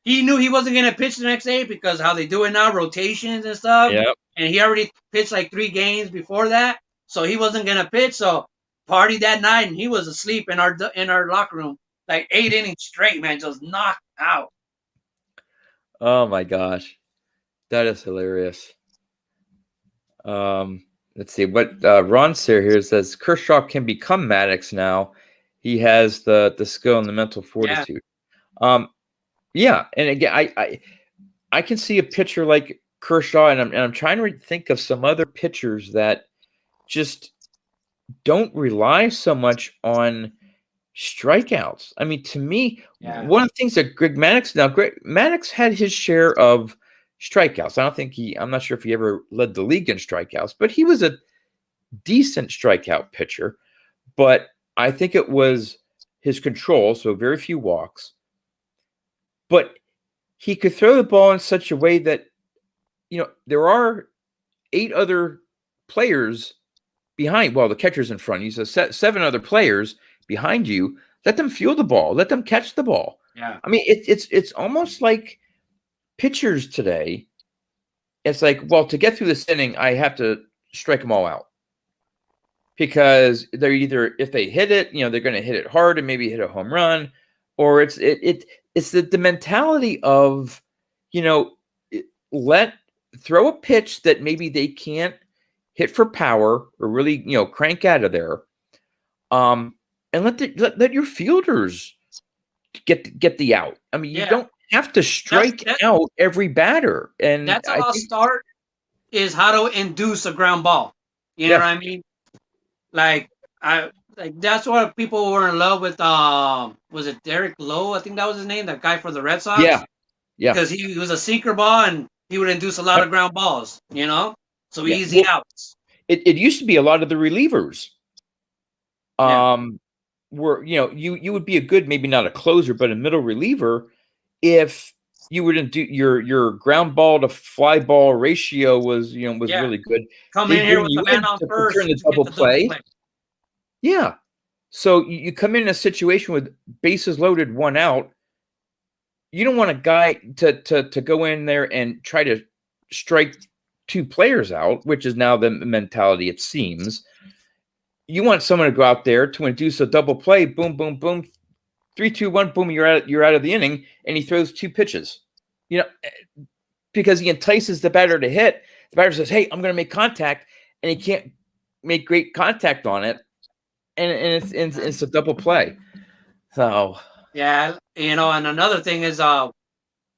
He knew he wasn't going to pitch the next day because how they do it now, rotations and stuff. Yep. And he already pitched like 3 games before that. So he wasn't going to pitch. So partied that night and he was asleep in our locker room like 8 innings straight, man, just knocked out. Oh my gosh. That is hilarious. Let's see what Ron Sear here says. Kershaw can become Maddox now. He has the skill and the mental fortitude. Yeah, and again, I can see a pitcher like Kershaw, and I'm trying to think of some other pitchers that just don't rely so much on strikeouts. I mean, to me, one of the things that Greg Maddux had his share of strikeouts. I'm not sure if he ever led the league in strikeouts, but he was a decent strikeout pitcher. But I think it was his control, so very few walks. But he could throw the ball in such a way that, there are 8 other players behind. Well, the catcher's in front. He's 7 other players behind you. Let them field the ball. Let them catch the ball. Yeah. I mean, it's almost like pitchers today. It's like, well, to get through this inning, I have to strike them all out. Because they're either, if they hit it, they're going to hit it hard and maybe hit a home run, or it's the mentality of, throw a pitch that maybe they can't hit for power or really, crank out of there, and let your fielders get the out. I mean, you don't have to strike out every batter, and that's how I'll start. Is how to induce a ground ball. You know what I mean? Like that's what people were in love with. Was it Derek Lowe? I think that was his name. That guy for the Red Sox. Yeah. Because he was a sinker ball and he would induce a lot of ground balls. So easy outs. It used to be a lot of the relievers. Were you would be a good, maybe not a closer, but a middle reliever if you would do your ground ball to fly ball ratio was really good. Come in here with the man on first and the double play. Yeah. So you come in a situation with bases loaded, 1 out. You don't want a guy to go in there and try to strike 2 players out, which is now the mentality, it seems. You want someone to go out there to induce a double play. Boom, boom, boom. 3, 2, 1. Boom. You're out of the inning, and he throws 2 pitches. Because he entices the batter to hit. The batter says, "Hey, I'm going to make contact," and he can't make great contact on it, and it's a double play. So yeah, and another thing is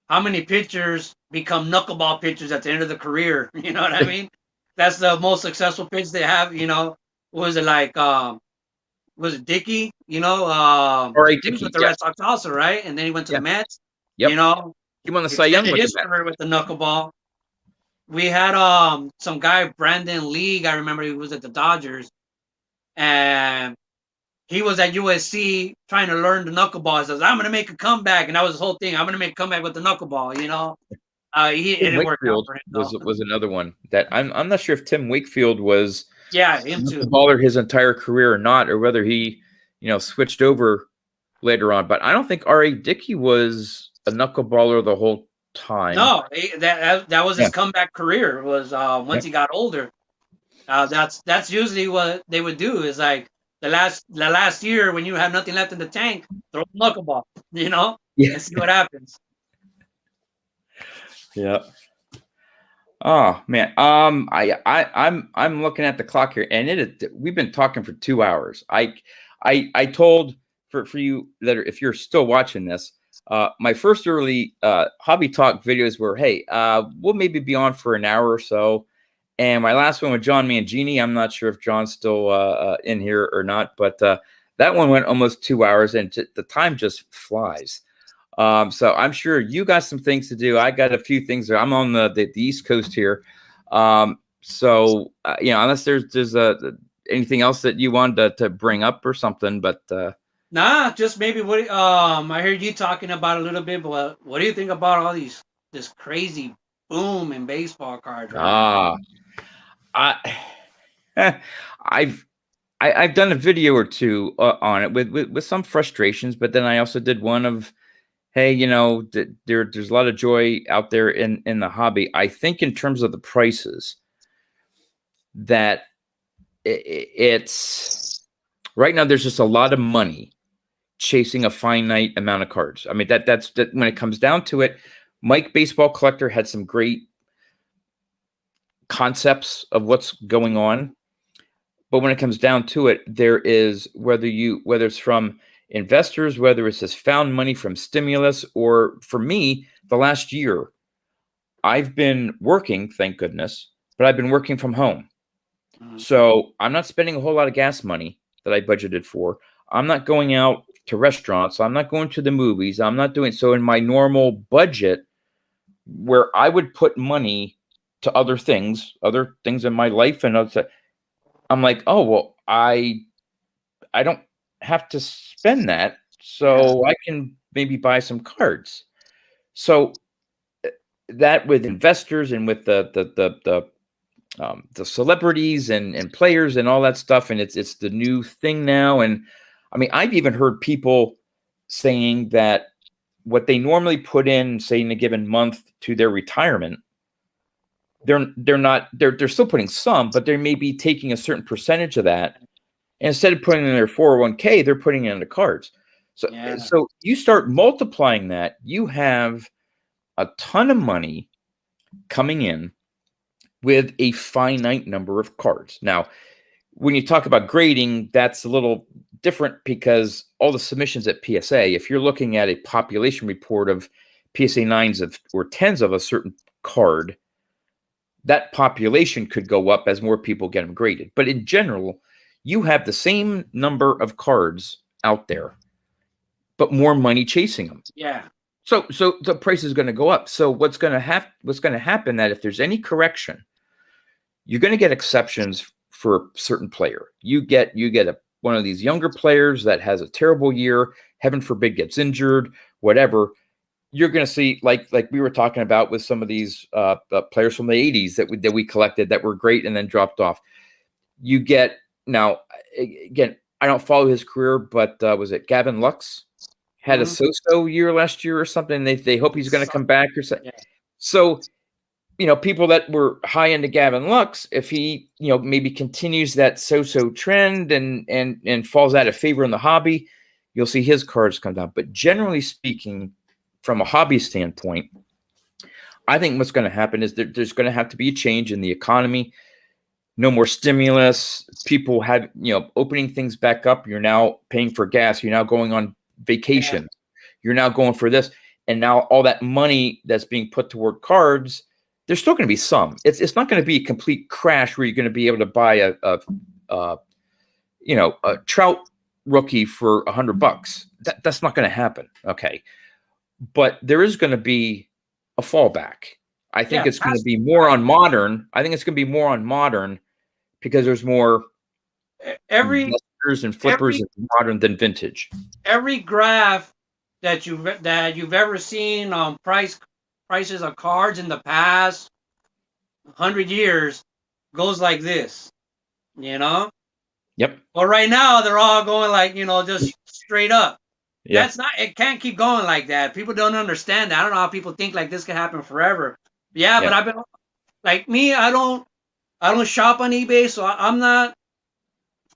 how many pitchers become knuckleball pitchers at the end of the career? You know what I mean? That's the most successful pitch they have. What was it like? Was it Dickey? All right, He was with Dickey. the Yeah. Red Sox also, right? And then he went to Yeah. the Mets. Yep. He won the Cy Young Extended with the his Mets. career with the knuckleball. We had some guy, Brandon League. I remember he was at the Dodgers, and he was at USC trying to learn the knuckleball. He says, "I'm gonna make a comeback," and that was his whole thing. I'm gonna make a comeback with the knuckleball. It Tim didn't work out Wakefield for him though. was another one that I'm not sure if Tim Wakefield was Yeah, him a too. baller his entire career or not, or whether he, switched over later on. But I don't think R.A. Dickey was a knuckleballer the whole time. No, that was his Yeah. comeback career. Was once he got older. That's usually what they would do. Is like the last year when you have nothing left in the tank, throw a knuckleball, Yeah. and see what happens. Yeah. Oh man. I'm looking at the clock here, and we've been talking for 2 hours. I told for you that if you're still watching this, my first early hobby talk videos were, hey, we'll maybe be on for an hour or so. And my last one with John Mangini, I'm not sure if John's still in here or not, but that one went almost 2 hours, and the time just flies. So I'm sure you got some things to do. I got a few things. I'm on the East Coast here. So unless there's anything else that you wanted to bring up or something, but nah, just maybe what I heard you talking about a little bit. But what do you think about all this crazy boom in baseball cards right now? I've done a video or two on it with some frustrations, but then I also did one of, hey, there's a lot of joy out there in the hobby. I think in terms of the prices, that it's right now there's just a lot of money chasing a finite amount of cards. I mean, that's when it comes down to it. Mike Baseball Collector had some great concepts of what's going on, but when it comes down to it, there is whether it's from investors, whether it's just found money from stimulus, or for me, the last year, I've been working, thank goodness, but I've been working from home. So I'm not spending a whole lot of gas money that I budgeted for. I'm not going out to restaurants. I'm not going to the movies. I'm not doing so in my normal budget where I would put money to other things in my life. And I'm like, oh, well, I don't have to spend that, so I can maybe buy some cards. So that with investors and with the celebrities and players and all that stuff, and it's the new thing now. And I mean, I've even heard people saying that what they normally put in, say, in a given month to their retirement, they're still putting some, but they may be taking a certain percentage of that. And instead of putting in their 401k, they're putting it into cards. So you start multiplying that, you have a ton of money coming in with a finite number of cards. Now, when you talk about grading, that's a little different because all the submissions at PSA, if you're looking at a population report of PSA 9s or 10s of a certain card, that population could go up as more people get them graded. But in general, you have the same number of cards out there, but more money chasing them. Yeah. So the price is going to go up. So what's going to happen that if there's any correction, you're going to get exceptions for a certain player. You get one of these younger players that has a terrible year, heaven forbid gets injured, whatever. You're going to see, like we were talking about with some of these players from the 80s that we collected that were great and then dropped off. You get, now, again, I don't follow his career, but was it Gavin Lux? Had a so-so year last year or something. They hope he's going to come back or something. Yeah. So, people that were high into Gavin Lux, if he, maybe continues that so-so trend and falls out of favor in the hobby, you'll see his cards come down. But generally speaking, from a hobby standpoint, I think what's going to happen is there's going to have to be a change in the economy. No more stimulus. People have, opening things back up. You're now paying for gas. You're now going on vacation. Yeah. You're now going for this. and now all that money that's being put toward cards, there's still going to be some. It's not going to be a complete crash where you're going to be able to buy a Trout rookie for $100. That's not going to happen. Okay, but there is going to be a fallback. I think it's going to be more on modern. I think it's going to be more on modern because there's more investors and flippers in modern than vintage. Every graph that you've ever seen on prices of cards in the past 100 years goes like this, you know. Yep. But right now they're all going like, just straight up. Yeah. That's not. It can't keep going like that. People don't understand that. I don't know how people think like this can happen forever. Yeah, but I've been like me. I don't shop on eBay, so I'm not.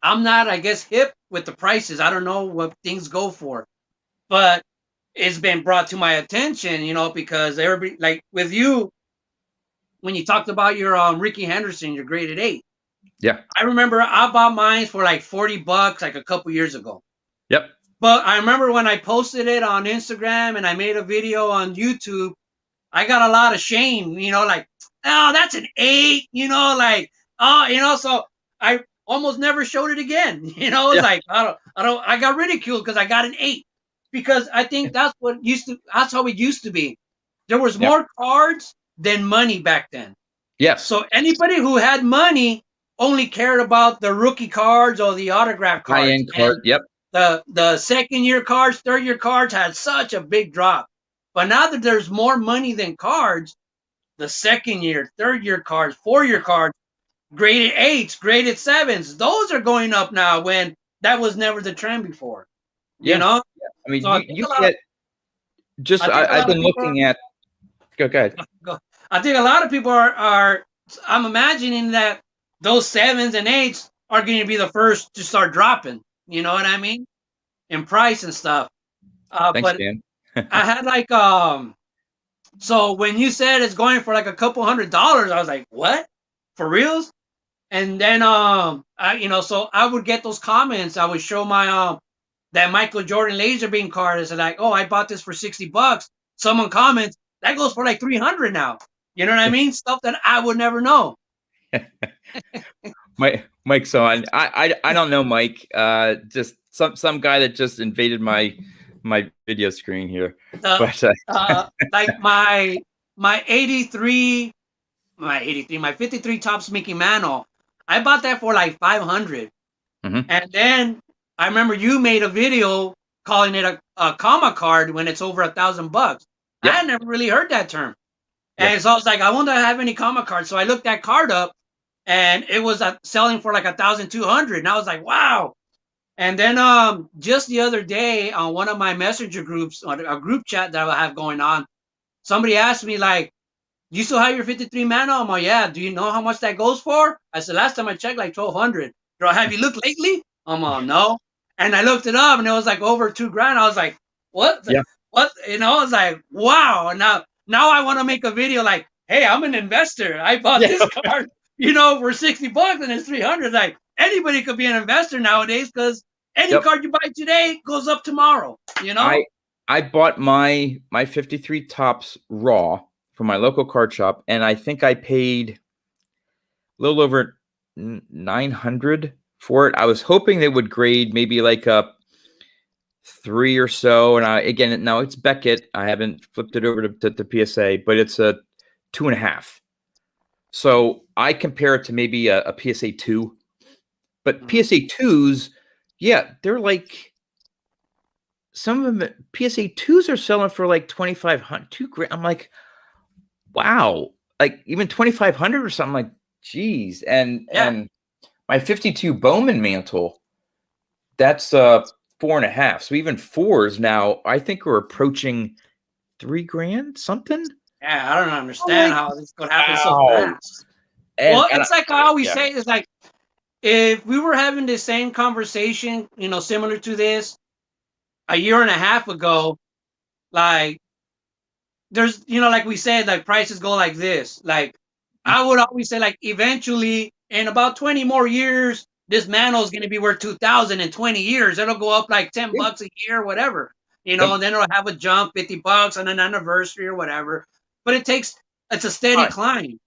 I guess hip with the prices. I don't know what things go for, but it's been brought to my attention, because everybody, like with you, when you talked about your Ricky Henderson, your graded 8. Yeah. I remember I bought mine for like $40 like a couple years ago. Yep. But I remember when I posted it on Instagram and I made a video on YouTube, I got a lot of shame, like, oh, that's an 8, so I almost never showed it again. It's like, I got ridiculed because I got an 8, because I think that's how it used to be. There was more cards than money back then. Yes. So anybody who had money only cared about the rookie cards or the autograph cards. High-end card. Yep. The second-year cards, third-year cards had such a big drop. But now that there's more money than cards, the second-year, third-year cards, four-year cards, graded 8s, graded 7s, those are going up now when that was never the trend before. Yeah. I mean, so you get just I've been looking at. Go ahead. I think a lot of people are. I'm imagining that those 7s and 8s are going to be the first to start dropping. You know what I mean? In price and stuff. Thanks, but Dan. I had like so when you said it's going for like a couple $100, I was like, what? For reals? And then so I would get those comments. I would show my that Michael Jordan laser beam card. It's like, oh, I bought this for $60. Someone comments, that goes for like 300 now. You know what I mean? Stuff that I would never know. Mike's on. I don't know Mike. Just some guy that just invaded my video screen here. Like my 53 my 53 Topps Mickey Mantle, I bought that for like 500. Mm-hmm. And then I remember you made a video calling it a comma card when it's over $1,000. Yep. I had never really heard that term. And so I was like, I wonder if I have any comma cards. So I looked that card up, and it was selling for like 1,200. And I was like, wow. And then just the other day on one of my messenger groups, on a group chat that I have going on, somebody asked me like, you still have your 53 Mantle? I'm like, yeah. Do you know how much that goes for? I said, last time I checked, like 1,200. Girl, have you looked lately? I'm like, no. And I looked it up, and it was like over $2,000. I was like, what? Yeah. What? I was like, wow. And now I want to make a video like, hey, I'm an investor. I bought this card, for $60 and it's 300. Like anybody could be an investor nowadays because any card you buy today goes up tomorrow. I bought my 53 Topps raw from my local card shop, and I think I paid a little over $900 for it. I was hoping they would grade maybe like a 3 or so, and now it's Beckett. I haven't flipped it over to PSA, but it's a 2.5. So I compare it to maybe a PSA 2, but PSA 2s, they're like, some of them PSA 2s are selling for like $2,500, $2,000. I'm like, wow, like even $2,500 or something. Like, geez, and my 52 Bowman Mantle, that's 4.5. So even 4s now, I think we're approaching $3,000 something. Yeah, I don't understand how this could happen so fast. It's like I always say, it's like if we were having the same conversation, similar to this a year and a half ago, like there's, like we said, like prices go like this. Like I would always say, like eventually in about 20 more years, this Mantle is going to be worth $2,000 in 20 years. It'll go up like $10 a year, whatever. you know, Yep. and then it'll have a jump, $50 on an anniversary or whatever. But it's a steady Right. climb.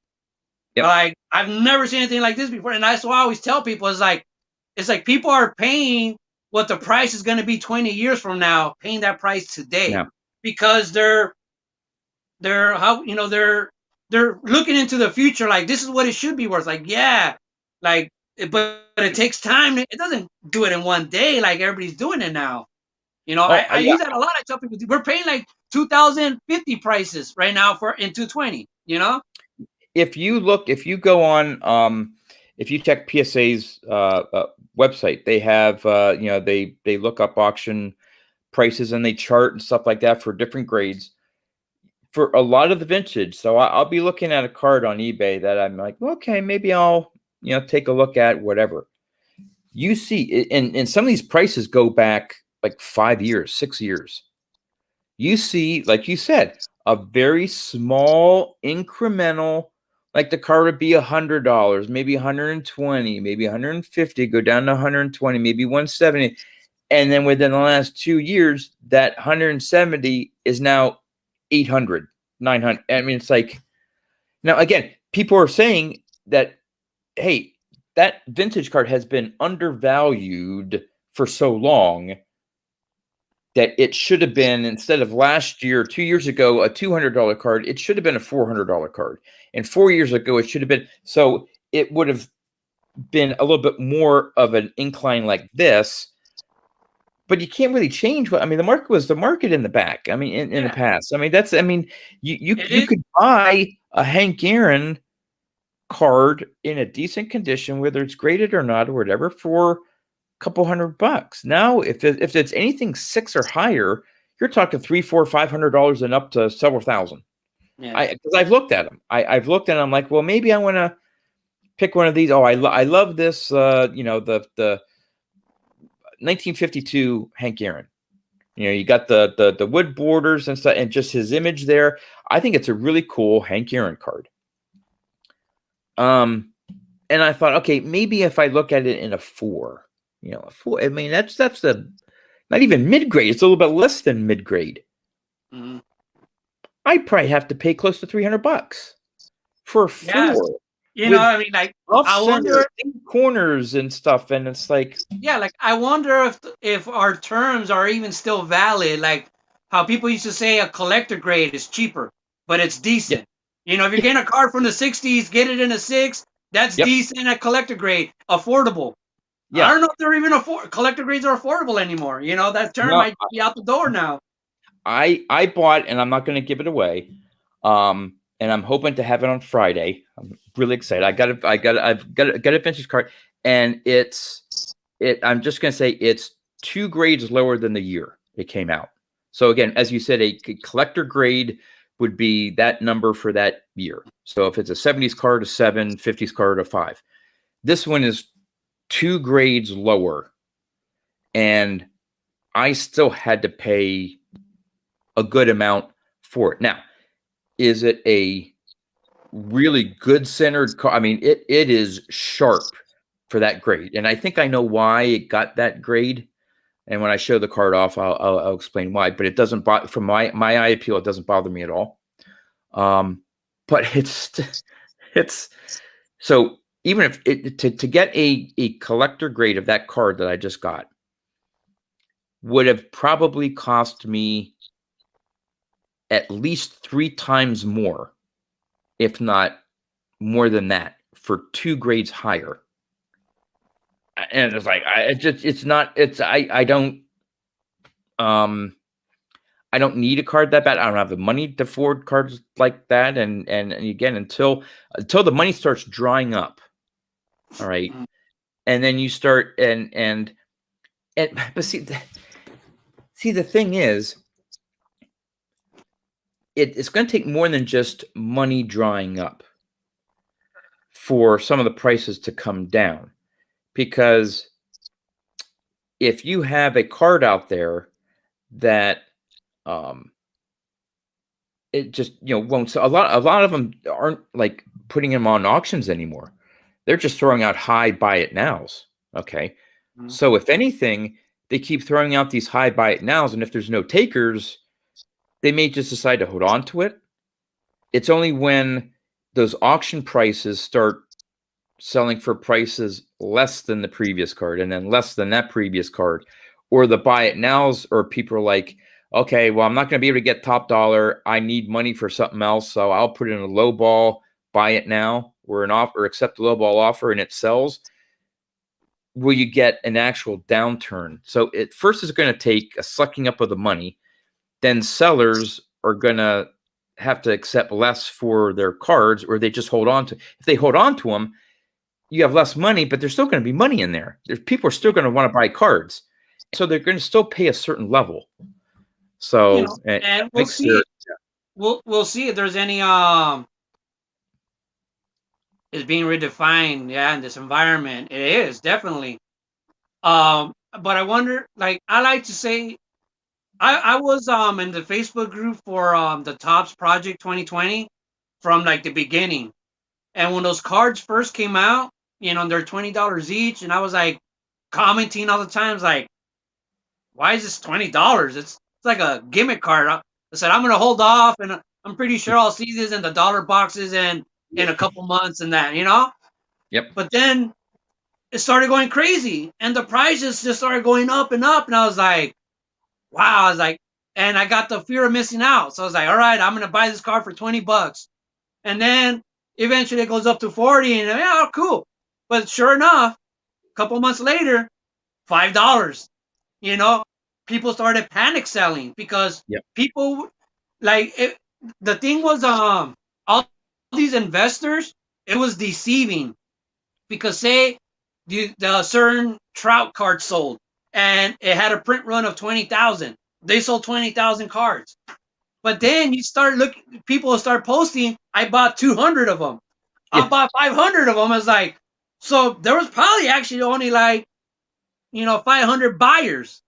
Yep. Like I've never seen anything like this before, and that's why I always tell people it's like people are paying what the price is going to be 20 years from now, paying that price today Yeah. because they're how you know they're looking into the future like this is what it should be worth. Like yeah, like but it takes time. It doesn't do it in one day like everybody's doing it now. You know, Oh, I yeah. use that a lot. I tell people we're paying like 2050 prices right now for in 220. You know. If you go on, if you check PSA's website, they have, they look up auction prices and they chart and stuff like that for different grades for a lot of the vintage. So I'll be looking at a card on eBay that I'm like, okay, maybe I'll, take a look at whatever. You see, and some of these prices go back like 5 years, 6 years. You see, like you said, a very small incremental, like the car would be $100, maybe 120, maybe 150, go down to 120, maybe 170. And then within the last 2 years, that 170 is now 800, 900. I mean, it's like, now again, people are saying that, hey, that vintage card has been undervalued for so long that it should have been, instead of last year, 2 years ago, a $200 card, it should have been a $400 card. And 4 years ago, it should have been. So it would have been a little bit more of an incline like this. But you can't really change what, I mean, the market was the market in the back. I mean, in the past. I mean, you could buy a Hank Aaron card in a decent condition, whether it's graded or not or whatever, for couple $100. Now, if it's anything 6 or higher, you're talking $300, $400, $500 and up to several thousand. Yeah. Because I've looked at them. I've looked at them. I'm like, well, maybe I want to pick one of these. Oh, I love this. The 1952 Hank Aaron. You got the wood borders and stuff, and just his image there. I think it's a really cool Hank Aaron card. And I thought, okay, maybe if I look at it in a 4. A 4. I mean, that's the not even mid grade. It's a little bit less than mid grade. Mm-hmm. I'd probably have to pay close to $300 for a 4. I mean, like I wonder corners and stuff, and it's like, like I wonder if our terms are even still valid. Like how people used to say a collector grade is cheaper, but it's decent. If you're getting a card from the '60s, get it in a 6. That's decent at collector grade, affordable. I don't know if they're even collector grades are affordable anymore. That term might be out the door now. I bought, and I'm not going to give it away. And I'm hoping to have it on Friday. I'm really excited. I've got a vintage card, and I'm just going to say it's 2 grades lower than the year it came out. So again, as you said, a collector grade would be that number for that year. So if it's a 70s card, a 7, 50s card, a 5. This one is 2 grades lower, and I still had to pay a good amount for it. Now, is it a really good centered card? I mean, it is sharp for that grade, and I think I know why it got that grade. And when I show the card off, I'll explain why. But it doesn't bother, from my eye appeal, it doesn't bother me at all. But it's so. Even if to get a collector grade of that card that I just got would have probably cost me at least 3 times more, if not more than that, for 2 grades higher. And it's like, I don't need a card that bad. I don't have the money to afford cards like that. And again, until the money starts drying up. All right. And then you start but see, the thing is, it's going to take more than just money drying up for some of the prices to come down. Because if you have a card out there that it just won't, so a lot of them aren't like putting them on auctions anymore. They're just throwing out high buy it nows. Okay. So if anything, they keep throwing out these high buy it nows, and if there's no takers, they may just decide to hold on to it. It's only when those auction prices start selling for prices less than the previous card and then less than that previous card, or the buy it nows, or people are like, okay, well, I'm not going to be able to get top dollar. I need money for something else, so I'll put in a low ball, buy it now, or an offer, or accept a low ball offer, and it sells. Will you get an actual downturn? So it first is going to take a sucking up of the money. Then sellers are going to have to accept less for their cards, or they just hold on to. If they hold on to them, you have less money, but there's still going to be money in there. There's people are still going to want to buy cards, so they're going to still pay a certain level. So, and we'll see. We'll see if there's any is being redefined. Yeah, in this environment, it is definitely. But I wonder, like, I like to say, I was in the Facebook group for the Tops Project 2020 from like the beginning, and when those cards first came out, they're $20 each, and I was like commenting all the times, like, why is this $20? It's like a gimmick card. I said I'm gonna hold off, and I'm pretty sure I'll see this in the dollar boxes and in a couple months and that, Yep. But then it started going crazy, and the prices just started going up and up, and I was like, wow. I was like, and I got the fear of missing out, so I was like, all right, I'm gonna buy this card for $20, and then eventually it goes up to 40, and yeah, cool. But sure enough, a couple months later, $5. People started panic selling because people like it. The thing was, all these investors, it was deceiving because say the certain Trout card sold and it had a print run of 20,000. They sold 20,000 cards, but then you start looking, people will start posting, I bought 200 of them. I bought 500 of them. I was like, so there was probably actually only like 500 buyers,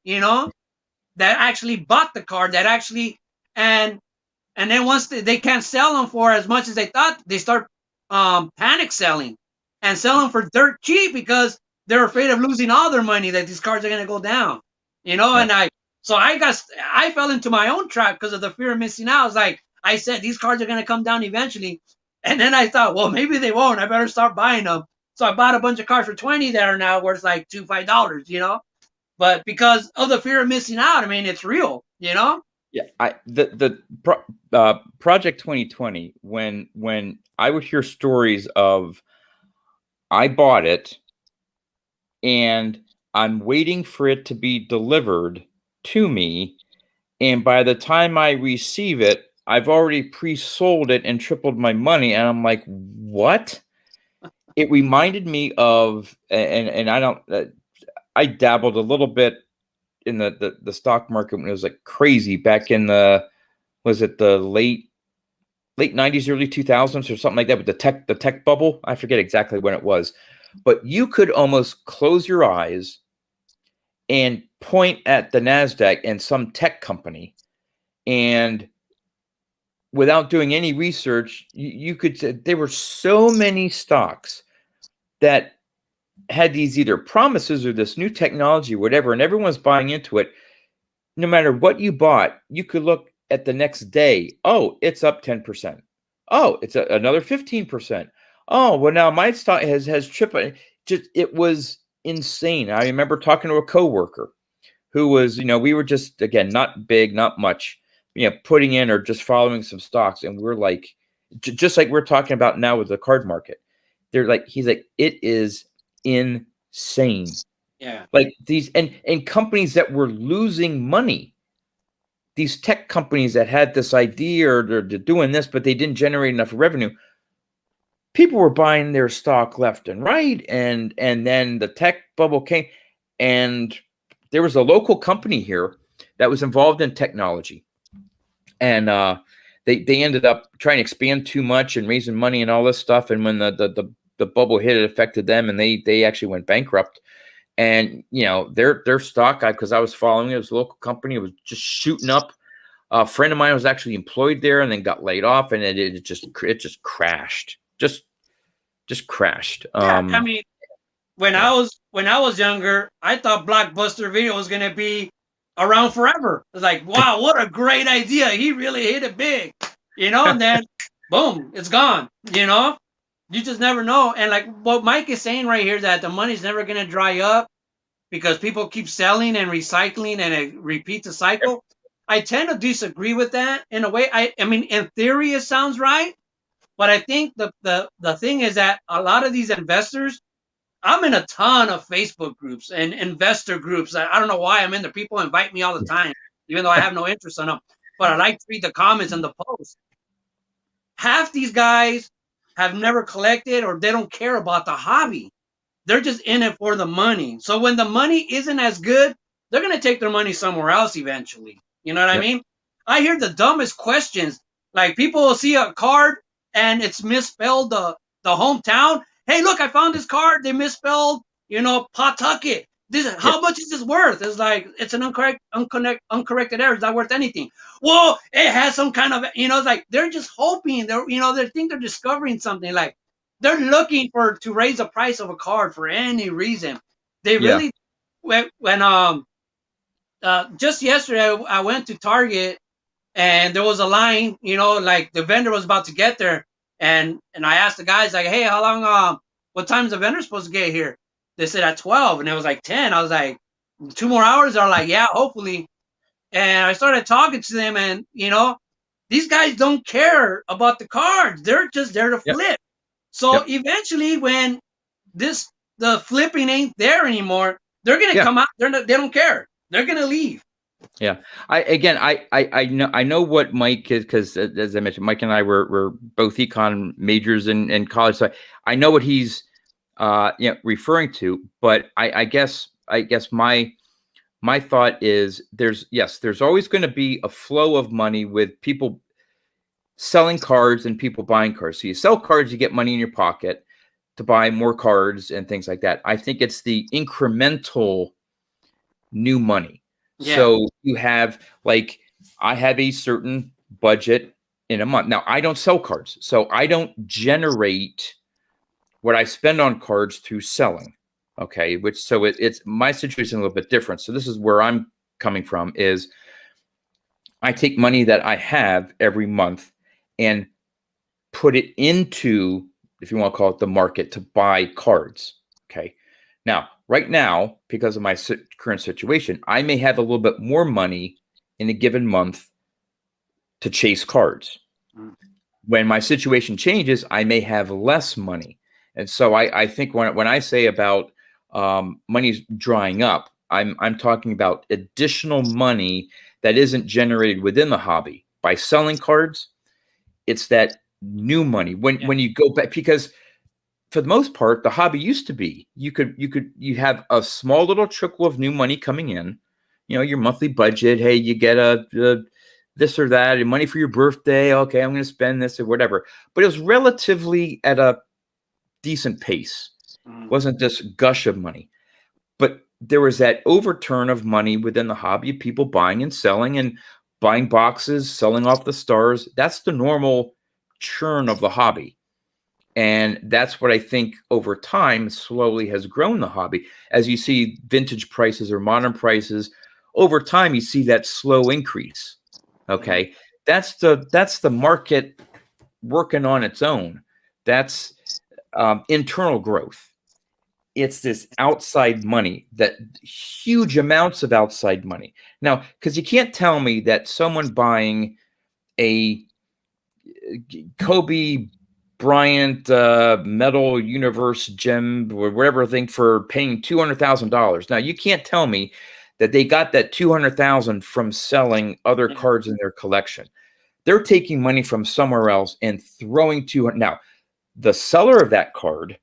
that actually bought the card, that actually, and then once they can't sell them for as much as they thought, they start panic selling and selling for dirt cheap because they're afraid of losing all their money, that these cards are going to go down, and I fell into my own trap because of the fear of missing out. I was like, I said, these cards are going to come down eventually. And then I thought, well, maybe they won't. I better start buying them. So I bought a bunch of cards for 20 that are now worth like $5, But because of the fear of missing out, I mean, it's real, Yeah, Project 2020. When I would hear stories of, I bought it, and I'm waiting for it to be delivered to me, and by the time I receive it, I've already pre-sold it and tripled my money, and I'm like, what? It reminded me of, and I don't. I dabbled a little bit in the stock market when it was like crazy back in the late 90s, early 2000s or something like that, with the tech bubble. I forget exactly when it was, but you could almost close your eyes and point at the NASDAQ and some tech company, and without doing any research, you could say there were so many stocks that had these either promises or this new technology, whatever, and everyone's buying into it. No matter what you bought, you could look at the next day. Oh, it's up 10%. Oh, it's another 15%. Oh, well, now my stock has tripled. It was insane. I remember talking to a coworker who was, we were just, again, not big, not much, putting in or just following some stocks. And we're like, just like we're talking about now with the card market. He's like, it is insane. Yeah. Like these and companies that were losing money. These tech companies that had this idea, or they're doing this, but they didn't generate enough revenue. People were buying their stock left and right, and then the tech bubble came, and there was a local company here that was involved in technology, and they ended up trying to expand too much and raising money and all this stuff. And when the bubble hit, it affected them, and they actually went bankrupt. And their stock, because I was following it, was a local company. It was just shooting up. A friend of mine was actually employed there and then got laid off, and it just crashed. Just crashed. Yeah, I mean, when Yeah. I was younger, I thought Blockbuster Video was gonna be around forever. It's like, wow, what a great idea! He really hit it big, And then, boom, it's gone. You just never know. And like what Mike is saying right here, that the money's never gonna dry up because people keep selling and recycling, and it repeats the cycle. I tend to disagree with that in a way. I mean, in theory, it sounds right, but I think the thing is that a lot of these investors, I'm in a ton of Facebook groups and investor groups. I don't know why I'm in there. People invite me all the time, even though I have no interest in them. But I like to read the comments and the posts. Half these guys have never collected, or they don't care about the hobby. They're just in it for the money. So when the money isn't as good, they're going to take their money somewhere else eventually. You know what I Yep. mean? I hear the dumbest questions. Like people will see a card and it's misspelled the hometown. Hey, look, I found this card. They misspelled, Pawtucket. Yep. How much is this worth? It's like it's an uncorrected error. It's not worth anything. Well, it has some kind of, it's like they're just hoping. They think they're discovering something. Like they're looking to raise the price of a card for any reason. They Yeah. really when just yesterday I went to Target and there was a line, like the vendor was about to get there, and I asked the guys like, hey, how long what time is the vendor supposed to get here? They said at 12, and it was like 10. I was like, 2 more hours? They're like, yeah, hopefully. And I started talking to them, and these guys don't care about the cards. They're just there to Yep. flip. So Yep. eventually, when the flipping ain't there anymore, they're gonna Yeah. come out. They don't care. They're gonna leave. Yeah. I know what Mike is, because as I mentioned, Mike and I were both econ majors in college. So I know what he's referring to, but I guess my thought is there's always going to be a flow of money with people selling cards and people buying cards. So you sell cards, you get money in your pocket to buy more cards and things like that. I think it's the incremental new money. Yeah. So you have, like, I have a certain budget in a month. Now, I don't sell cards, so I don't generate what I spend on cards through selling. Okay, it's my situation a little bit different. So this is where I'm coming from, is I take money that I have every month and put it into, if you want to call it, the market to buy cards. Okay. Now, right now, because of my current situation, I may have a little bit more money in a given month to chase cards. When my situation changes, I may have less money. And so I think when I say about money's drying up, I'm talking about additional money that isn't generated within the hobby by selling cards. It's that new money when you go back, because for the most part, the hobby used to be you have a small little trickle of new money coming in, your monthly budget. Hey, you get a this or that, and money for your birthday. Okay, I'm going to spend this or whatever. But it was relatively at a decent pace. It wasn't this gush of money. But there was that overturn of money within the hobby, people buying and selling and buying boxes, selling off the stars. That's the normal churn of the hobby. And that's what I think over time slowly has grown the hobby. As you see vintage prices or modern prices, over time you see that slow increase. Okay. That's the market working on its own. That's internal growth. It's this outside money, that huge amounts of outside money. Now, because you can't tell me that someone buying a Kobe Bryant Metal Universe gem or whatever thing for paying $200,000. Now, you can't tell me that they got that $200,000 from selling other cards in their collection. They're taking money from somewhere else and throwing $200,000. Now, the seller of that card,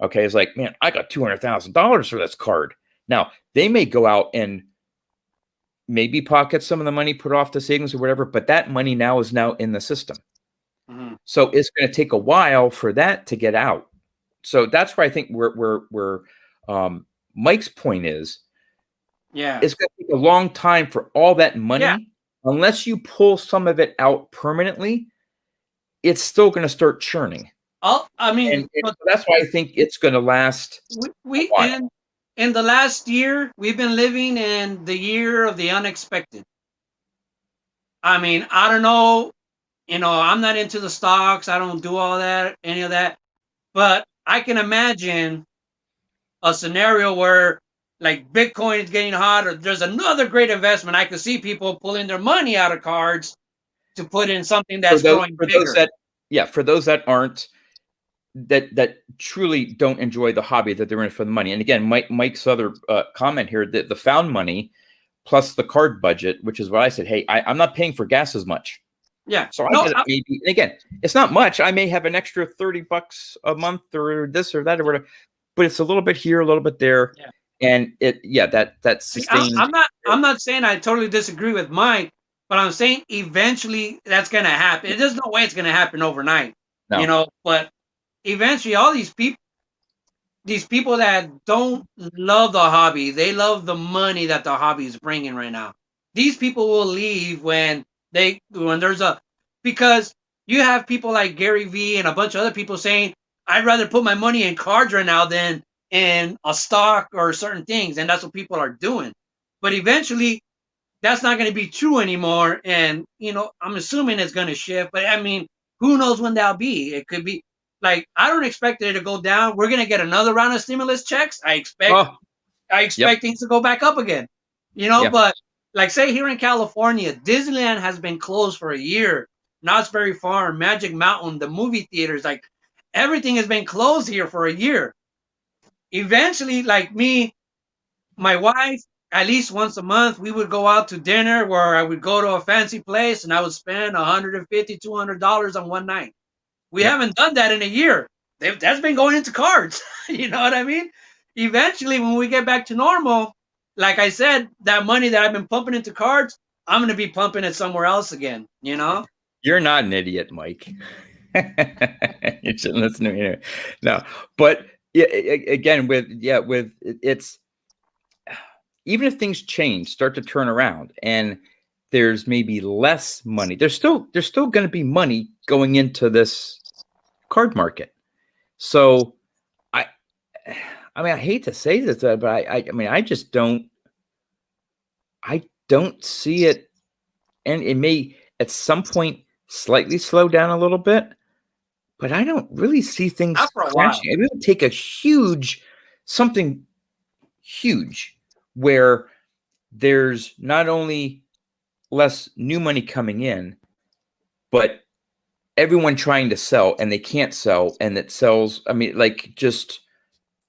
okay, is like, man, I got $200,000 for this card. Now, they may go out and maybe pocket some of the money, put off the savings or whatever, but that money now is in the system. So it's going to take a while for that to get out. So that's where I think where Mike's point is. Yeah, it's going to take a long time for all that money, unless you pull some of it out permanently. It's still going to start churning. I mean, and so that's why I think it's going to last a we while. in the last year, we've been living in the year of the unexpected. I mean, I don't know, I'm not into the stocks. I don't do all that, any of that. But I can imagine a scenario where like Bitcoin is getting hot, or there's another great investment. I could see people pulling their money out of cards to put in something that's growing bigger. For those that aren't that truly don't enjoy the hobby, that they're in it for the money. And again, Mike's other comment here, that the found money plus the card budget, which is what I said. Hey, I'm not paying for gas as much. Yeah. So I get maybe, again, it's not much. I may have an extra $30 a month or this or that or whatever, but it's a little bit here, a little bit there. Yeah. And that sustains. I'm not saying I totally disagree with Mike, but I'm saying eventually that's going to happen. There's no way it's going to happen overnight, but eventually all these people that don't love the hobby, they love the money that the hobby is bringing right now. These people will leave when because you have people like Gary Vee and a bunch of other people saying, I'd rather put my money in cards right now than in a stock or certain things. And that's what people are doing. But eventually that's not going to be true anymore. And, I'm assuming it's going to shift, but I mean, who knows when that'll be? It could be like, I don't expect it to go down. We're going to get another round of stimulus checks. I expect things to go back up again, but like say here in California, Disneyland has been closed for a year. Knott's Berry Farm, Magic Mountain, the movie theaters, like everything has been closed here for a year. Eventually, like me, my wife, at least once a month, we would go out to dinner where I would go to a fancy place and I would spend $150, $200 on one night. We haven't done that in a year. That's been going into cards. You know what I mean? Eventually, when we get back to normal, like I said, that money that I've been pumping into cards, I'm going to be pumping it somewhere else again, You're not an idiot, Mike. You shouldn't listen to me. No, but again, with it's, even if things change, start to turn around, and there's maybe less money, there's still going to be money going into this card market. So I mean, I hate to say this, but I mean, I just don't see it, and it may at some point slightly slow down a little bit, but I don't really see things crashing. It would take something huge where there's not only less new money coming in, but everyone trying to sell and they can't sell, and it sells. I mean, like just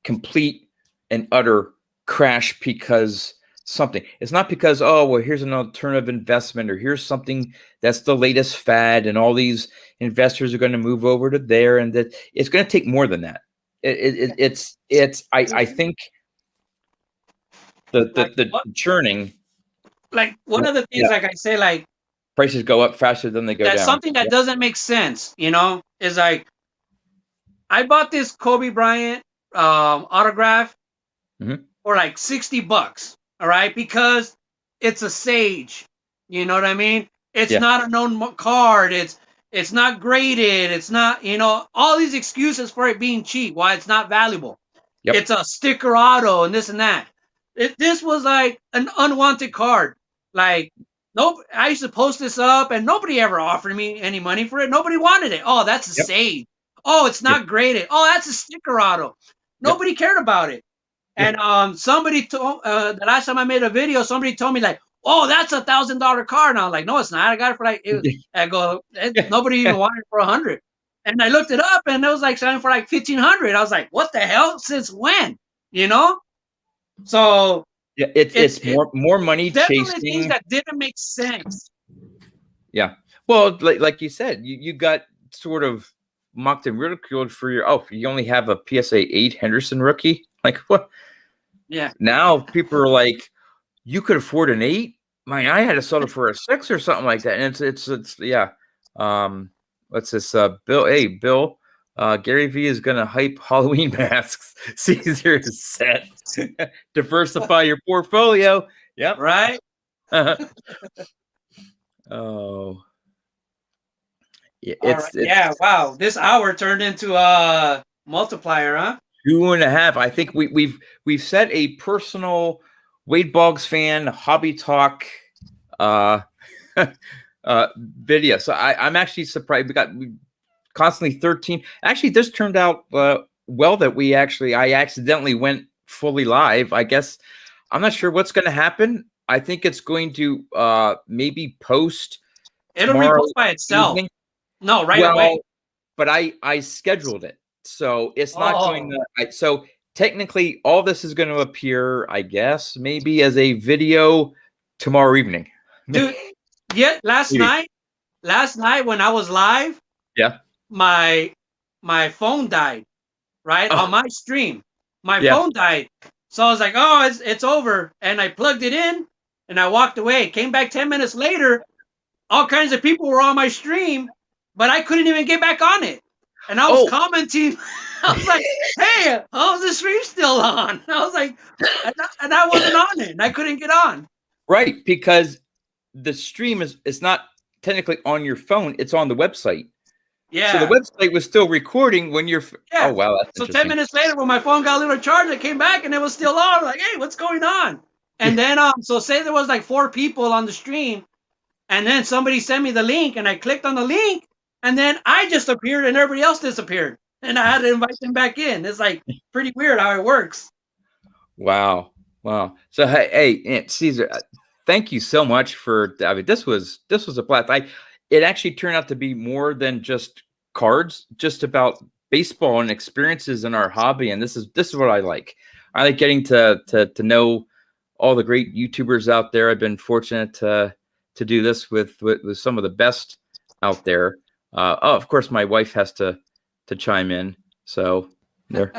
complete and utter crash because something. It's not because, oh, well, here's an alternative investment, or here's something that's the latest fad and all these investors are going to move over to there, and that it's going to take more than that. I think the churning. Like one of the things, like I say, like prices go up faster than they go down. Something that doesn't make sense, is like I bought this Kobe Bryant autograph for like $60. All right, because it's a Sage. You know what I mean? It's not a known card. It's not graded. It's not, all these excuses for it being cheap. Why it's not valuable. Yep. It's a sticker auto and this and that. This was like an unwanted card. Like, I used to post this up and nobody ever offered me any money for it. Nobody wanted it. Oh, that's a Sage. Oh, it's not graded. Oh, that's a sticker auto. Nobody cared about it. And somebody told the last time I made a video, somebody told me like, "Oh, that's $1,000 car." And I was like, "No, it's not. I got it for like." Nobody even wanted it for $100. And I looked it up, and it was like selling for like $1,500. I was like, "What the hell? Since when?" So it's more money chasing things that didn't make sense. Yeah, well, like you said, you got sort of mocked and ridiculed for you only have a PSA 8 Henderson rookie. Like what? Yeah. Now people are like, you could afford an 8. Man, I had to sell it for a 6 or something like that. And it's yeah. What's this? Bill? Hey, Bill. Gary Vee is gonna hype Halloween masks. Caesar is set. Diversify your portfolio. Yep. Right. Oh. All right. Yeah. It's Wow. This hour turned into a multiplier, huh? 2.5. I think we've set a personal Wade Boggs fan hobby talk uh, video. So I'm actually surprised. We constantly 13. Actually, this turned out well that I accidentally went fully live. I guess I'm not sure what's going to happen. I think it's going to maybe post It'll tomorrow repost by itself. evening. No, right Well, away. but I scheduled it, so it's not going Oh, to. So technically, all this is going to appear, I guess, maybe as a video tomorrow evening. dude. Yeah. Maybe. Last night when I was live, Yeah. my my phone died. Right Oh, on my stream, my yeah. phone died. So I was like, "Oh, it's over," and I plugged it in, and I walked away. Came back 10 minutes later. All kinds of people were on my stream, but I couldn't even get back on it. And I was Oh, commenting. I was like, "Hey, how's the stream still on?" I was like, and I wasn't on it, and I couldn't get on. right. Because the stream is not technically on your phone; it's on the website. So the Yeah, website was still recording when you're. Oh yeah. wow, that's So ten interesting. minutes later, when my phone got a little charged, I came back and it was still on. I'm like, "Hey, what's going on?" And then, so say there was like 4 people on the stream, and then somebody sent me the link, and I clicked on the link, and then I just appeared, and everybody else disappeared, and I had to invite them back in. It's like pretty weird how it works. Wow, wow. So hey, Aunt Caesar, thank you so much for. I mean, this was a blast. It actually turned out to be more than just cards, just about baseball and experiences in our hobby. And this is what I like. I like getting to know all the great YouTubers out there. I've been fortunate to do this with some of the best out there. Oh, of course, my wife has to chime in. So there.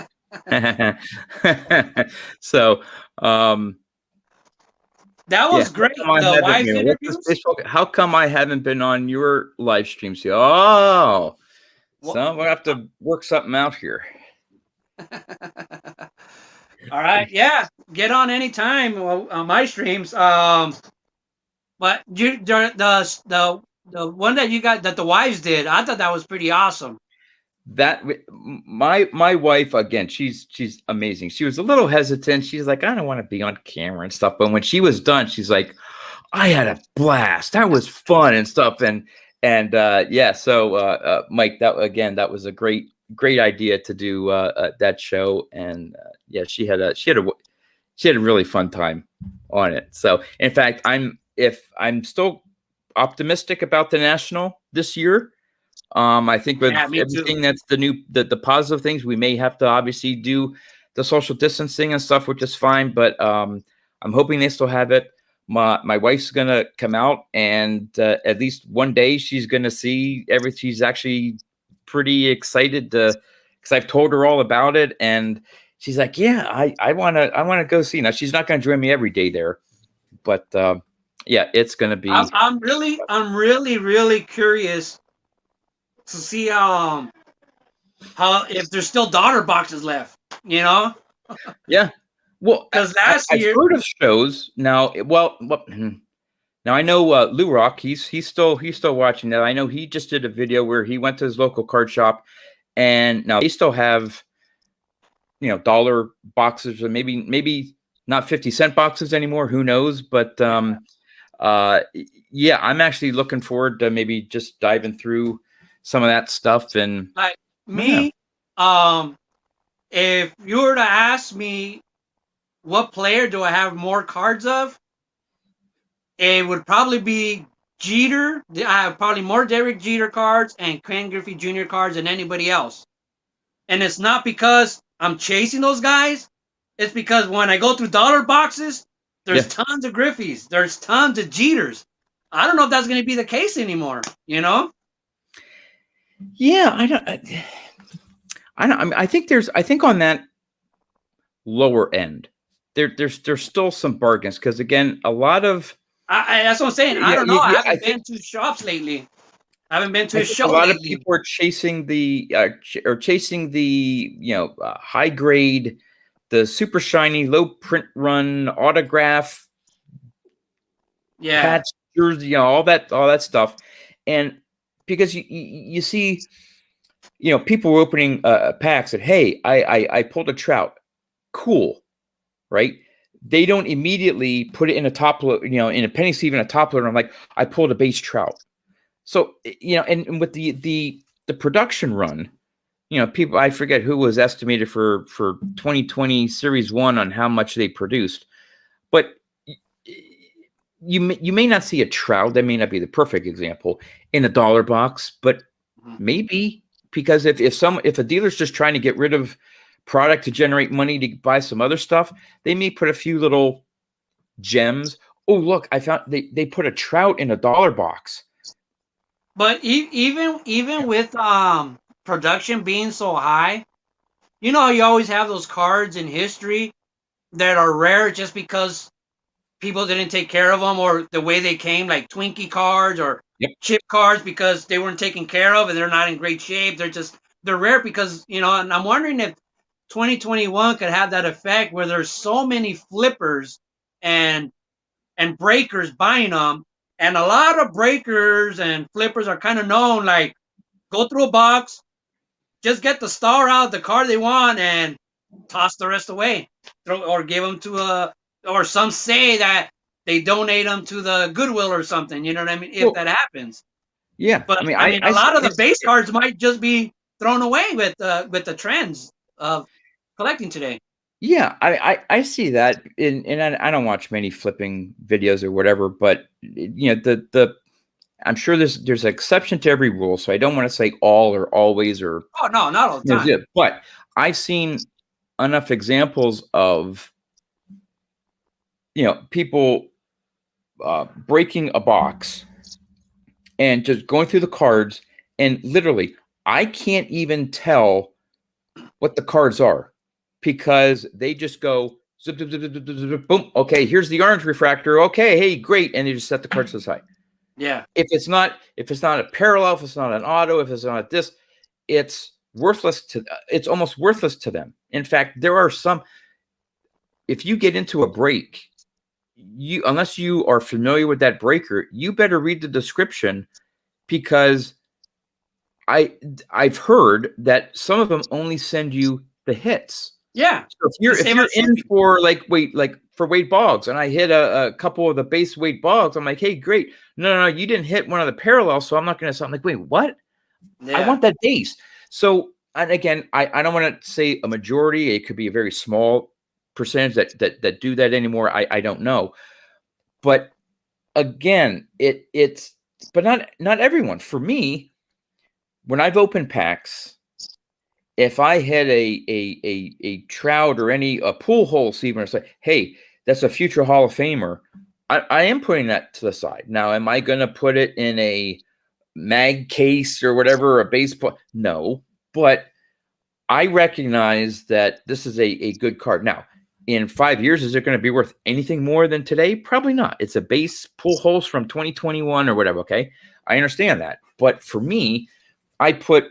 So, That yeah. was great. How come I The haven't wives been? What's this interviews. baseball? How come I haven't been on your live streams yet? Oh, Well, so we'll have to work something out here. all right, yeah, get on anytime on my streams. But the one that you got that the wives did, I thought that was pretty awesome. That my wife again, she's amazing. She was a little hesitant. She's like, I don't want to be on camera and stuff. But when she was done, she's like, I had a blast. That was fun and stuff. And yeah, so Mike, that was a great idea to do that show. And yeah, she had a really fun time on it. So in fact, I'm still optimistic about the national this year. I think with Yeah, me too. everything that's the positive things, we may have to obviously do the social distancing and stuff, which is fine. But I'm hoping they still have it. My wife's gonna come out, and at least one day she's gonna see everything. She's actually pretty excited because I've told her all about it, and she's like, "Yeah, I wanna go see." Now she's not gonna join me every day there, but yeah, it's gonna be. I'm really curious to see how if there's still daughter boxes left. Yeah. Well, Because last I've year, heard of shows now. Now I know Lou Rock. He's still watching that. I know he just did a video where he went to his local card shop, and now they still have dollar boxes, or maybe not 50-cent boxes anymore. Who knows? But uh, yeah, I'm actually looking forward to maybe just diving through some of that stuff. And like yeah, me, if you were to ask me what player do I have more cards of, it would probably be Jeter. I have probably more Derek Jeter cards and Ken Griffey Jr. cards than anybody else. And it's not because I'm chasing those guys. It's because when I go through dollar boxes, there's yeah, tons of Griffeys. There's tons of Jeters. I don't know if that's going to be the case anymore. yeah. I don't. I mean, I think on that lower end, there's still some bargains because again, a lot of That's what I'm saying. I yeah, don't know. yeah, I yeah, haven't been to shops lately. I haven't been to I a think a show lot of lately. people are chasing the high grade, the super shiny, low print run autograph Yeah. patch jersey, all that stuff, and because you see, people were opening packs that, hey, I pulled a trout. Cool, right? They don't immediately put it in a top load, in a penny sleeve and a top loader. I'm like, I pulled a base trout. So, and with the production run, people, I forget who was estimated for 2020 Series 1 on how much they produced, but you may not see a trout. That may not be the perfect example in a dollar box, but maybe, because if a dealer's just trying to get rid of product to generate money to buy some other stuff, they may put a few little gems. Oh, look, I found they put a trout in a dollar box. But even with production being so high, you always have those cards in history that are rare just because people didn't take care of them, or the way they came, like Twinkie cards or chip cards, because they weren't taken care of and they're not in great shape. They're rare because, and I'm wondering if 2021 could have that effect where there's so many flippers and breakers buying them. And a lot of breakers and flippers are kind of known, like, go through a box, just get the star out, the card they want, and toss the rest away. Or give them to or some say that they donate them to the Goodwill or something. You know what I mean? If that happens. Yeah. But I mean, a lot of the base cards might just be thrown away with the trends of collecting today. Yeah, I see that, and I don't watch many flipping videos or whatever, but I'm sure there's an exception to every rule, so I don't want to say all or always or. Oh no, not all the time. But I've seen enough examples of people breaking a box and just going through the cards, and literally I can't even tell what the cards are, because they just go zip, zip, zip, zip, zip, zip, boom. Okay, here's the orange refractor. Okay, hey, great, and they just set the cards to the side. Yeah. If it's not a parallel, if it's not an auto, if it's not this, it's worthless it's almost worthless to them. In fact, there are some. If you get into a break, unless you are familiar with that breaker, you better read the description, because I've heard that some of them only send you the hits. Yeah. So if you're in for for Wade Boggs, and I hit a couple of the base Wade Boggs, I'm like, hey, great. No, you didn't hit one of the parallels, so I'm not going to. I'm like, wait, what? Yeah. I want that base. So, and again, I don't want to say a majority. It could be a very small percentage that do that anymore. I don't know, but again, it's but not everyone. For me, when I've opened packs, if I hit a trout or a pool hole sleeve, and say, hey, that's a future Hall of Famer, I am putting that to the side. Now, am I going to put it in a mag case or whatever, a baseball? No, but I recognize that this is a good card. Now, in 5 years, is it going to be worth anything more than today? Probably not. It's a base pool holes from 2021 or whatever. Okay, I understand that, but for me, I put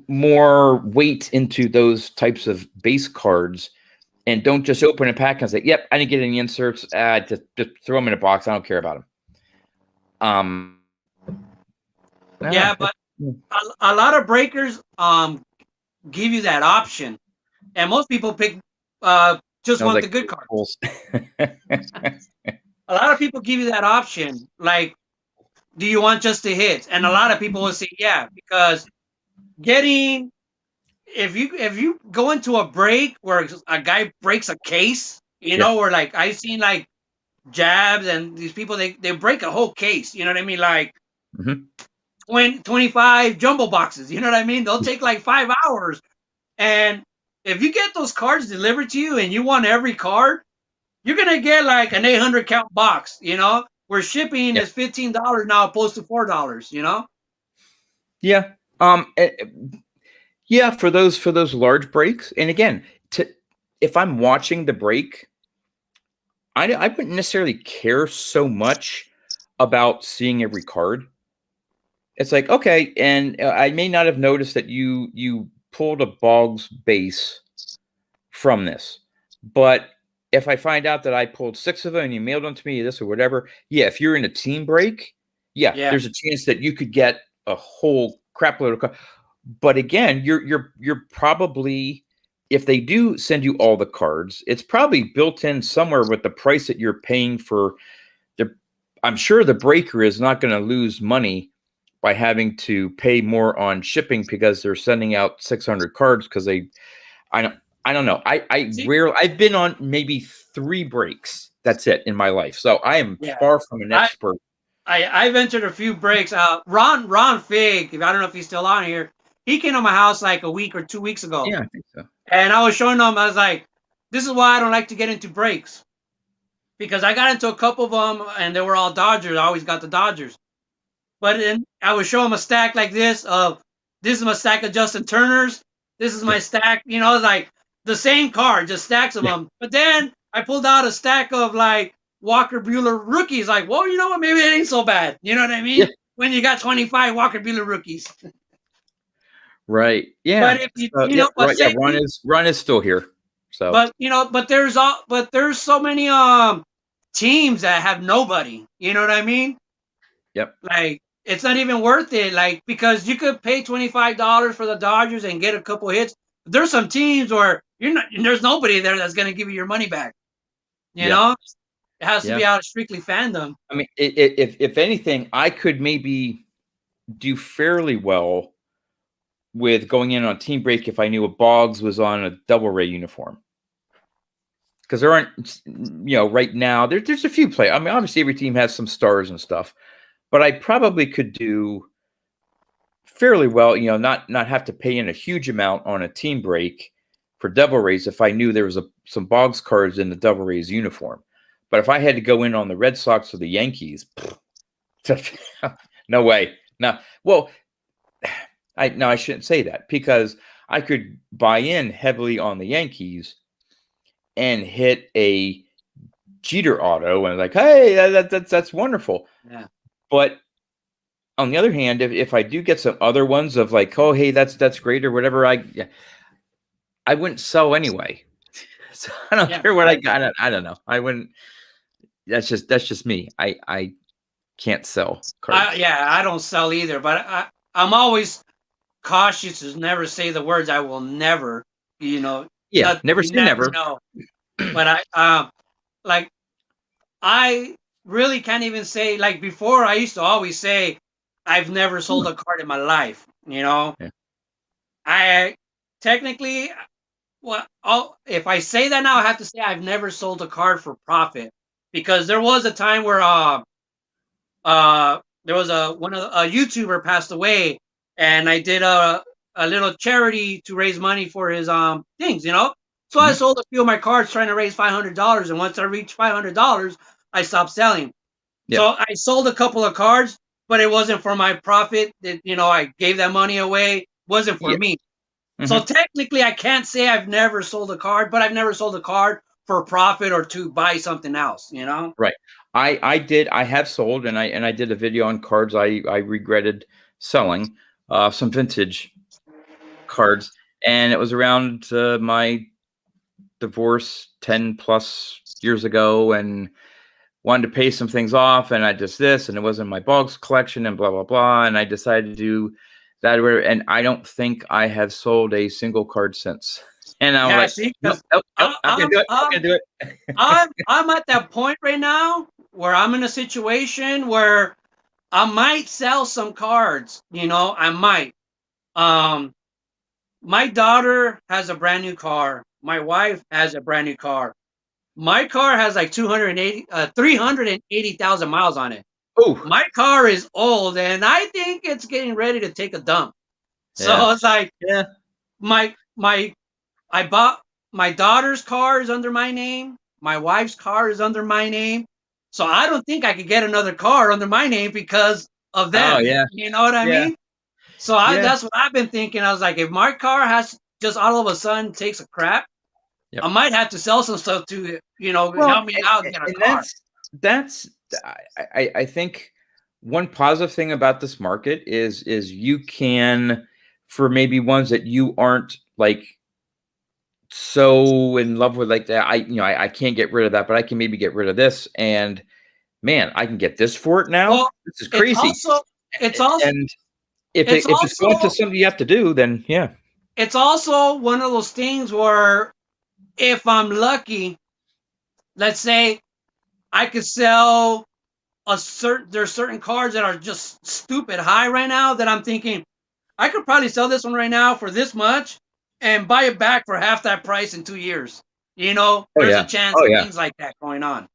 more weight into those types of base cards, and don't just open a pack and say, yep, I didn't get any inserts. Just throw them in a box. I don't care about them. Yeah, but a lot of breakers give you that option, and most people pick just want the good cards. A lot of people give you that option, like, do you want just the hits? And a lot of people will say, yeah, because if you go into a break where a guy breaks a case, or like I've seen like Jabs and these people, they break a whole case, you know what I mean? Like 25 jumbo boxes, you know what I mean? They'll take like 5 hours. And if you get those cards delivered to you and you want every card, you're going to get like an 800 count box, where shipping is $15 now opposed to $4, Yeah. Yeah, for those large breaks. And again, if I'm watching the break, I wouldn't necessarily care so much about seeing every card. It's like, okay, and I may not have noticed that you pulled a Boggs base from this, but if I find out that I pulled 6 of them and you mailed them to me, this or whatever, yeah, if you're in a team break Yeah, Yeah. there's a chance that you could get a whole crap load of cards. But again, you're probably, if they do send you all the cards, it's probably built in somewhere with the price that you're paying for the. I'm sure the breaker is not going to lose money by having to pay more on shipping because they're sending out 600 cards because they. I don't know. I've been on maybe 3 breaks. That's it in my life. So I am Yeah. far from an expert. I've entered a few breaks. Ron Fig, I don't know if he's still on here. He came to my house like a week or 2 weeks ago. Yeah, I think so. And I was showing him, I was like, this is why I don't like to get into breaks. Because I got into a couple of them and they were all Dodgers. I always got the Dodgers. But then I would show him a stack like this of, this is my stack of Justin Turners. This is my stack. You know, it's like the same card, just stacks of them. But then I pulled out a stack of like Walker Buehler rookies. Like, well, you know what? Maybe it ain't so bad. You know what I mean? Yeah. When you got 25 Walker Buehler rookies. Right. Yeah. But if you, you know, but right, Ron is still here. So. But you know, but there's so many teams that have nobody. You know what I mean? Yep. Like, it's not even worth it. Like, because you could pay $25 for the Dodgers and get a couple hits. There's some teams where there's nobody there that's going to give you your money back. You know, it has to be out of strictly fandom. I mean, if anything, I could maybe do fairly well with going in on team break if I knew a Boggs was on a double Ray uniform. Because there aren't, you know, right now there's a few players. I mean, obviously every team has some stars and stuff, but I probably could do fairly well, you know, not have to pay in a huge amount on a team break for double Rays if I knew there was some Boggs cards in the double Rays uniform. But if I had to go in on the Red Sox or the Yankees, no way. No. Well, I shouldn't say that because I could buy in heavily on the Yankees and hit a Jeter auto and like, hey, that's wonderful. Yeah. But on the other hand, if I do get some other ones of like, oh, hey, that's great or whatever, I wouldn't sell anyway. So I don't care what I got. I don't know. I wouldn't. That's just me. I can't sell cards. I don't sell either. But I'm always cautious to never say the words "I will never." You know. Yeah. Never say never. No. But I really can't even say, like, before I used to always say I've never sold a card in my life, you know. Yeah. I technically, well, if I say that now, I have to say I've never sold a card for profit, because there was a time where there was a YouTuber passed away, and I did a little charity to raise money for his things, you know. So I sold a few of my cards trying to raise $500, and once I reached $500, I stopped selling. Yeah. So I sold a couple of cards, but it wasn't for my profit. That, you know, I gave that money away. It wasn't for me. So technically, I can't say I've never sold a card, but I've never sold a card for profit or to buy something else. You know, right? I have sold, and I did a video on cards I regretted selling, some vintage cards, and it was around my divorce 10 plus years ago, and wanted to pay some things off, and I just this, and it wasn't my Boggs collection, and blah blah blah, and I decided to do that, and I don't think I have sold a single card since. And I'm like, nope, I'm gonna do it. I'm gonna do it. I'm at that point right now where I'm in a situation where I might sell some cards. You know, I might. My daughter has a brand new car. My wife has a brand new car. My car has like 380,000 miles on it. Oh, my car is old, and I think it's getting ready to take a dump. So it's like, I bought my daughter's car is under my name. My wife's car is under my name. So I don't think I could get another car under my name because of them. Oh, yeah. You know what I mean? So that's what I've been thinking. I was like, if my car has just all of a sudden takes a crap, I might have to sell some stuff to, you know, help me out and get a car. I think one positive thing about this market is you can, for maybe ones that you aren't like so in love with, like that, I can't get rid of that, but I can maybe get rid of this and man, I can get this for it now. Well, This is it's crazy. also it's also And if it's it's going to also something you have to do, then yeah. it's also one of those things where if I'm lucky, let's say I could sell there's certain cards that are just stupid high right now that I'm thinking I could probably sell this one right now for this much and buy it back for half that price in 2 years. Oh There's a yeah. chance Oh of yeah. things like that going on.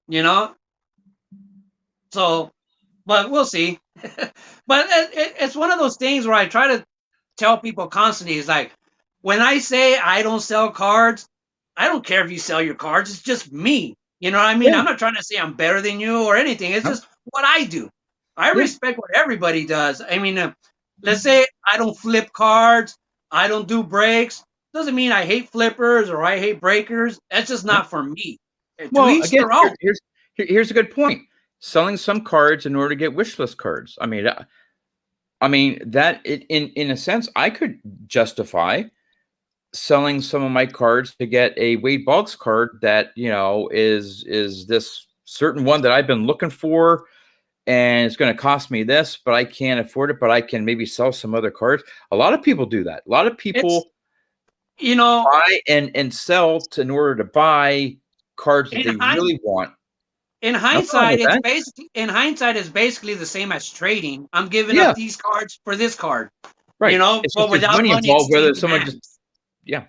You know, so but we'll see. But it's one of those things where I try to tell people constantly is like when I say I don't sell cards, I don't care if you sell your cards. It's just me. You know what I mean? Yeah. I'm not trying to say I'm better than you or anything. It's No. just what I do. I Yeah. respect what everybody does. I mean, let's say I don't flip cards, I don't do breaks. Doesn't mean I hate flippers or I hate breakers. That's just Yeah. not for me. To Well, each again, their own. here's a good point. Selling some cards in order to get wish list cards. I mean that in a sense, I could justify selling some of my cards to get a Wade Boggs card that is this certain one that I've been looking for, and it's going to cost me this, but I can't afford it. But I can maybe sell some other cards. A lot of people do that. A lot of It's people you know buy and sell in order to buy cards that in they hind really want. in Nothing wrong hindsight, with that. it's basically the same as trading. I'm giving up Yeah, these cards for this card, right. It's but just there's without money money involved. Whether exchange someone just demands. yeah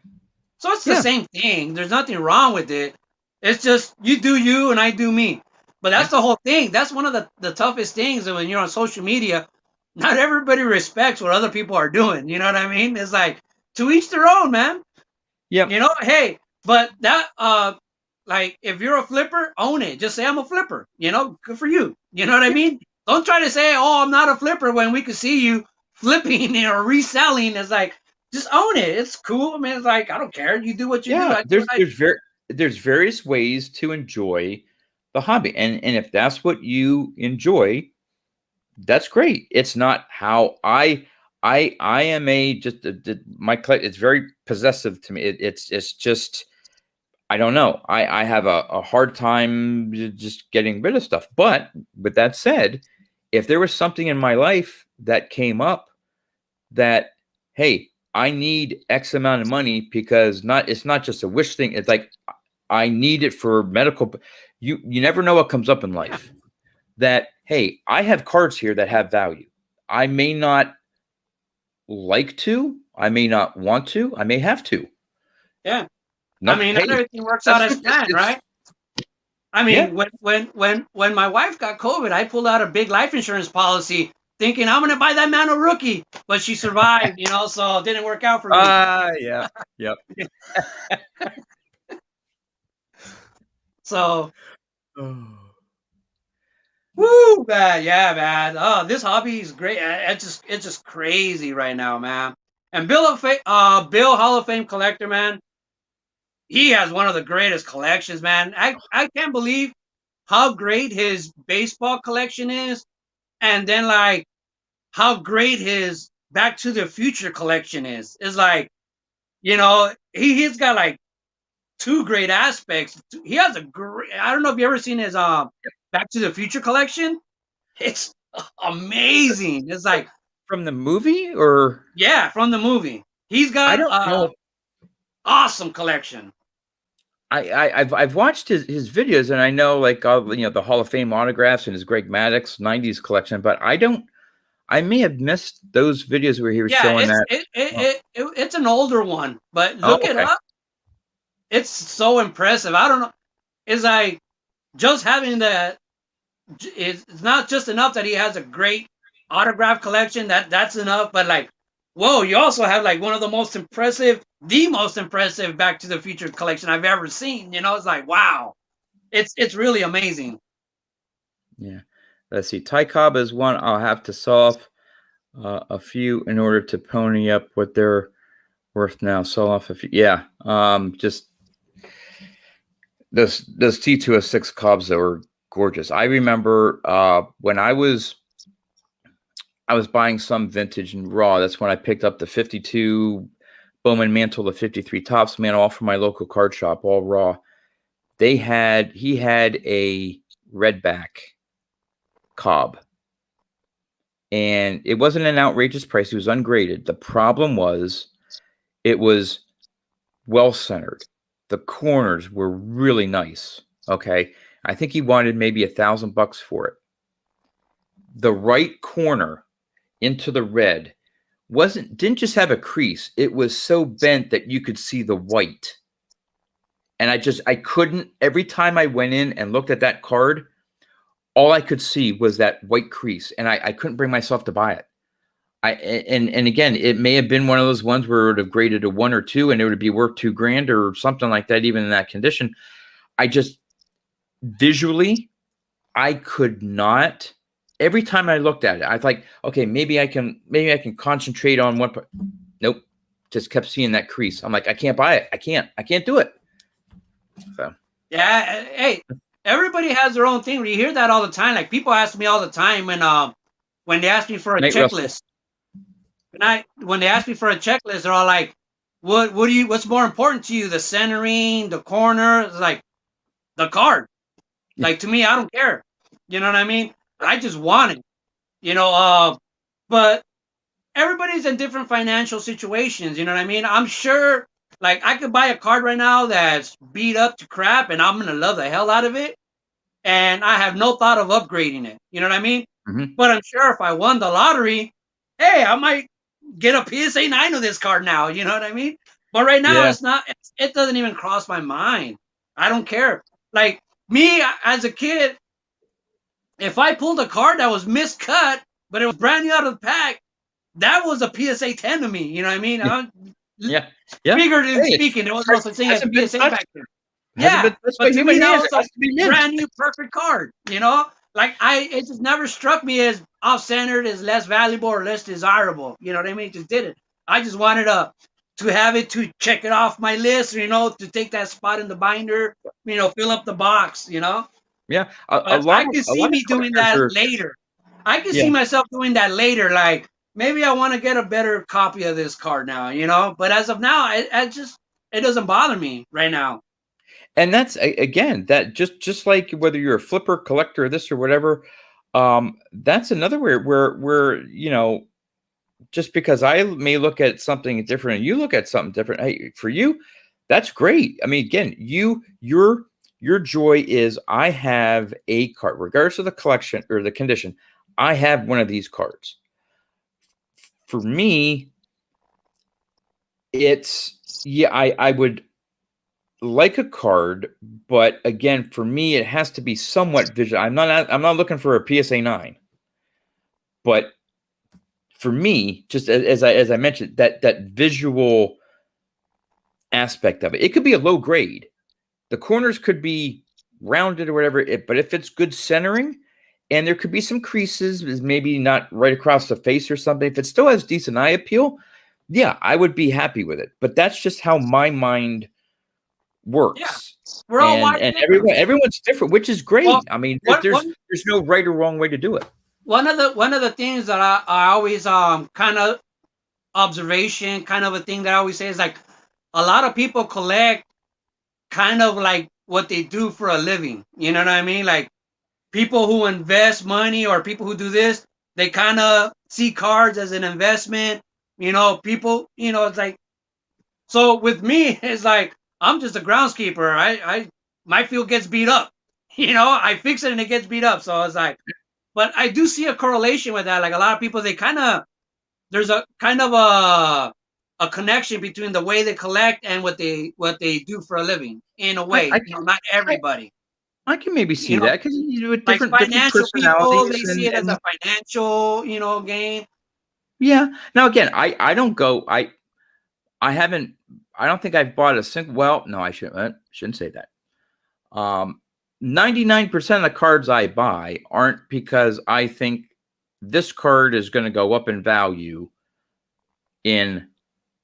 So it's the yeah same thing. There's nothing wrong with it. It's just you do you and I do me. But that's yeah the whole thing. That's one of the toughest things when you're on social media. Not everybody respects what other people are doing. You know what I mean? It's like to each their own, man. yep Hey, but that like if you're a flipper, own it. Just say I'm a flipper. Good for you. You know what I yeah mean? Don't try to say, oh, I'm not a flipper when we can see you flipping or reselling. It's like just own it. It's cool. I mean, it's like I don't care. You do what you do. yeah. I do what I do. There's various ways to enjoy the hobby, and if that's what you enjoy, that's great. It's not how I am a just my it's very possessive to me. It's just I don't know. I have a hard time just getting rid of stuff. But with that said, if there was something in my life that came up that, hey, I need X amount of money because it's not just a wish thing. It's like I need it for medical. You never know what comes up in life. That, hey, I have cards here that have value. I may not like to, I may not want to, I may have to. Yeah. I Nothing. mean, not Hey, everything works out that's as planned, it's right? I yeah. mean, when my wife got COVID, I pulled out a big life insurance policy thinking I'm gonna buy that man a rookie, but she survived, so it didn't work out for me. Yeah. Yep. So Oh. woo, man, yeah, man. Oh, this hobby is great. It's just crazy right now, man. And Bill Hall of Fame collector, man. He has one of the greatest collections, man. I can't believe how great his baseball collection is, and then like how great his Back to the Future collection is. It's like he's got like two great aspects. He has a great. I don't know if you ever seen his Back to the Future collection. It's amazing. It's like From the movie, or yeah, from the movie. He's I got don't know. awesome collection. I've watched his videos, and I know like the Hall of Fame autographs and his Greg Maddux '90s collection, but I may have missed those videos where he was Yeah, showing that. Oh, it's an older one, but oh, look it okay. up. It's so impressive. I don't know. It's like just having that. It's not just enough that he has a great autograph collection. That's enough. But like, whoa, you also have like one of the most impressive Back to the Future collection I've ever seen. It's like wow, it's really amazing. Yeah. Let's see. Ty Cobb is one. I'll have to solve a few in order to pony up what they're worth now. Sell off a few. Yeah. Just those T206 Cobbs that were gorgeous. I remember when I was buying some vintage and raw. That's when I picked up the 52 Bowman Mantle, the 53 Tops, man, all from my local card shop, all raw. He had a redback Cobb. And it wasn't an outrageous price. It was ungraded. The problem was it was well-centered. The corners were really nice. Okay. I think he wanted maybe $1,000 for it. The right corner into the red didn't just have a crease. It was so bent that you could see the white. And I couldn't, every time I went in and looked at that card, all I could see was that white crease, and I couldn't bring myself to buy it. And again, it may have been one of those ones where it would have graded a 1 or 2 and it would be worth $2,000 or something like that, even in that condition. I just visually, I could not. Every time I looked at it, I was like, okay, maybe I can concentrate on one part. Nope. Just kept seeing that crease. I'm like, I can't buy it. I can't do it. So yeah, hey, everybody has their own thing. You hear that all the time. Like people ask me all the time when they ask me for a checklist. When they ask me for a checklist, they're all like, what's more important to you? The centering, the corner? It's like the card. Like to me, I don't care. You know what I mean? I just want it, but everybody's in different financial situations. You know what I mean? I'm sure, like, I could buy a card right now that's beat up to crap and I'm going to love the hell out of it. And I have no thought of upgrading it. You know what I mean? Mm-hmm. But I'm sure if I won the lottery, hey, I might get a PSA 9 of this card now. You know what I mean? But right now, it doesn't even cross my mind. I don't care. Like me as a kid, if I pulled a card that was miscut, but it was brand new out of the pack, that was a PSA 10 to me. You know what I mean? Yeah. Figuratively speaking, there was no such thing as PSA back then. Yeah, but to me, that was a brand new perfect card. Like it just never struck me as off-centered, as less valuable or less desirable. You know what I mean? It just didn't. I just wanted to have it, to check it off my list, to take that spot in the binder, fill up the box, Yeah, I can see me doing that later. I can see myself doing that later. Like maybe I want to get a better copy of this card now, But as of now, it doesn't bother me right now. And that's again that just like whether you're a flipper, collector, this or whatever, that's another where just because I may look at something different and you look at something different, hey, for you, that's great. I mean, again, your joy is I have a card, regardless of the collection or the condition. I have one of these cards. For me, it's I would like a card, but again, for me, it has to be somewhat visual. I'm not looking for a PSA 9, but for me, just as I mentioned, that visual aspect of it, it could be a low grade. The corners could be rounded or whatever, but if it's good centering, and there could be some creases, maybe not right across the face or something, if it still has decent eye appeal, yeah, I would be happy with it. But that's just how my mind works. Yeah. We're all and everyone's different, which is great. Well, I mean, there's no right or wrong way to do it. One of the things that I always kind of observation, kind of a thing that I always say is like a lot of people collect kind of like what they do for a living. You know what I mean? Like people who invest money or people who do this, they kind of see cards as an investment. People, it's like, so with me, it's like, I'm just a groundskeeper. My field gets beat up. I fix it and it gets beat up. So it's like, but I do see a correlation with that. Like a lot of people, there's a kind of a connection between the way they collect and what they do for a living. In a way, not everybody. I can maybe see that because with different financial people, they see it as a financial, game. Yeah. Now again, I don't go. I don't think I've bought a single. Well, no, I shouldn't say that. 99% of the cards I buy aren't because I think this card is going to go up in value in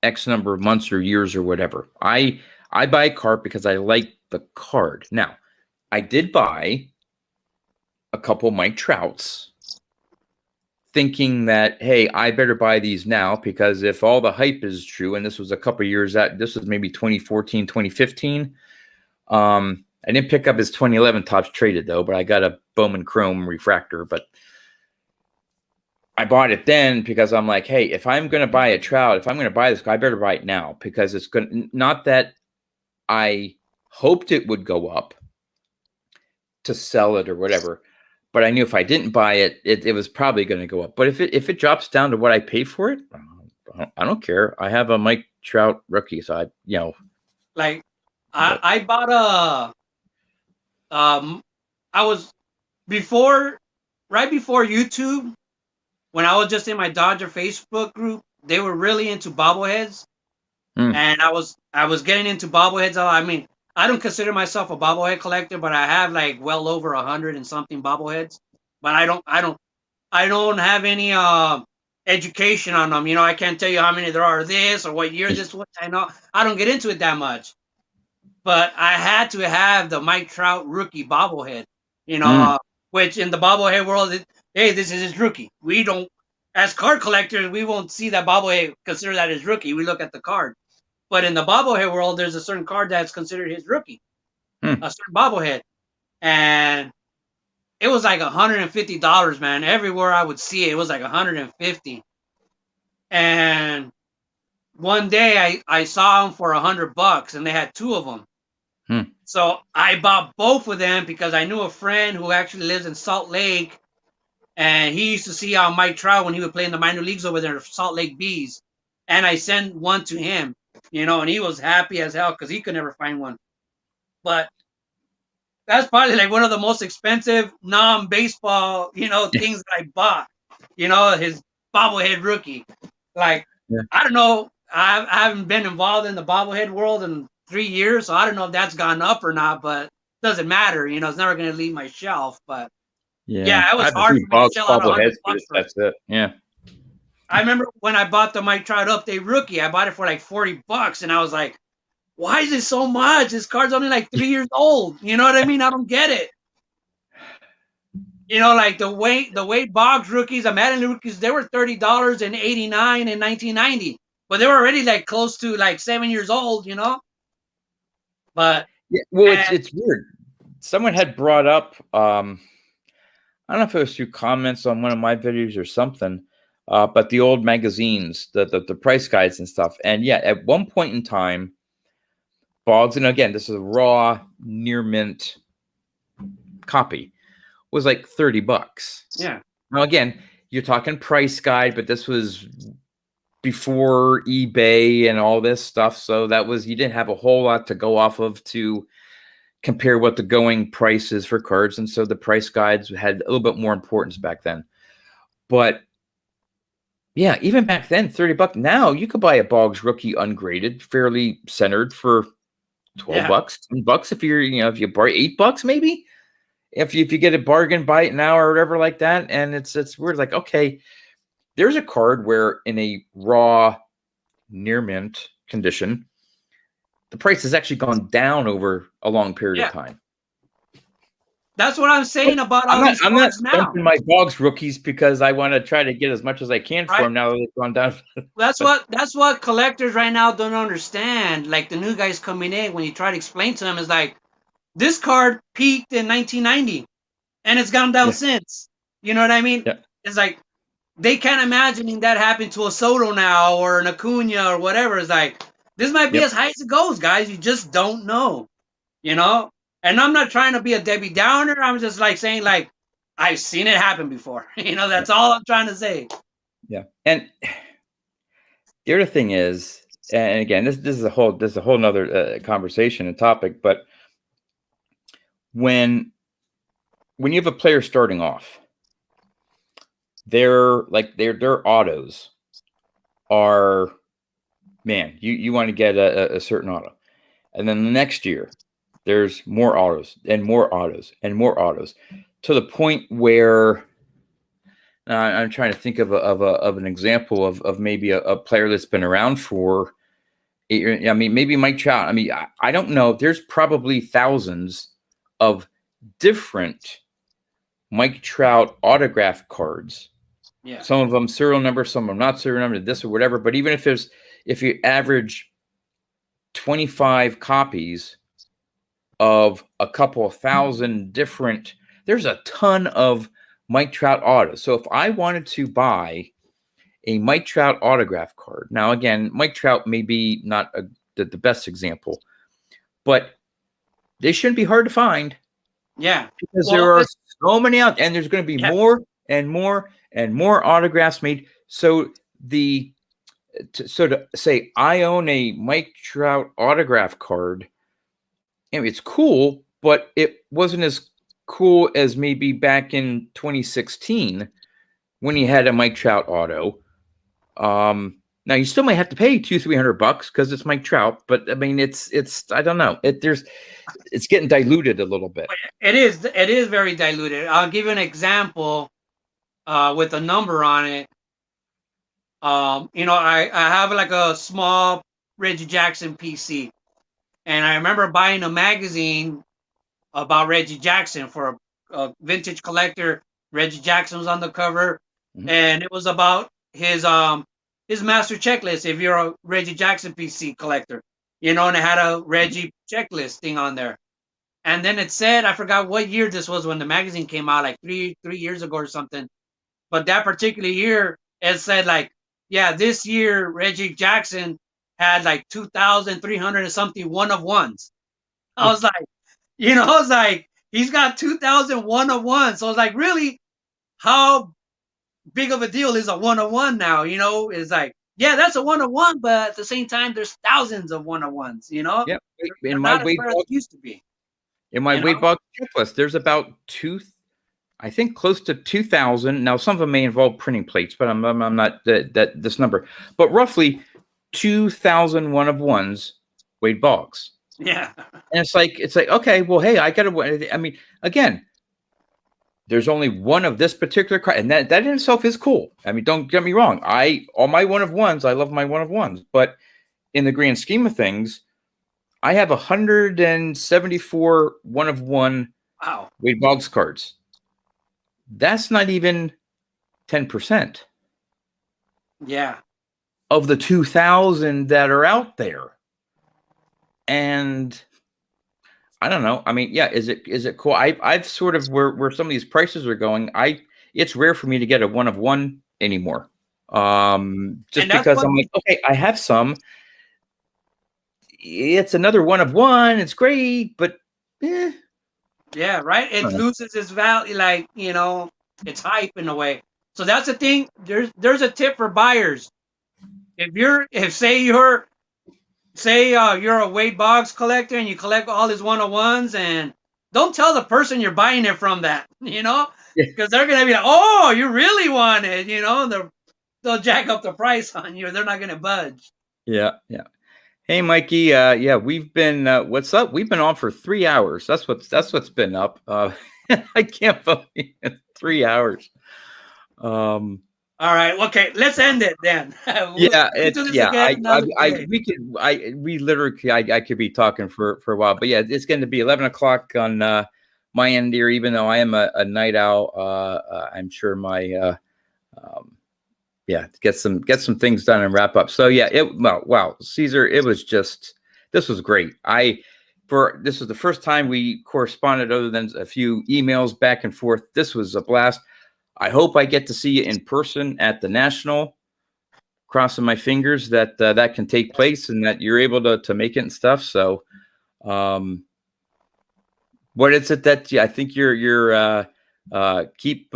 X number of months or years or whatever. I buy a card because I like the card. Now, I did buy a couple Mike Trouts thinking that, hey, I better buy these now because if all the hype is true, and this was a couple years out, this was maybe 2014, 2015. I didn't pick up his 2011 Topps Traded though, but I got a Bowman Chrome refractor. But I bought it then because I'm like, hey, if I'm going to buy a Trout, if I'm going to buy this, I better buy it now because it's going. Not that I hoped it would go up to sell it or whatever, but I knew if I didn't buy it, it was probably going to go up. But if it drops down to what I pay for it, I don't care. I have a Mike Trout rookie, so like I bought I was right before YouTube, when I was just in my Dodger Facebook group, they were really into bobbleheads, and I was getting into bobbleheads. I mean, I don't consider myself a bobblehead collector, but I have like well over 100 and something bobbleheads. But I don't have any education on them. You know, I can't tell you how many there are this or what year this was. I don't get into it that much. But I had to have the Mike Trout rookie bobblehead, you know, which in the bobblehead world, hey, this is his rookie. We don't, as card collectors, we won't see that bobblehead, consider that his rookie. We look at the card. But in the bobblehead world, there's a certain card that's considered his rookie, a certain bobblehead. And it was like $150, man. Everywhere I would see it, it was like $150. And one day I saw them for $100 and they had two of them. So I bought both of them because I knew a friend who actually lives in Salt Lake, and he used to see Mike Trout when he would play in the minor leagues over there, Salt Lake Bees. And I sent one to him, you know, and he was happy as hell because he could never find one. But that's probably like one of the most expensive non-baseball, you know, things that I bought. You know, his bobblehead rookie. Like, I don't know. I haven't been involved in the bobblehead world in 3 years, so I don't know if that's gone up or not, but it doesn't matter. You know, it's never going to leave my shelf. But yeah, it was hard for me to shell out $100 for that's it. Yeah. I remember when I bought the Mike Trout Update rookie, I bought it for like $40, and I was like, why is it so much? This card's only like 3 years old. You know what I mean? I don't get it. You know, like the Wade Boggs rookies, the Madden rookies, they were $30 in '89 and 1990, but they were already like close to like 7 years old. You know. But yeah, well, it's weird. Someone had brought up, I don't know if it was through comments on one of my videos or something, but the old magazines, the price guides and stuff. And yeah, at one point in time, Boggs, and again, this is a raw near mint copy, was like $30. Yeah. Now again, you're talking price guide, but this was before eBay and all this stuff, so you didn't have a whole lot to go off of to compare what the going price is for cards, and so the price guides had a little bit more importance back then. But yeah, even back then, $30. Now you could buy a Boggs rookie ungraded, fairly centered for $12, $10 if you're, you know, if you borrow $8 maybe. If you get a bargain, buy it now or whatever like that. And it's weird, like, okay, there's a card where in a raw near mint condition, the price has actually gone down over a long period of time. That's what I'm saying about all these cards now. I'm not dumping my Boggs rookies because I want to try to get as much as I can for them now that they've gone down. That's what collectors right now don't understand. Like the new guys coming in, when you try to explain to them, is like, this card peaked in 1990 and it's gone down since. You know what I mean? Yeah. It's like they can't imagine that happened to a Soto now or an Acuna or whatever. It's like, this might be as high as it goes, guys. You just don't know, you know? And I'm not trying to be a Debbie Downer. I'm just like saying, like, I've seen it happen before. You know, that's all I'm trying to say. Yeah. And the other thing is, and again, this is a whole nother conversation and topic, but when you have a player starting off, their autos are, man, you want to get a certain auto. And then the next year, there's more autos and more autos and more autos, to the point where I'm trying to think of an example of maybe a player that's been around for 8 years. I mean, maybe Mike Trout. I mean, I don't know. There's probably thousands of different Mike Trout autograph cards. Yeah. Some of them serial number, some of them not serial number, this or whatever. But even if you average 25 copies of a couple of thousand different. There's a ton of Mike Trout autos. So if I wanted to buy a Mike Trout autograph card, now again, Mike Trout may be not the best example, but they shouldn't be hard to find. Yeah, because there are so many out, and there's going to be more and more and more autographs made. So to say I own a Mike Trout autograph card, it's cool, but it wasn't as cool as maybe back in 2016 when he had a Mike Trout auto. Now you still might have to pay $200-300 because it's Mike Trout, but I mean it's I don't know. It's getting diluted a little bit. It is very diluted. I'll give you an example with a number on it. I have like a small Reggie Jackson PC, and I remember buying a magazine about Reggie Jackson for a vintage collector. Reggie Jackson was on the cover, and it was about his master checklist. If you're a Reggie Jackson PC collector, and it had a Reggie checklist thing on there. And then it said, I forgot what year this was when the magazine came out, like three years ago or something. But that particular year, it said like, yeah, this year Reggie Jackson had like 2,300 and something one-of-ones. I was like, he's got 2,000 one-of-ones. So I was like, really, how big of a deal is a one-of-one now? It's like, yeah, that's a one-of-one, but at the same time, there's thousands of one-of-ones. Yeah, in my way, it used to be. In my weight box checklist, there's about I think close to 2,000. Now, some of them may involve printing plates, but I'm not this number. But roughly 2,000 one-of-ones Wade Boggs. Yeah. And it's like, okay, well, hey, I mean, again, there's only one of this particular card, and that in itself is cool. I mean, don't get me wrong. All my one-of-ones, I love my one-of-ones. But in the grand scheme of things, I have 174 one-of-one Wade Boggs cards. That's not even 10%. Yeah. Of the 2,000 that are out there. And I don't know. I mean, yeah, is it cool? I've sort of where some of these prices are going. It's rare for me to get a one-of-one anymore. Just because I'm like, okay, I have some. It's another one-of-one. It's great, but yeah, right. It loses its value, its hype in a way. So that's the thing. There's a tip for buyers. Say you're a Wade Boggs collector and you collect all his one-of-ones, and don't tell the person you're buying it from that, because they're gonna be like, oh, you really want it, they'll jack up the price on you. They're not gonna budge. Yeah. Hey, Mikey. We've been what's up? We've been on for 3 hours. That's what's been up. I can't believe it. 3 hours. All right. Okay. Let's end it then. We could be talking for a while, but yeah, it's going to be 11 o'clock on my end here. Even though I am a night owl, I'm sure my get some things done and wrap up. So yeah, wow, Caesar, this was great. This was the first time we corresponded other than a few emails back and forth. This was a blast. I hope I get to see you in person at the National. Crossing my fingers that that can take place and that you're able to make it and stuff. So, what is it that I think you're keep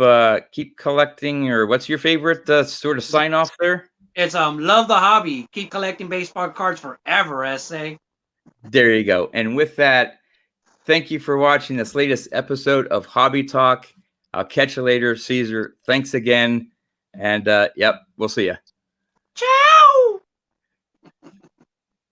collecting, or what's your favorite sort of sign off there? It's love the hobby. Keep collecting baseball cards forever, SA. There you go. And with that, thank you for watching this latest episode of Hobby Talk. I'll catch you later, Caesar. Thanks again. And we'll see you. Ciao.